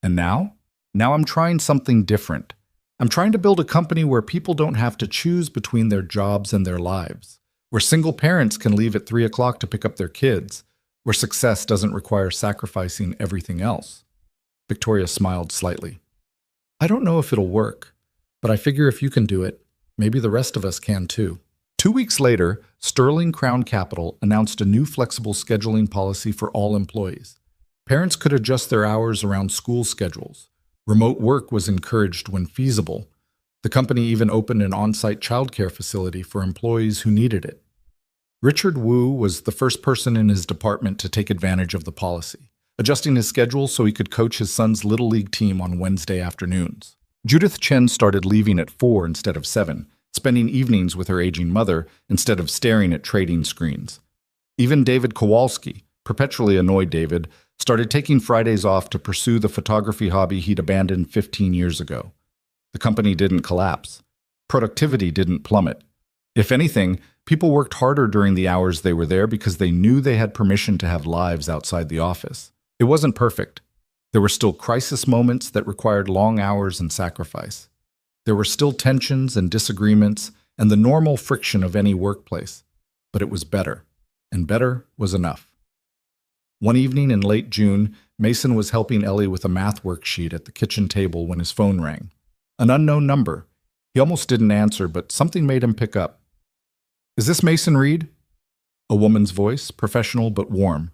S1: And now? Now I'm trying something different. I'm trying to build a company where people don't have to choose between their jobs and their lives, where single parents can leave at 3 o'clock to pick up their kids, where success doesn't require sacrificing everything else. Victoria smiled slightly. I don't know if it'll work, but I figure if you can do it, maybe the rest of us can too. 2 weeks later, Sterling Crown Capital announced a new flexible scheduling policy for all employees. Parents could adjust their hours around school schedules. Remote work was encouraged when feasible. The company even opened an on-site childcare facility for employees who needed it. Richard Wu was the first person in his department to take advantage of the policy, adjusting his schedule so he could coach his son's Little League team on Wednesday afternoons. Judith Chen started leaving at 4 instead of 7, spending evenings with her aging mother instead of staring at trading screens. Even David Kowalski, perpetually annoyed David, started taking Fridays off to pursue the photography hobby he'd abandoned 15 years ago. The company didn't collapse. Productivity didn't plummet. If anything, people worked harder during the hours they were there because they knew they had permission to have lives outside the office. It wasn't perfect. There were still crisis moments that required long hours and sacrifice. There were still tensions and disagreements and the normal friction of any workplace. But it was better, and better was enough. One evening in late June, Mason was helping Ellie with a math worksheet at the kitchen table when his phone rang. An unknown number. He almost didn't answer, but something made him pick up. Is this Mason Reed? A woman's voice, professional but warm.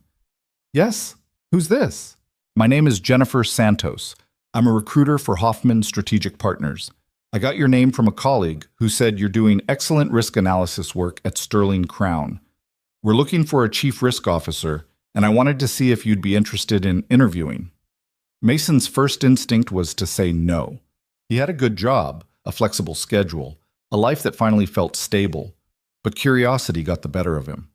S1: Yes? Who's this? My name is Jennifer Santos. I'm a recruiter for Hoffman Strategic Partners. I got your name from a colleague who said you're doing excellent risk analysis work at Sterling Crown. We're looking for a chief risk officer, and I wanted to see if you'd be interested in interviewing. Mason's first instinct was to say no. He had a good job, a flexible schedule, a life that finally felt stable, but curiosity got the better of him.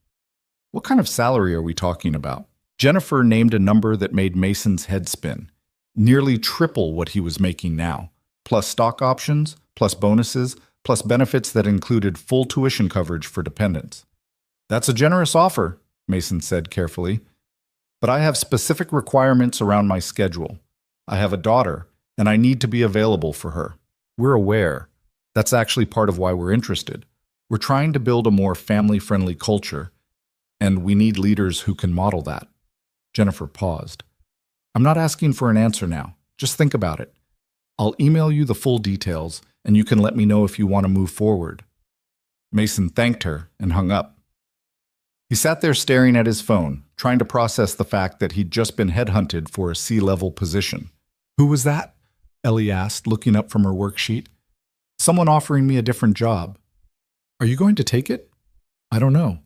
S1: What kind of salary are we talking about? Jennifer named a number that made Mason's head spin. Nearly triple what he was making now, plus stock options, plus bonuses, plus benefits that included full tuition coverage for dependents. That's a generous offer, Mason said carefully. But I have specific requirements around my schedule. I have a daughter, and I need to be available for her. We're aware. That's actually part of why we're interested. We're trying to build a more family-friendly culture, and we need leaders who can model that. Jennifer paused. I'm not asking for an answer now. Just think about it. I'll email you the full details, and you can let me know if you want to move forward. Mason thanked her and hung up. He sat there staring at his phone, trying to process the fact that he'd just been headhunted for a C-level position. Who was that? Ellie asked, looking up from her worksheet. Someone offering me a different job. Are you going to take it? I don't know.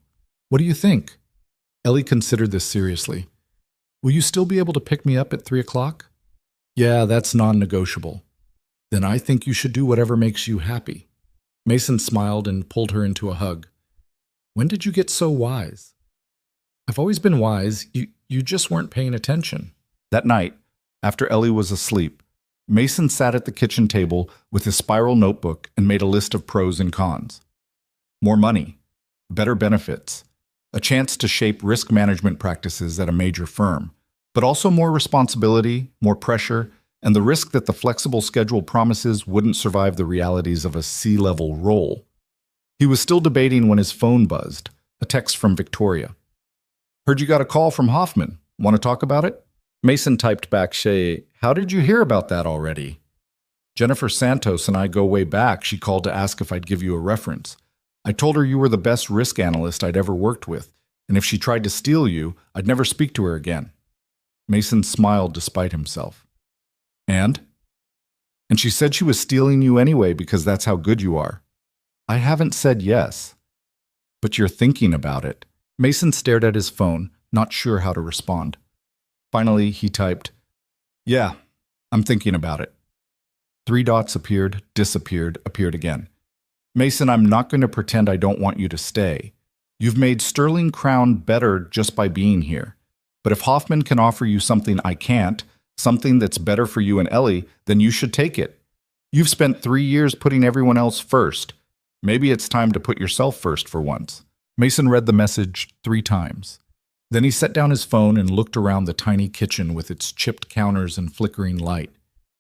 S1: What do you think? Ellie considered this seriously. Will you still be able to pick me up at 3 o'clock? Yeah, that's non-negotiable. Then I think you should do whatever makes you happy. Mason smiled and pulled her into a hug. When did you get so wise? I've always been wise. You just weren't paying attention. That night, after Ellie was asleep, Mason sat at the kitchen table with his spiral notebook and made a list of pros and cons. More money, better benefits, a chance to shape risk management practices at a major firm, but also more responsibility, more pressure, and the risk that the flexible schedule promises wouldn't survive the realities of a C-level role. He was still debating when his phone buzzed, a text from Victoria. Heard you got a call from Hoffman. Want to talk about it? Mason typed back, Shay, how did you hear about that already? Jennifer Santos and I go way back. She called to ask if I'd give you a reference. I told her you were the best risk analyst I'd ever worked with, and if she tried to steal you, I'd never speak to her again. Mason smiled despite himself. And she said she was stealing you anyway because that's how good you are. I haven't said yes. But you're thinking about it. Mason stared at his phone, not sure how to respond. Finally, he typed, Yeah, I'm thinking about it. 3 dots appeared, disappeared, appeared again. Mason, I'm not going to pretend I don't want you to stay. You've made Sterling Crown better just by being here. But if Hoffman can offer you something I can't, something that's better for you and Ellie, then you should take it. You've spent 3 years putting everyone else first. Maybe it's time to put yourself first for once. Mason read the message 3 times. Then he set down his phone and looked around the tiny kitchen with its chipped counters and flickering light.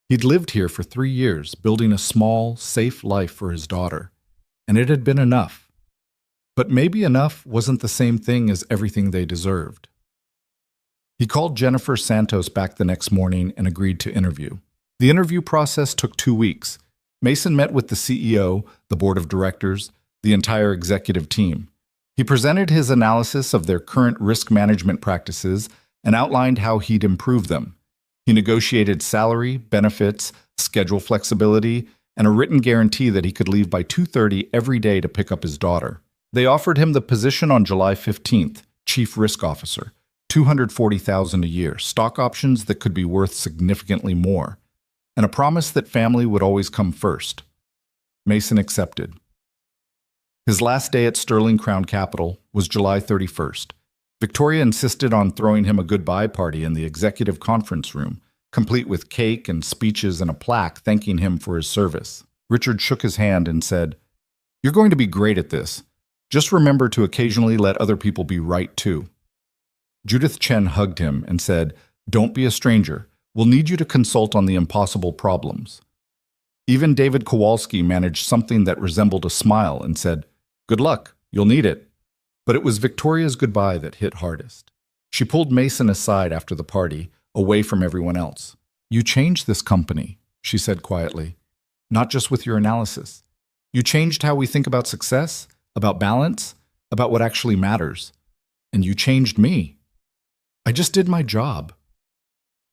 S1: He'd lived here for 3 years, building a small, safe life for his daughter. And it had been enough. But maybe enough wasn't the same thing as everything they deserved. He called Jennifer Santos back the next morning and agreed to interview. The interview process took 2 weeks. Mason met with the CEO, the board of directors, the entire executive team. He presented his analysis of their current risk management practices and outlined how he'd improve them. He negotiated salary, benefits, schedule flexibility, and a written guarantee that he could leave by 2:30 every day to pick up his daughter. They offered him the position on July 15th, Chief Risk Officer, $240,000 a year, stock options that could be worth significantly more, and a promise that family would always come first. Mason accepted. His last day at Sterling Crown Capital was July 31st. Victoria insisted on throwing him a goodbye party in the executive conference room, complete with cake and speeches and a plaque thanking him for his service. Richard shook his hand and said, You're going to be great at this. Just remember to occasionally let other people be right too. Judith Chen hugged him and said, Don't be a stranger. We'll need you to consult on the impossible problems. Even David Kowalski managed something that resembled a smile and said, Good luck, you'll need it. But it was Victoria's goodbye that hit hardest. She pulled Mason aside after the party, away from everyone else. You changed this company, she said quietly, not just with your analysis. You changed how we think about success, about balance, about what actually matters. And you changed me. I just did my job.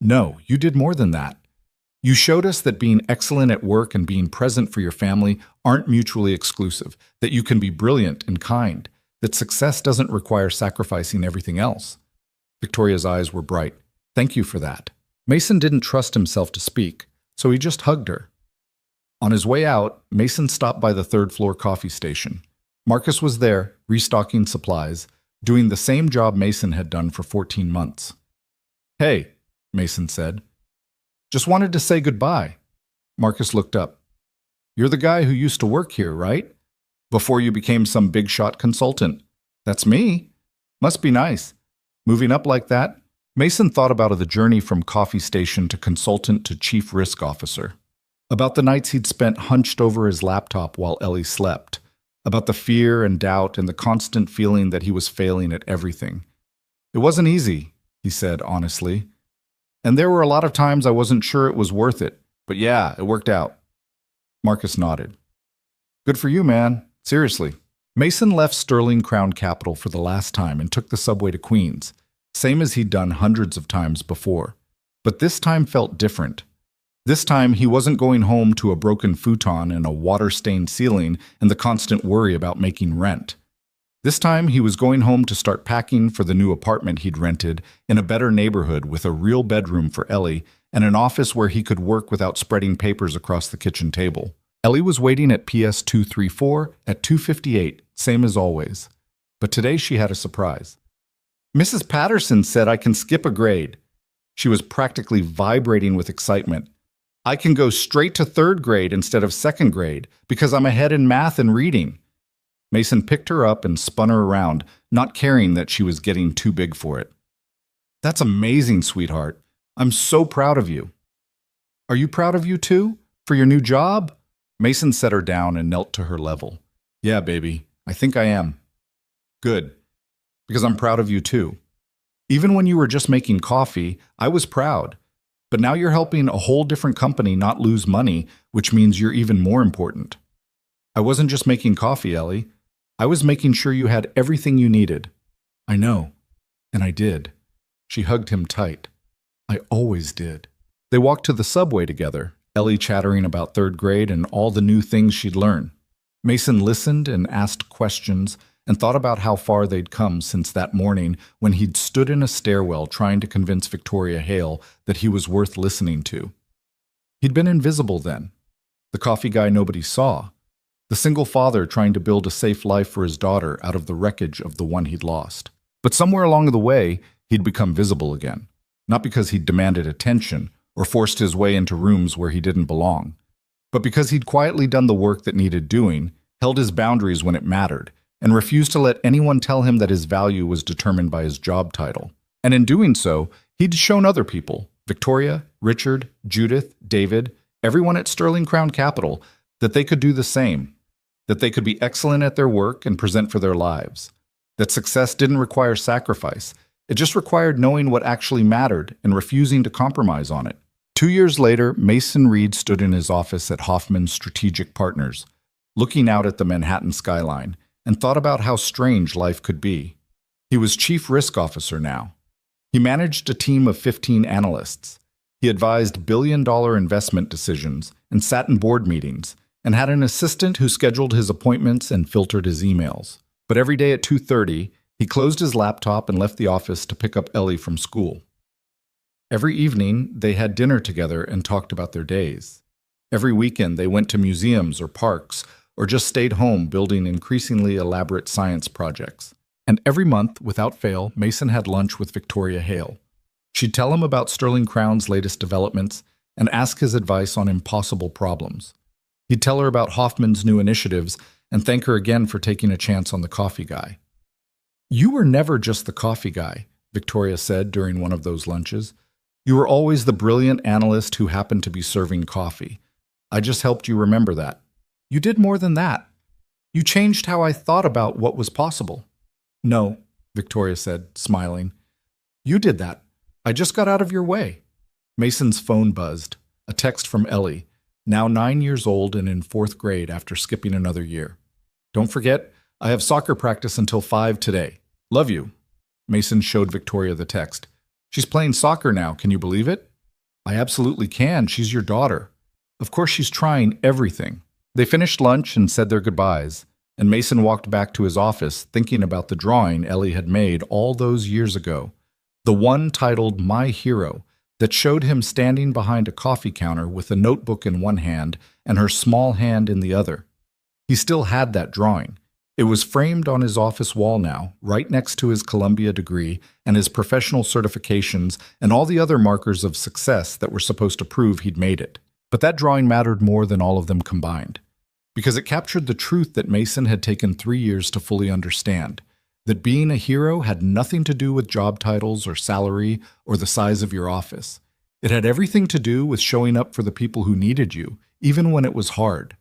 S1: No, you did more than that. You showed us that being excellent at work and being present for your family aren't mutually exclusive, that you can be brilliant and kind, that success doesn't require sacrificing everything else. Victoria's eyes were bright. Thank you for that. Mason didn't trust himself to speak, so he just hugged her. On his way out, Mason stopped by the third-floor coffee station. Marcus was there, restocking supplies, doing the same job Mason had done for 14 months. "Hey," Mason said. "Just wanted to say goodbye." Marcus looked up. "You're the guy who used to work here, right? Before you became some big-shot consultant." "That's me. Must be nice. Moving up like that." Mason thought about the journey from coffee station to consultant to chief risk officer. About the nights he'd spent hunched over his laptop while Ellie slept. About the fear and doubt and the constant feeling that he was failing at everything. "It wasn't easy," he said honestly. "And there were a lot of times I wasn't sure it was worth it. But yeah, it worked out." Marcus nodded. "Good for you, man. Seriously." Mason left Sterling Crown Capital for the last time and took the subway to Queens, same as he'd done hundreds of times before. But this time felt different. This time he wasn't going home to a broken futon and a water-stained ceiling and the constant worry about making rent. This time he was going home to start packing for the new apartment he'd rented in a better neighborhood with a real bedroom for Ellie and an office where he could work without spreading papers across the kitchen table. Ellie was waiting at PS 234 at 2:58, same as always. But today she had a surprise. "Mrs. Patterson said I can skip a grade." She was practically vibrating with excitement. "I can go straight to third grade instead of second grade because I'm ahead in math and reading." Mason picked her up and spun her around, not caring that she was getting too big for it. "That's amazing, sweetheart. I'm so proud of you." "Are you proud of you too? For your new job?" Mason set her down and knelt to her level. "Yeah, baby, I think I am." "Good, because I'm proud of you too. Even when you were just making coffee, I was proud. But now you're helping a whole different company not lose money, which means you're even more important. I wasn't just making coffee, Ellie. I was making sure you had everything you needed." "I know, and I did." She hugged him tight. "I always did." They walked to the subway together, Ellie chattering about third grade and all the new things she'd learn. Mason listened and asked questions and thought about how far they'd come since that morning when he'd stood in a stairwell trying to convince Victoria Hale that he was worth listening to. He'd been invisible then, the coffee guy nobody saw, the single father trying to build a safe life for his daughter out of the wreckage of the one he'd lost. But somewhere along the way, he'd become visible again, not because he'd demanded attention or forced his way into rooms where he didn't belong, but because he'd quietly done the work that needed doing, held his boundaries when it mattered, and refused to let anyone tell him that his value was determined by his job title. And in doing so, he'd shown other people, Victoria, Richard, Judith, David, everyone at Sterling Crown Capital, that they could do the same, that they could be excellent at their work and present for their lives, that success didn't require sacrifice, it just required knowing what actually mattered and refusing to compromise on it. 2 years later, Mason Reed stood in his office at Hoffman Strategic Partners, looking out at the Manhattan skyline, and thought about how strange life could be. He was chief risk officer now. He managed a team of 15 analysts. He advised billion-dollar investment decisions and sat in board meetings, and had an assistant who scheduled his appointments and filtered his emails. But every day at 2:30, he closed his laptop and left the office to pick up Ellie from school. Every evening, they had dinner together and talked about their days. Every weekend, they went to museums or parks, or just stayed home building increasingly elaborate science projects. And every month, without fail, Mason had lunch with Victoria Hale. She'd tell him about Sterling Crown's latest developments and ask his advice on impossible problems. He'd tell her about Hoffman's new initiatives and thank her again for taking a chance on the coffee guy. "You were never just the coffee guy," Victoria said during one of those lunches. "You were always the brilliant analyst who happened to be serving coffee. I just helped you remember that. You did more than that. You changed how I thought about what was possible." "No," Victoria said, smiling. "You did that. I just got out of your way." Mason's phone buzzed. A text from Ellie, now 9 years old and in 4th grade after skipping another year. "Don't forget, I have soccer practice until 5 today. Love you." Mason showed Victoria the text. "She's playing soccer now, can you believe it?" "I absolutely can. She's your daughter. Of course she's trying everything." They finished lunch and said their goodbyes, and Mason walked back to his office thinking about the drawing Ellie had made all those years ago, the one titled My Hero, that showed him standing behind a coffee counter with a notebook in one hand and her small hand in the other. He still had that drawing. It was framed on his office wall now, right next to his Columbia degree and his professional certifications and all the other markers of success that were supposed to prove he'd made it. But that drawing mattered more than all of them combined, because it captured the truth that Mason had taken 3 years to fully understand, that being a hero had nothing to do with job titles or salary or the size of your office. It had everything to do with showing up for the people who needed you, even when it was hard,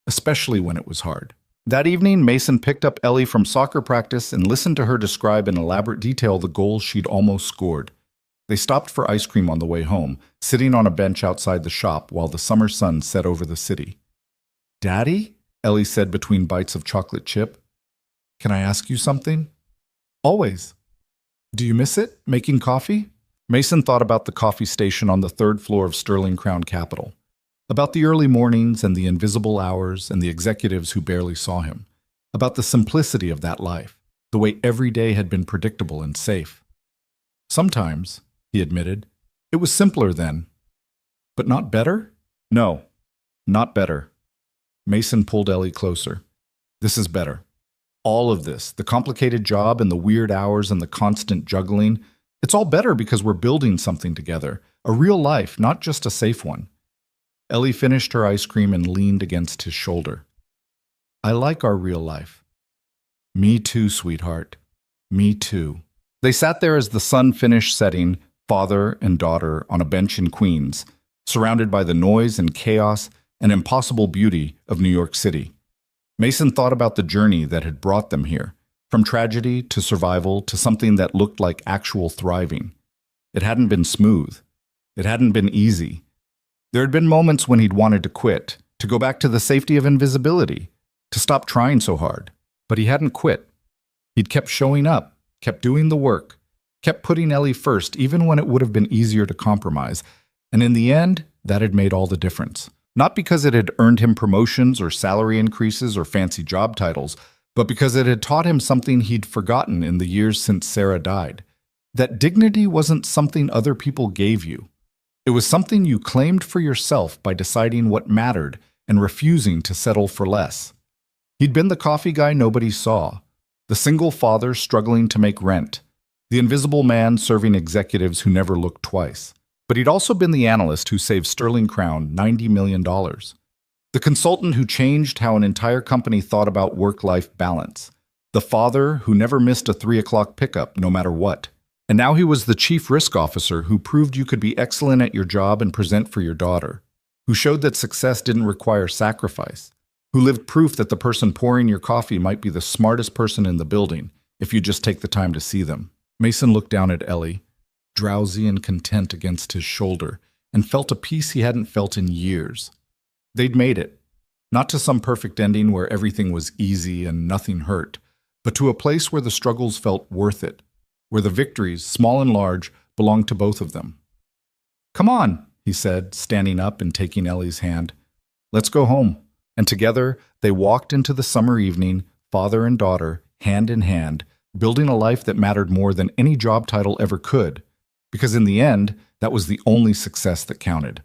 S1: especially when it was hard. That evening, Mason picked up Ellie from soccer practice and listened to her describe in elaborate detail the goal she'd almost scored. They stopped for ice cream on the way home, sitting on a bench outside the shop while the summer sun set over the city. "Daddy?" Ellie said between bites of chocolate chip. "Can I ask you something?" "Always." "Do you miss it, making coffee?" Mason thought about the coffee station on the 3rd floor of Sterling Crown Capital, about the early mornings and the invisible hours and the executives who barely saw him, about the simplicity of that life, the way every day had been predictable and safe. "Sometimes," he admitted, "it was simpler then." "But not better?" "No, not better." Mason pulled Ellie closer. "This is better. All of this, the complicated job and the weird hours and the constant juggling, it's all better because we're building something together, a real life, not just a safe one." Ellie finished her ice cream and leaned against his shoulder. "I like our real life." "Me too, sweetheart. Me too." They sat there as the sun finished setting, father and daughter, on a bench in Queens, surrounded by the noise and chaos and impossible beauty of New York City. Mason thought about the journey that had brought them here, from tragedy to survival to something that looked like actual thriving. It hadn't been smooth. It hadn't been easy. There had been moments when he'd wanted to quit, to go back to the safety of invisibility, to stop trying so hard. But he hadn't quit. He'd kept showing up, kept doing the work, kept putting Ellie first even when it would have been easier to compromise. And in the end, that had made all the difference. Not because it had earned him promotions or salary increases or fancy job titles, but because it had taught him something he'd forgotten in the years since Sarah died. That dignity wasn't something other people gave you. It was something you claimed for yourself by deciding what mattered and refusing to settle for less. He'd been the coffee guy nobody saw, the single father struggling to make rent, the invisible man serving executives who never looked twice. But he'd also been the analyst who saved Sterling Crown $90 million, the consultant who changed how an entire company thought about work-life balance, the father who never missed a 3 o'clock pickup no matter what. And now he was the chief risk officer who proved you could be excellent at your job and present for your daughter, who showed that success didn't require sacrifice, who lived proof that the person pouring your coffee might be the smartest person in the building if you just take the time to see them. Mason looked down at Ellie, drowsy and content against his shoulder, and felt a peace he hadn't felt in years. They'd made it, not to some perfect ending where everything was easy and nothing hurt, but to a place where the struggles felt worth it, where the victories, small and large, belonged to both of them. "Come on," he said, standing up and taking Ellie's hand. "Let's go home." And together, they walked into the summer evening, father and daughter, hand in hand, building a life that mattered more than any job title ever could, because in the end, that was the only success that counted.